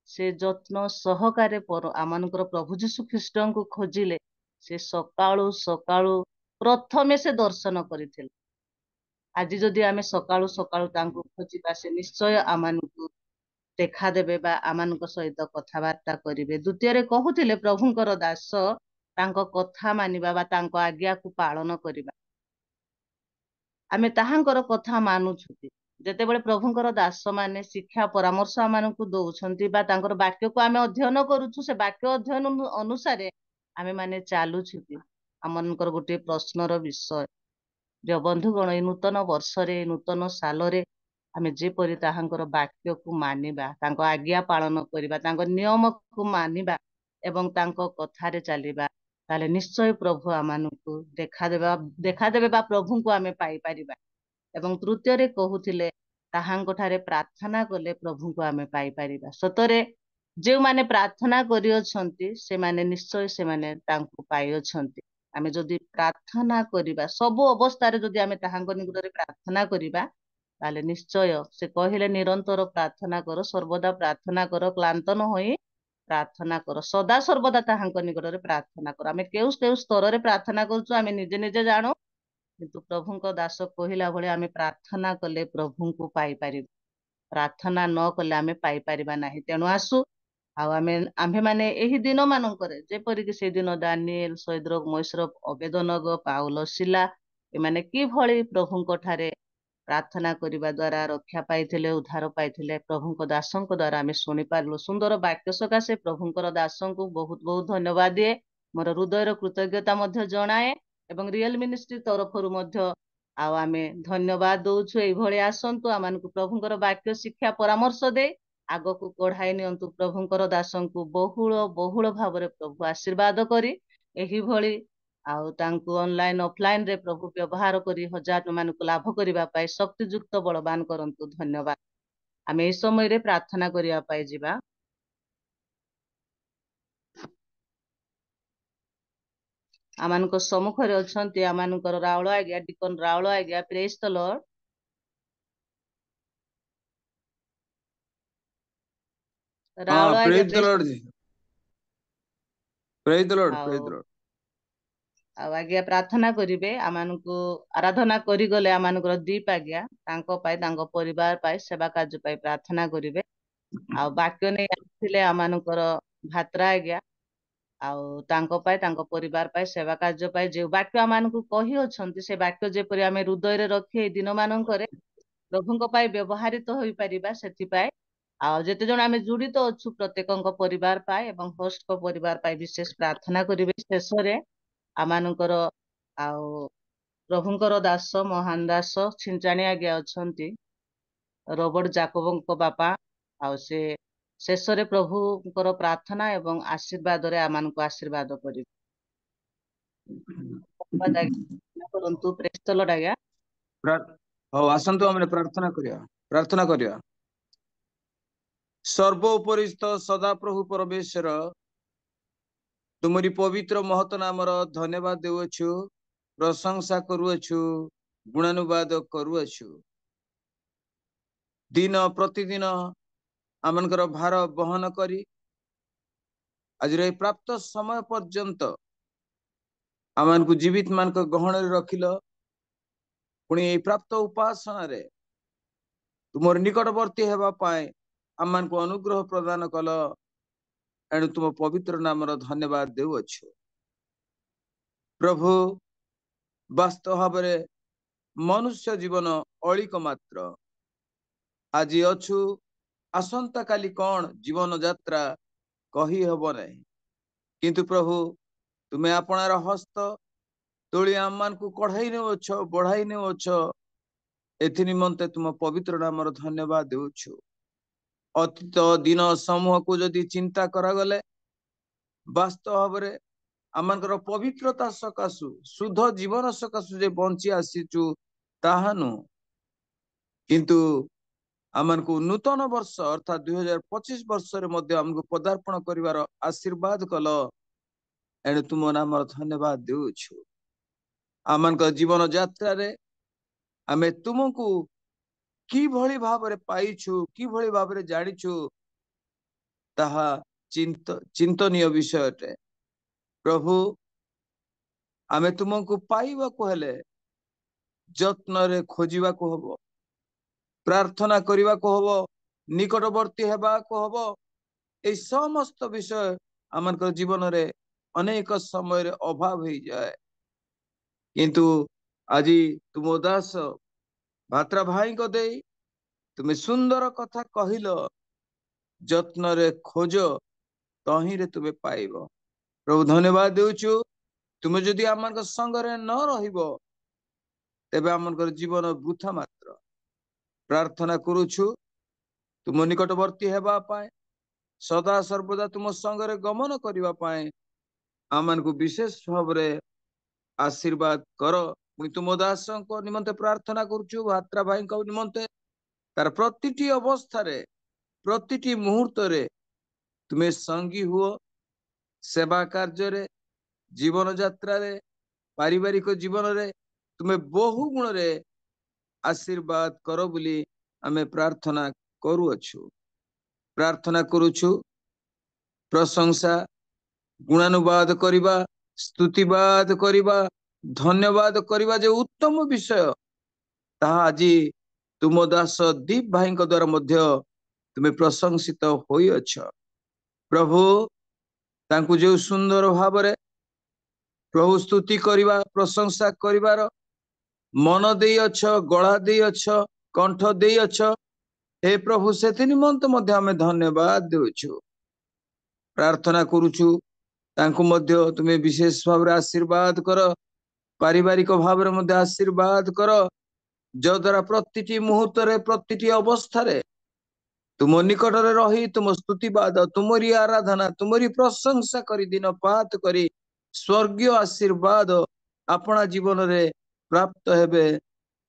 ସେ ଯତ୍ନ ସହକାରେ ଆମାନଙ୍କର ପ୍ରଭୁ ଯୀଶୁ ଖ୍ରୀଷ୍ଟଙ୍କୁ ଖୋଜିଲେ ସେ ସକାଳୁ ସକାଳୁ ପ୍ରଥମେ ସେ ଦର୍ଶନ କରିଥିଲେ। ଆଜି ଯଦି ଆମେ ସକାଳୁ ସକାଳୁ ତାଙ୍କୁ ଖୋଜିବା ସେ ନିଶ୍ଚୟ ଆମମାନଙ୍କୁ ଦେଖାଦେବେ ବା ଆମମାନଙ୍କ ସହିତ କଥାବାର୍ତ୍ତା କରିବେ। ଦ୍ୱିତୀୟରେ କହୁଥିଲେ ପ୍ରଭୁଙ୍କର ଦାସ ତାଙ୍କ କଥା ମାନିବା ବା ତାଙ୍କ ଆଜ୍ଞାକୁ ପାଳନ କରିବା। ଆମେ ତାହାଙ୍କର କଥା ମାନୁଛୁ। ଯେତେବେଳେ ପ୍ରଭୁଙ୍କର ଦାସ ମାନେ ଶିକ୍ଷା ପରାମର୍ଶ ଆମମାନଙ୍କୁ ଦଉଛନ୍ତି ବା ତାଙ୍କର ବାକ୍ୟକୁ ଆମେ ଅଧ୍ୟୟନ କରୁଛୁ ସେ ବାକ୍ୟ ଅଧ୍ୟୟନ ଅନୁସାରେ ଆମେ ମାନେ ଚାଲୁଛୁ। ଆମମାନଙ୍କର ଗୋଟିଏ ପ୍ରଶ୍ନର ବିଷୟ ଯେ ବନ୍ଧୁଗଣ ଏଇ ନୂତନ ବର୍ଷରେ ନୂତନ ସାଲରେ ଆମେ ଯେପରି ତାହାଙ୍କର ବାକ୍ୟକୁ ମାନିବା ତାଙ୍କ ଆଜ୍ଞା ପାଳନ କରିବା ତାଙ୍କ ନିୟମକୁ ମାନିବା ଏବଂ ତାଙ୍କ କଥାରେ ଚାଲିବା ତାହେଲେ ନିଶ୍ଚୟ ପ୍ରଭୁ ଆମମାନଙ୍କୁ ଦେଖାଦେବେ ବା ପ୍ରଭୁଙ୍କୁ ଆମେ ପାଇପାରିବା। ଏବଂ ତୃତୀୟରେ କହୁଥିଲେ ତାହାଙ୍କ ଠାରେ ପ୍ରାର୍ଥନା କଲେ ପ୍ରଭୁଙ୍କୁ ଆମେ ପାଇପାରିବା। ସତରେ ଯେଉଁମାନେ ପ୍ରାର୍ଥନା କରିଅଛନ୍ତି ସେମାନେ ନିଶ୍ଚୟ ସେମାନେ ତାଙ୍କୁ ପାଇଅଛନ୍ତି। ଆମେ ଯଦି ପ୍ରାର୍ଥନା କରିବା ସବୁ ଅବସ୍ଥାରେ ଯଦି ଆମେ ତାହାଙ୍କ ନିକଟରେ ପ୍ରାର୍ଥନା କରିବା ତାହେଲେ ନିଶ୍ଚୟ ସେ କହିଲେ ନିରନ୍ତର ପ୍ରାର୍ଥନା କର ସର୍ବଦା ପ୍ରାର୍ଥନା କର କ୍ଳାନ୍ତ ନ ହୋଇ ପ୍ରାର୍ଥନା କର ସଦା ସର୍ବଦା ତାହାଙ୍କ ନିକଟରେ ପ୍ରାର୍ଥନା କର। ଆମେ କେଉଁ ସ୍ତରରେ ପ୍ରାର୍ଥନା କରୁଛୁ ଆମେ ନିଜେ ନିଜେ ଜାଣୁ, କିନ୍ତୁ ପ୍ରଭୁଙ୍କ ଦାସ କହିଲା ଭଳି ଆମେ ପ୍ରାର୍ଥନା କଲେ ପ୍ରଭୁଙ୍କୁ ପାଇପାରିବା, ପ୍ରାର୍ଥନା ନ କଲେ ଆମେ ପାଇପାରିବା ନାହିଁ। ତେଣୁ ଆସୁ ଆଉ ଆମ୍ଭେମାନେ ଏହି ଦିନ ମାନଙ୍କରେ ଯେପରିକି ସେଦିନ ଦାନିଏଲ ସୈଦ୍ରକ ମୈଶ୍ରକ ଅବେଦନଗ ପାଉଲ ଶିଲା ଏମାନେ କିଭଳି ପ୍ରଭୁଙ୍କ ଠାରେ ପ୍ରାର୍ଥନା କରିବା ଦ୍ୱାରା ରକ୍ଷା ପାଇଥିଲେ ଉଦ୍ଧାର ପାଇଥିଲେ ପ୍ରଭୁଙ୍କ ଦାସଙ୍କ ଦ୍ୱାରା ଆମେ ଶୁଣିପାରିଲୁ। ସୁନ୍ଦର ବାକ୍ୟ ସକାଶେ ପ୍ରଭୁଙ୍କର ଦାସଙ୍କୁ ବହୁତ ବହୁତ ଧନ୍ୟବାଦ ଦିଏ, ମୋର ହୃଦୟର କୃତଜ୍ଞତା ମଧ୍ୟ ଜଣାଏ ଏବଂ ରିଏଲ ମିନିଷ୍ଟ୍ରି ତରଫରୁ ମଧ୍ୟ ଆଉ ଆମେ ଧନ୍ୟବାଦ ଦଉଛୁ। ଏଇଭଳି ଆସନ୍ତୁ ଆମମାନଙ୍କୁ ପ୍ରଭୁଙ୍କର ବାକ୍ୟ ଶିକ୍ଷା ପରାମର୍ଶ ଦେଇ ଆଗକୁ ବଢାଇ ନିଅନ୍ତୁ। ପ୍ରଭୁଙ୍କର ଦାସଙ୍କୁ ବହୁଳ ବହୁଳ ଭାବରେ ପ୍ରଭୁ ଆଶୀର୍ବାଦ କରି ଏହିଭଳି ଆଉ ତାଙ୍କୁ ଅନଲାଇନ ଅଫଲାଇନ ରେ ପ୍ରଭୁ ବ୍ୟବହାର କରି ହଜାର ମାନଙ୍କୁ ଲାଭ କରିବା ପାଇଁ ଶକ୍ତିଯୁକ୍ତ ବଳବାନ କରନ୍ତୁ। ଧନ୍ୟବାଦ। ଆମେ ଏହି ସମୟରେ ପ୍ରାର୍ଥନା କରିବା ପାଇଁ ଯିବା। ଆମମାନଙ୍କ ସମ୍ମୁଖରେ ଅଛନ୍ତି ଆମମାନଙ୍କର ରାଉଳ ଆଜ୍ଞା ଡିକନ ରାଉଳ ଆଜ୍ଞା। ପ୍ରେଜ ଦ ଲର୍ଡ। ରାଉଳ ଆଜ୍ଞା ପ୍ରେଜ ଦ ଲର୍ଡ ଜି। ପ୍ରେଜ ଦ ଲର୍ଡ, ପ୍ରେଜ ଦ ଲର୍ଡ। ଆଉ ଆଜ୍ଞା ପ୍ରାର୍ଥନା କରିବେ ଆମମାନଙ୍କୁ ଆରାଧନା କରିଗଲେ ଆମମାନଙ୍କର ଦୀପ ଆଜ୍ଞା ତାଙ୍କ ପାଇଁ ତାଙ୍କ ପରିବାର ପାଇଁ ସେବା କାର୍ଯ୍ୟ ପାଇଁ ପ୍ରାର୍ଥନା କରିବେ। ଆଉ ବାକ୍ୟ ନେଇ ଆସିଥିଲେ ଆମମାନଙ୍କର ଭାତ୍ରା ଆଜ୍ଞା ଆଉ ତାଙ୍କ ପାଇଁ ତାଙ୍କ ପରିବାର ପାଇଁ ସେବା କାର୍ଯ୍ୟ ପାଇଁ ଯେଉଁ ବାକ୍ୟ ଆମମାନଙ୍କୁ କହିଅଛନ୍ତି ସେ ବାକ୍ୟ ଯେପରି ଆମେ ହୃଦୟରେ ରଖି ଏଇ ଦିନ ମାନଙ୍କରେ ପ୍ରଭୁଙ୍କ ପାଇଁ ବ୍ୟବହାରିତ ହୋଇପାରିବା ସେଥିପାଇଁ ଆଉ ଯେତେ ଜଣ ଆମେ ଜୁଡିତ ଅଛୁ ପ୍ରତ୍ୟେକଙ୍କ ପରିବାର ପାଇଁ ଏବଂ ହୋଷ୍ଟଙ୍କ ପରିବାର ପାଇଁ ବିଶେଷ ପ୍ରାର୍ଥନା କରିବେ। ଶେଷରେ ଆମମାନଙ୍କର ଆଉ ପ୍ରଭୁଙ୍କର ଦାସ ମହାନ ଦାସ ଛିଞ୍ଚାଣି ଆଜ୍ଞା ଅଛନ୍ତି ରବର୍ଟ ଜାକବଙ୍କ ବାପା ଆଉ ସେ ଶେଷରେ ପ୍ରଭୁଙ୍କର ପ୍ରାର୍ଥନା ଏବଂ ଆଶୀର୍ବାଦରେ ଆମମାନଙ୍କୁ ଆଶୀର୍ବାଦ କରିବେ। କରନ୍ତୁ ପ୍ରେଜ ଦ ଲର୍ଡ ଆଜ୍ଞା। ହଉ ଆସନ୍ତୁ ଆମେ ପ୍ରାର୍ଥନା କରିବା। ସର୍ବ ଉପରିସ୍ଥ ସଦାପ୍ରଭୁ ପରମେଶ୍ୱର ତୁମରି ପବିତ୍ର ମହତ ନାମର ଧନ୍ୟବାଦ ଦେଉଅଛୁ, ପ୍ରଶଂସା କରୁଅଛୁ, ଗୁଣାନୁବାଦ କରୁଅଛୁ। ଦିନ ପ୍ରତିଦିନ ଆମମାନଙ୍କର ଭାର ବହନ କରି ଆଜିର ଏହି ପ୍ରାପ୍ତ ସମୟ ପର୍ଯ୍ୟନ୍ତ ଆମମାନଙ୍କୁ ଜୀବିତ ମାନଙ୍କ ଗହଣରେ ରଖିଲ। ପୁଣି ଏହି ପ୍ରାପ୍ତ ଉପାସନାରେ ତୁମର ନିକଟବର୍ତ୍ତୀ ହେବା ପାଇଁ ଆମମାନଙ୍କୁ ଅନୁଗ୍ରହ ପ୍ରଦାନ କଲ। ଏଣୁ ତୁମ ପବିତ୍ର ନାମର ଧନ୍ୟବାଦ ଦେଉଅଛୁ। ପ୍ରଭୁ ବାସ୍ତବ ଭାବରେ ମନୁଷ୍ୟ ଜୀବନ ଅଳିକ ମାତ୍ର। ଆଜି ଅଛୁ ଆସନ୍ତା କାଲି କଣ ଜୀବନ ଯାତ୍ରା କହି ହେବ ନାହିଁ, କିନ୍ତୁ ପ୍ରଭୁ ତୁମେ ଆପଣାର ହସ୍ତ ତୋଳି ଆମମାନଙ୍କୁ କଢାଇ ନେଉଅଛ, ବଢାଇ ନେଉଅଛ। ଏଥି ନିମନ୍ତେ ତୁମ ପବିତ୍ର ନାମର ଧନ୍ୟବାଦ ଦେଉଛୁ। ଅତୀତ ଦିନ ସମୂହକୁ ଯଦି ଚିନ୍ତା କରାଗଲେ ବାସ୍ତବ ଭାବରେ ଆମମାନଙ୍କର ପବିତ୍ରତା ସକାଶୁ ଶୁଦ୍ଧ ଜୀବନ ସକାଶୁ ଯେ ବଞ୍ଚି ଆସିଛୁ ତାହା ନୁହଁ, କିନ୍ତୁ ଆମମାନଙ୍କୁ ନୂତନ ବର୍ଷ ଅର୍ଥାତ 2025 ବର୍ଷରେ ମଧ୍ୟ ଆମକୁ ପଦାର୍ପଣ କରିବାର ଆଶୀର୍ବାଦ କଲ। एणु तुम नाम धन्यवाद देउछु आमान जीवन यात्रा रे आमे तुमको कि भली भाबरे पाइछु कि भली भाबरे जानिछु ताहा चिंतनीय विषय टे प्रभु आमे तुमको पाइबा को हेले जत्न रे खोजिबा को हबो प्रार्थना करिबा को हबो निकटवर्ती हेबा को हबो ए समस्त विषय आमनकर जीवन रे अनेक समय रे अभाव हो जाए किंतु आजी तुम दास भात्रा भाई को दे तुम्हें सुंदर कथा कहिलो जत्न रे खोज तही रे तुम्हें पाइबो प्रभु धन्यवाद देउछु तुम जदि आमन संग रे न रहिबो तेबे आमनकर जीवन वृथा मात्र प्रार्थना करूछु तुम निकटवर्ती हेबा पाए सदा सर्वदा तुम संग रे गमन करिबा पाए आमन को विशेष भाव रे आशीर्वाद कर पुणी तुम दास को निमंते प्रार्थना करूछु भात्रा भाई को निमंते तार प्रतिटी अवस्था रे प्रतिटी मुहूर्त रे तुम्हें संगी हुओ सेवा कार्य रे जीवन यात्रा रे पारिवारिक जीवन रे तुम्हें बहु गुण रे आशीर्वाद करो बोली आमे प्रार्थना करूछु प्रार्थना करूछु प्रशंसा गुणानुवाद करिबा स्तुतिवाद करिबा धन्यवाद करिबा जे उत्तम विषय ताहा आज तुम दास दीप भाई द्वारा मध्य तुम्हें प्रशंसित होई अछ प्रभु तांकु जो सुंदर भाव रे प्रभु स्तुति करिबा प्रशंसा करिबार मन देई अछ गला देई अछ कंठ देई अछ हे प्रभु से निमंत मध्य आमे धन्यवाद देउछु प्रार्थना करूछु तांकु मध्य तुम्हें विशेष भाव रे आशीर्वाद कर पारिवारिक भाव रे मध्य आशीर्वाद कर जो द्वारा प्रतिटी मुहूर्त रे प्रतिटी अवस्था रे तुम निकट रे रही तुम स्तुतिवाद तुमरी आराधना तुमरी प्रशंसा करी दिन पात करी स्वर्गीय आशीर्वाद अपना जीवन रे प्राप्त हेबे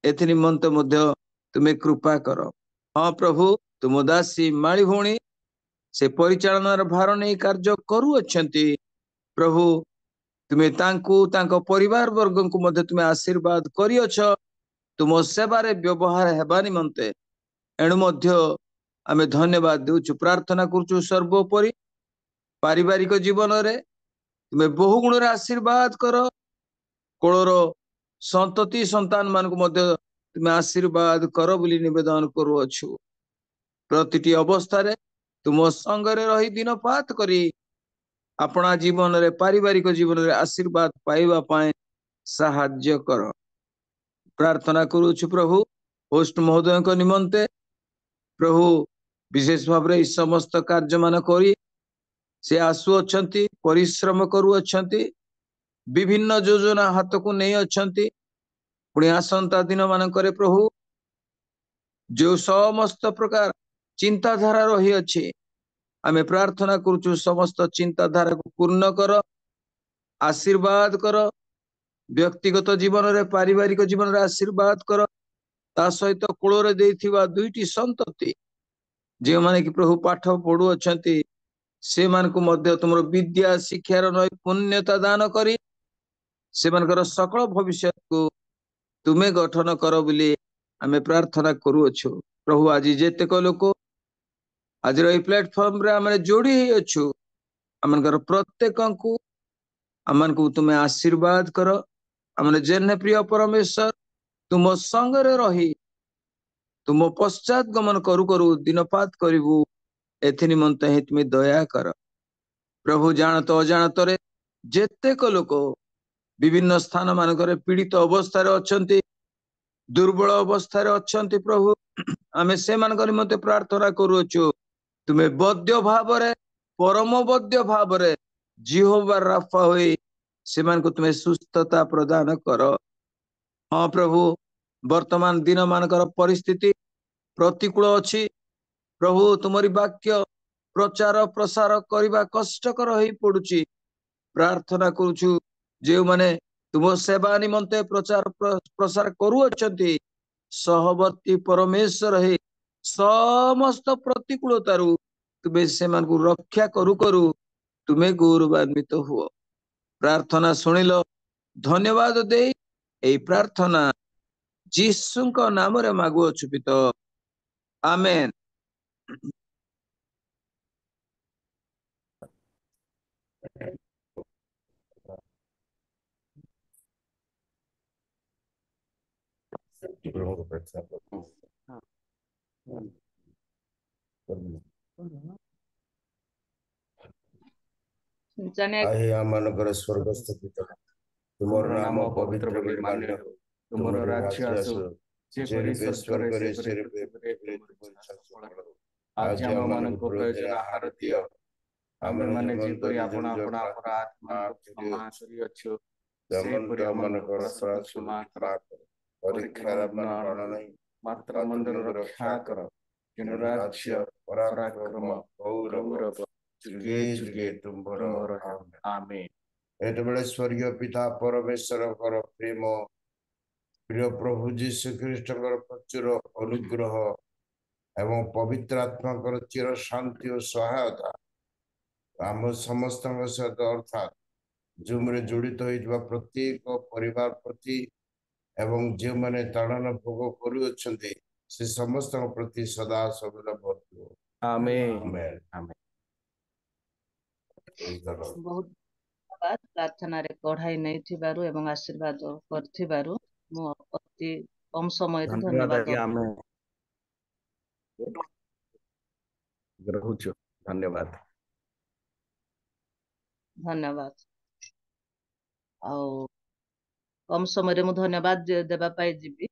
एथि निमंत मध्य तुम्हें कृपा कर हाँ प्रभु तुम दासी माली भौणी से परिचालनार भार नहीं कार्य करू अछंती प्रभु तुम्हें तांकु तांको परिवार वर्ग को मध्य तुम्हें आशीर्वाद करियछ तुम सेवारे व्यवहार हेबा निमंते एणु मध्य आमे धन्यवाद देउछु प्रार्थना करूछु सर्वोपरि पारिवारिक जीवन रे तुम्हें बहु गुण रे आशीर्वाद कर कोळर संतति संतान मान को मध्य तुम्हें आशीर्वाद कर बोली निवेदन करूछु प्रतिटी अवस्था रे तुम संग रे रही दिन पात करी अपना जीवन रे पारिवारिक जीवन रे आशीर्वाद पाइबा पाए साहाय्य कर प्रार्थना करूछु प्रभु होस्ट महोदय को निमंते प्रभु विशेष भाव रे समस्त कार्य मान करी से आसु अछंती परिश्रम करू अछंती विभिन्न योजना हाथ को नहीं अछंती पुणी आसंता दिन मानकरे प्रभु जो समस्त प्रकार चिंताधारा रही अछि आमे प्रार्थना करूछु समस्त चिंताधारा को पूर्ण कर आशीर्वाद कर व्यक्तिगत जीवन रे पारिवारिक जीवन रे आशीर्वाद कर ता सहित कोଳରେ देइथिबा दुईटी संतति जे माने कि प्रभु पाठ पढु अछंती से मान को मध्य तुमरो विद्या शिक्षार नैपुण्यता दान करी से मानकर सकल भविष्य को तुम्हें गठन कर बोली आमे प्रार्थना करू अछु प्रभु आज जेतेक लोक आज ए प्लेटफॉर्म रे आमे जोड़ी अछु आमनकर प्रत्येक को आमन को तुम्हें आशीर्वाद कर आमने जेने प्रिय परमेश्वर तुम संग रे रही तुम पश्चात गमन करू करू दिनपात करिवु एथि निमंते हे तुम्हें दया कर प्रभु जानत अजानत रे जेतेक लोक विभिन्न स्थान मानकर पीड़ित अवस्था रे अछंती दुर्बल अवस्था रे अछंती प्रभु आमे से मानकर निमंते प्रार्थना करूछु तुम्हें बद्य भाव रे परम बद्य भाव रे जिहोवा राफा होई से मान को तुम्हें सुस्थता प्रदान कर हाँ प्रभु वर्तमान दिन मानकर परिस्थिति प्रतिकूल अछि प्रभु तुम्हारी वाक्य प्रचार प्रसार करबा कष्टकर होई पडुची प्रार्थना करूछु जे माने तुम सेवा निमंते प्रचार प्रसार करू अछंती सहवर्ती परमेश्वर हे समस्त प्रतिकूलतारू तुम्हें से मान को रक्षा करू करू तुम्हें गौरवान्वित हुओ ପ୍ରାର୍ଥନା ଶୁଣିଲ। ଧନ୍ୟବାଦ ଦେଇ ଏଇ ପ୍ରାର୍ଥନା ଯୀଶୁଙ୍କ ନାମରେ ମାଗୁଅଛୁ ପିତ। ଆମେନ୍। ଆହେ ଆମମାନଙ୍କର ସ୍ୱର୍ଗସ୍ଥ ପିତା, ତୁମର ନାମ ପବିତ୍ର ବୋଲି ମାନ୍ୟ ହେଉ, ତୁମର ରାଜ୍ୟ ଆସୁ, ଯେପରି ସ୍ୱର୍ଗରେ ସେପରି ପୃଥିବୀରେ ତୁମର ଇଚ୍ଛା ସଫଳ ହେଉ। ଆଜି ଆମମାନଙ୍କୁ ପ୍ରୟୋଜନ ଆହାର ଦିଅ, ଆମେମାନେ ଯେପରି ଆପଣ ଆପଣଙ୍କର ଆତ୍ମାଙ୍କୁ କ୍ଷମା କରିଅଛୁ, ସେପରି ଆମମାନଙ୍କର ଅପରାଧ କ୍ଷମା କର। ପରୀକ୍ଷାର ବାରଣ ନାହିଁ, ମାତ୍ର ମନ୍ଦରୁ ରକ୍ଷା କର। କିନ୍ତୁ ରାଜ୍ୟ, ପରାକ୍ରମ, ଗୌରବ ଯୁଗେ ଯୁଗେ ତୁମର ହେଉ। ଆମେନ୍। ଏତେବେଳେ ସ୍ୱର୍ଗୀୟ ପିତା ପରମେଶ୍ୱରଙ୍କର ପ୍ରେମ, ପ୍ରିୟ ପ୍ରଭୁ ଯୀଶୁ ଖ୍ରୀଷ୍ଟଙ୍କର ପ୍ରଚୁର ଅନୁଗ୍ରହ ଏବଂ ପବିତ୍ର ଆତ୍ମାଙ୍କର ଚିର ଶାନ୍ତି ଓ ସହାୟତା ଆମ ସମସ୍ତଙ୍କ ସହିତ ଅର୍ଥାତ୍ ଜୁମ୍ରେ ଜଡ଼ିତ ହୋଇଥିବା ପ୍ରତ୍ୟେକ ପରିବାର ପ୍ରତି ଏବଂ ଯେଉଁମାନେ ତାଡ଼ନ ଭୋଗ କରୁଅଛନ୍ତି ସେ ସମସ୍ତଙ୍କ ପ୍ରତି ସଦା ସର୍ବଦା ଭର୍ତ୍ତି ହେଉ। ଆମେନ୍। ଆମେନ୍। ବହୁତ ଧନ୍ୟବାଦ ପ୍ରାର୍ଥନାରେ କଢାଇ ନେଇଥିବାରୁ ଏବଂ ଆଶୀର୍ବାଦ କରିଥିବାରୁ। ମୁଁ ଅତି କମ ସମୟରେ ଧନ୍ୟବାଦ ଆମେ ରହୁଛୁ। ଧନ୍ୟବାଦ। ଧନ୍ୟବାଦ। ଆଉ କମ ସମୟରେ ମୁଁ ଧନ୍ୟବାଦ ଦେବା ପାଇଁ ଯିବି।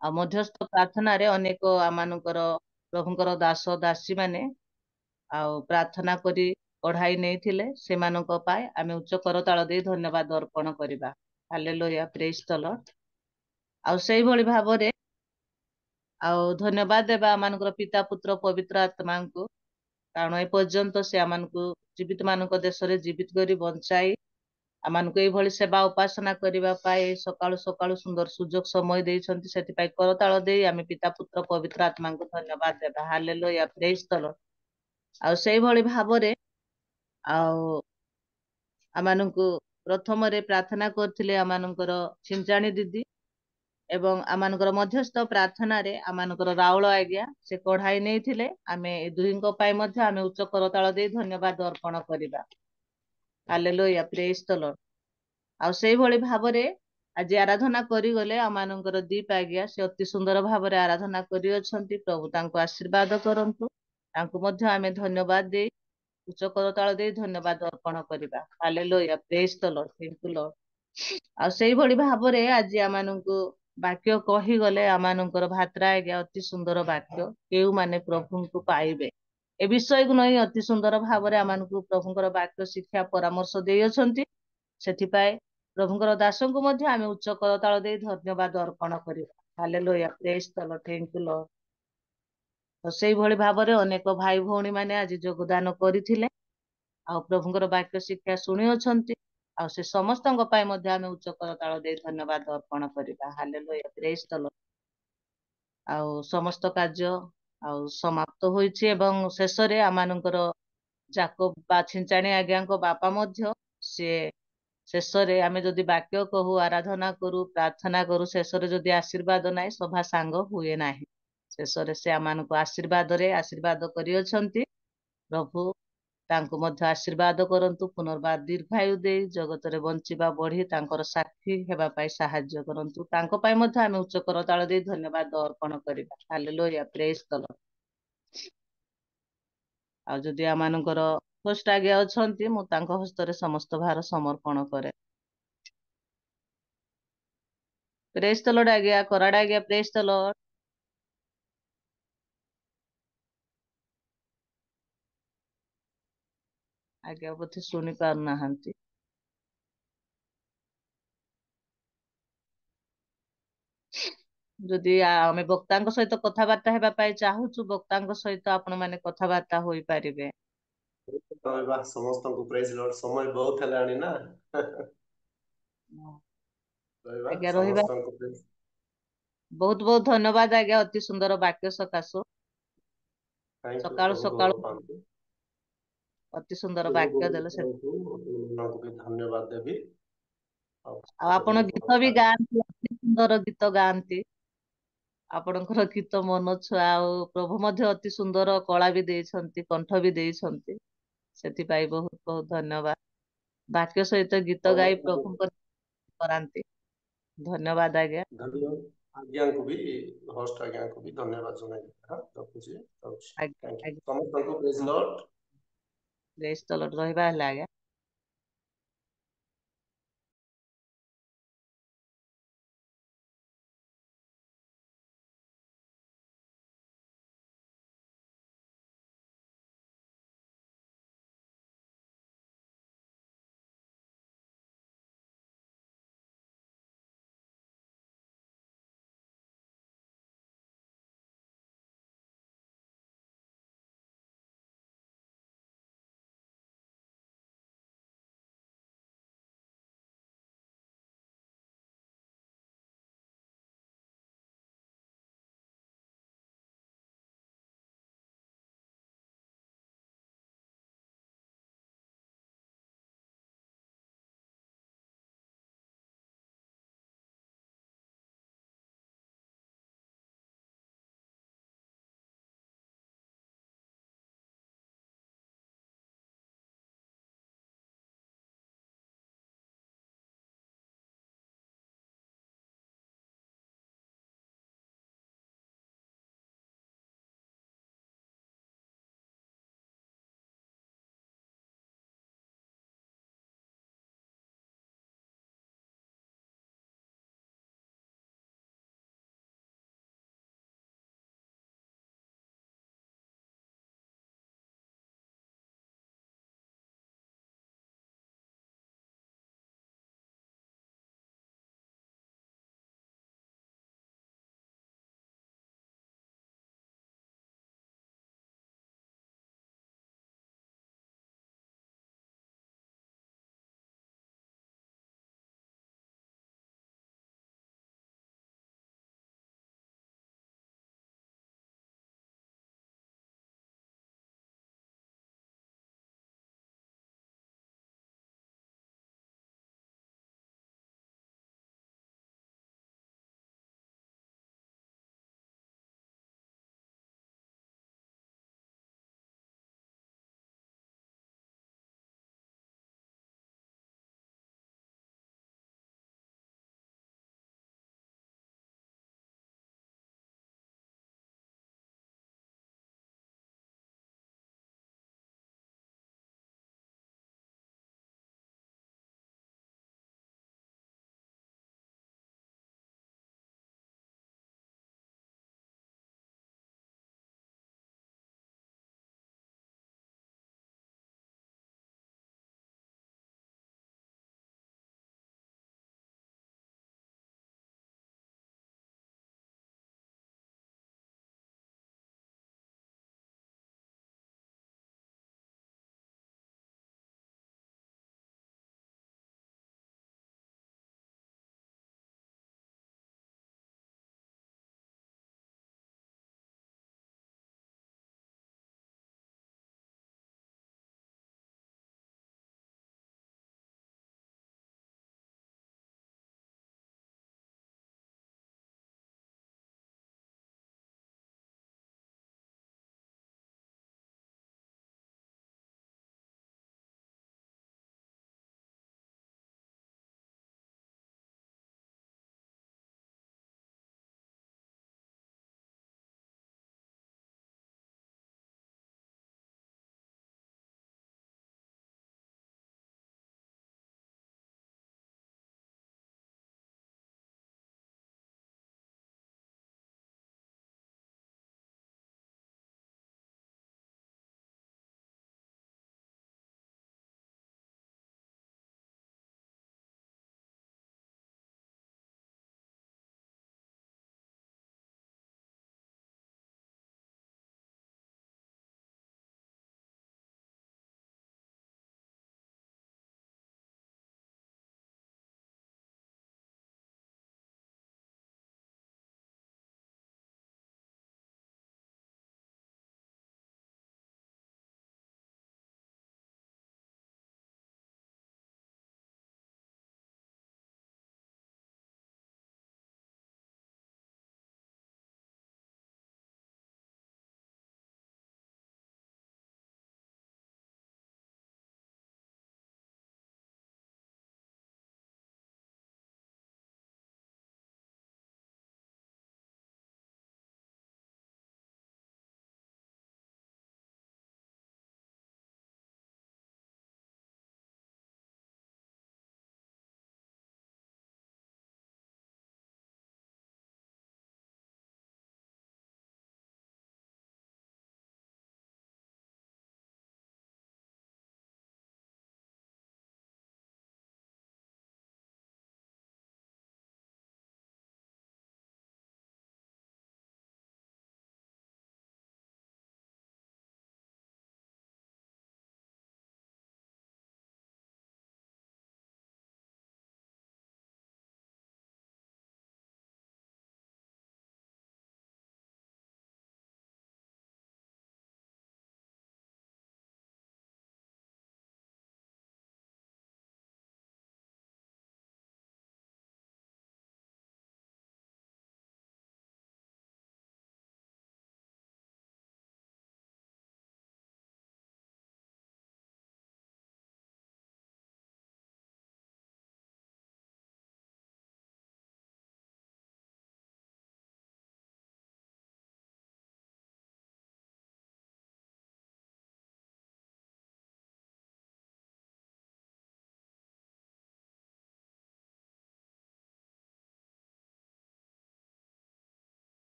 ଆଉ ମଧ୍ୟସ୍ଥ ପ୍ରାର୍ଥନାରେ ଅନେକ ଆମମାନଙ୍କର ପ୍ରଭୁଙ୍କର ଦାସ ଦାସୀ ମାନେ ଆଉ ପ୍ରାର୍ଥନା କରି କଢାଇ ନେଇଥିଲେ, ସେମାନଙ୍କ ପାଇଁ ଆମେ ଉଚ୍ଚ କରତାଳ ଦେଇ ଧନ୍ୟବାଦ ଅର୍ପଣ କରିବା। ହାଲେଲୁୟା, ପ୍ରେଜ୍ ଦ ଲର୍ଡ। ଆଉ ସେଇଭଳି ଭାବରେ ଆଉ ଧନ୍ୟବାଦ ଦେବା ଆମମାନଙ୍କର ପିତା ପୁତ୍ର ପବିତ୍ର ଆତ୍ମାଙ୍କୁ, କାରଣ ଏ ପର୍ଯ୍ୟନ୍ତ ସେ ଆମମାନଙ୍କୁ ଜୀବିତ ମାନଙ୍କ ଦେଶରେ ଜୀବିତ କରି ବଞ୍ଚାଇ ଆମମାନଙ୍କୁ ଏଇଭଳି ସେବା ଉପାସନା କରିବା ପାଇଁ ସକାଳୁ ସକାଳୁ ସୁନ୍ଦର ସୁଯୋଗ ସମୟ ଦେଇଛନ୍ତି। ସେଥିପାଇଁ କରତାଳ ଦେଇ ଆମେ ପିତା ପୁତ୍ର ପବିତ୍ର ଆତ୍ମାଙ୍କୁ ଧନ୍ୟବାଦ ଦେବା। ହାଲେଲୁୟା, ପ୍ରେଜ୍ ଦ ଲର୍ଡ। ଆଉ ସେଇଭଳି ଭାବରେ ଆଉ ଆମମାନଙ୍କୁ ପ୍ରଥମରେ ପ୍ରାର୍ଥନା କରିଥିଲେ ଆମମାନଙ୍କର ଛିଞ୍ଚାଣି ଦିଦି, ଏବଂ ଆମମାନଙ୍କର ମଧ୍ୟସ୍ଥ ପ୍ରାର୍ଥନାରେ ଆମମାନଙ୍କର ରାଉଳ ଆଜ୍ଞା ସେ କଢାଇ ନେଇଥିଲେ। ଆମେ ଏ ଦୁହିଁଙ୍କ ପାଇଁ ମଧ୍ୟ ଆମେ ଉଚ୍ଚ କରତାଳ ଦେଇ ଧନ୍ୟବାଦ ଅର୍ପଣ କରିବା। ହାଲେଲୁୟା, ପ୍ରେଜ୍ ଦ ଲର୍ଡ। ଆଉ ସେଇଭଳି ଭାବରେ ଆଜି ଆରାଧନା କରିଗଲେ ଆମମାନଙ୍କର ଦୀପ ଆଜ୍ଞା ସେ ଅତି ସୁନ୍ଦର ଭାବରେ ଆରାଧନା କରିଅଛନ୍ତି। ପ୍ରଭୁ ତାଙ୍କୁ ଆଶୀର୍ବାଦ କରନ୍ତୁ। ତାଙ୍କୁ ମଧ୍ୟ ଆମେ ଧନ୍ୟବାଦ ଦେଇ ଉଚ୍ଚ କରତାଳ ଦେଇ ଧନ୍ୟବାଦ ଅର୍ପଣ କରିବା। ହାଲେଲୁୟା, ପ୍ରେଜ୍ ଦ ଲର୍ଡ, ଥ୍ୟାଙ୍କ ୟୁ ଲର୍ଡ। ଆଉ ସେଇଭଳି ଭାବରେ ଆଜି ଆମମାନଙ୍କୁ ବାକ୍ୟ କହିଗଲେ ଆମମାନଙ୍କର ଭାତ୍ରା ଆଜ୍ଞା ଅତି ସୁନ୍ଦର ବାକ୍ୟ, କେଉଁମାନେ ପ୍ରଭୁଙ୍କୁ ପାଇବେ ଏ ବିଷୟକୁ ନେଇ ଅତି ସୁନ୍ଦର ଭାବରେ ଆମମାନଙ୍କୁ ପ୍ରଭୁଙ୍କର ବାକ୍ୟ ଶିକ୍ଷା ପରାମର୍ଶ ଦେଇଅଛନ୍ତି। ସେଥିପାଇଁ ପ୍ରଭୁଙ୍କର ଦାସଙ୍କୁ ମଧ୍ୟ ଆମେ ଉଚ୍ଚ କରତାଳ ଦେଇ ଧନ୍ୟବାଦ ଅର୍ପଣ କରିବା। ହାଲେଲୁୟା, ପ୍ରେଜ୍ ଦ ଲର୍ଡ, ଥ୍ୟାଙ୍କ ୟୁ ଲର୍ଡ। ତ ସେଇଭଳି ଭାବରେ ଅନେକ ଭାଇ ଭଉଣୀ ମାନେ ଆଜି ଯୋଗଦାନ କରିଥିଲେ ଆଉ ପ୍ରଭୁଙ୍କର ବାକ୍ୟ ଶିକ୍ଷା ଶୁଣିଅଛନ୍ତି। ଆଉ ସେ ସମସ୍ତଙ୍କ ପାଇଁ ମଧ୍ୟ ଆମେ ଉଚ୍ଚ କରତାଳ ଦେଇ ଧନ୍ୟବାଦ ଅର୍ପଣ କରିବା। ହାଲେଲୁୟା, ପ୍ରେଜ୍ ଦ ଲର୍ଡ। ଆଉ ସମସ୍ତ କାର୍ଯ୍ୟ ଆଉ ସମାପ୍ତ ହୋଇଛି ଏବଂ ଶେଷରେ ଆମମାନଙ୍କର ଯାକୋବ ବା ଛିଞ୍ଚାଣି ଆଜ୍ଞାଙ୍କ ବାପା ମଧ୍ୟ ସିଏ ଶେଷରେ ଆମେ ଯଦି ବାକ୍ୟ କହୁ, ଆରାଧନା କରୁ, ପ୍ରାର୍ଥନା କରୁ, ଶେଷରେ ଯଦି ଆଶୀର୍ବାଦ ନାହିଁ ସଭା ସାଙ୍ଗ ହୁଏ ନାହିଁ। ଶେଷରେ ସେ ଆମମାନଙ୍କୁ ଆଶୀର୍ବାଦରେ ଆଶୀର୍ବାଦ କରିଅଛନ୍ତି। ପ୍ରଭୁ ତାଙ୍କୁ ମଧ୍ୟ ଆଶୀର୍ବାଦ କରନ୍ତୁ, ପୁନର୍ବାର ଦୀର୍ଘାୟୁ ଦେଇ ଜଗତରେ ବଞ୍ଚିବା ବଢି ତାଙ୍କର ସାକ୍ଷୀ ହେବା ପାଇଁ ସାହାଯ୍ୟ କରନ୍ତୁ। ତାଙ୍କ ପାଇଁ ମଧ୍ୟ ଆମେ ଉଚ୍ଚ କରତାଳ ଦେଇ ଧନ୍ୟବାଦ ଅର୍ପଣ କରିବା। ହାଲେଲୁୟା, ପ୍ରେଜ୍ ଦ ଲର୍ଡ। ଆଉ ଯଦି ଆମମାନଙ୍କର ହୋଷ୍ଟ ଆଜ୍ଞା ଅଛନ୍ତି, ମୁଁ ତାଙ୍କ ହସ୍ତରେ ସମସ୍ତ ଭାର ସମର୍ପଣ କରେ। ପ୍ରେଜ୍ ଦ ଲର୍ଡ ଆଜ୍ଞା, କରାଡ ଆଜ୍ଞା, ପ୍ରେଜ୍ ଦ ଲର୍ଡ। ଆଜ୍ଞା ବୋଧେ ଶୁଣି ପାରୁନାହାନ୍ତି। ଯଦି ଆମେ ବକ୍ତାଙ୍କ ସହିତ କଥାବାର୍ତ୍ତା ହେବା ପାଇଁ ଚାହୁଁଛୁ, ବକ୍ତାଙ୍କ ସହିତ ଆପଣ ମାନେ କଥାବାର୍ତ୍ତା ହୋଇପାରିବେ। କହିବା ସମସ୍ତଙ୍କୁ ପ୍ରେଜ୍ ଲର୍ଡ। ସମୟ ବହୁତ ହେଲାଣି ନା। କହିବା ଆଜ୍ଞା ରହିବା। ସମସ୍ତଙ୍କୁ ପ୍ରେଜ୍। ବହୁତ ବହୁତ ଧନ୍ୟବାଦ ଆଜ୍ଞା ଅତି ସୁନ୍ଦର ବାକ୍ୟ ସକାଶୁ। ଥ୍ୟାଙ୍କ ୟୁ, ସକାଳୁ ପ୍ରଭୁ ସକାଳୁ ଗୌରବ ପାଆନ୍ତୁ। ଅତି ସୁନ୍ଦର ବାକ୍ୟ ଦେଲେ ସେ ଆପଣଙ୍କୁ ବି ଧନ୍ୟବାଦ ଦେବି। ଆଉ ଆଉ ଆପଣ ଗୀତ ବି ଗାଆନ୍ତି, ଅତି ସୁନ୍ଦର ଗୀତ ଗାଆନ୍ତି। ଆପଣଙ୍କର ଗୀତ ମନ ଛୁଆ, ଆଉ ପ୍ରଭୁ ମଧ୍ୟ ଅତି ସୁନ୍ଦର କଳା ବି ଦେଇଛନ୍ତି, କଣ୍ଠ ବି ଦେଇଛନ୍ତି। ସେଥିପାଇଁ ବହୁତ ବହୁତ ଧନ୍ୟବାଦ। ବାକ୍ୟ ସହିତ ଗୀତ ଗାଇ ପ୍ରଭୁଙ୍କ କରାନ୍ତି। ଧନ୍ୟବାଦ ଆଜ୍ଞା। ଧନ୍ୟବାଦ ଆଜ୍ଞାଙ୍କୁ ବି, ହୋଷ୍ଟ ଆଜ୍ଞାଙ୍କୁ ବି ଧନ୍ୟବାଦ ଜଣାଇବି। ରଖୁଛି। ଆଜ୍ଞା ଆଜ୍ଞା। ସମସ୍ତଙ୍କୁ ପ୍ରେଜ୍ ଲର୍ଡ। ପ୍ରେଜ୍ ଦ ଲର୍ଡ ରହିବା ହେଲା ଆଜ୍ଞା।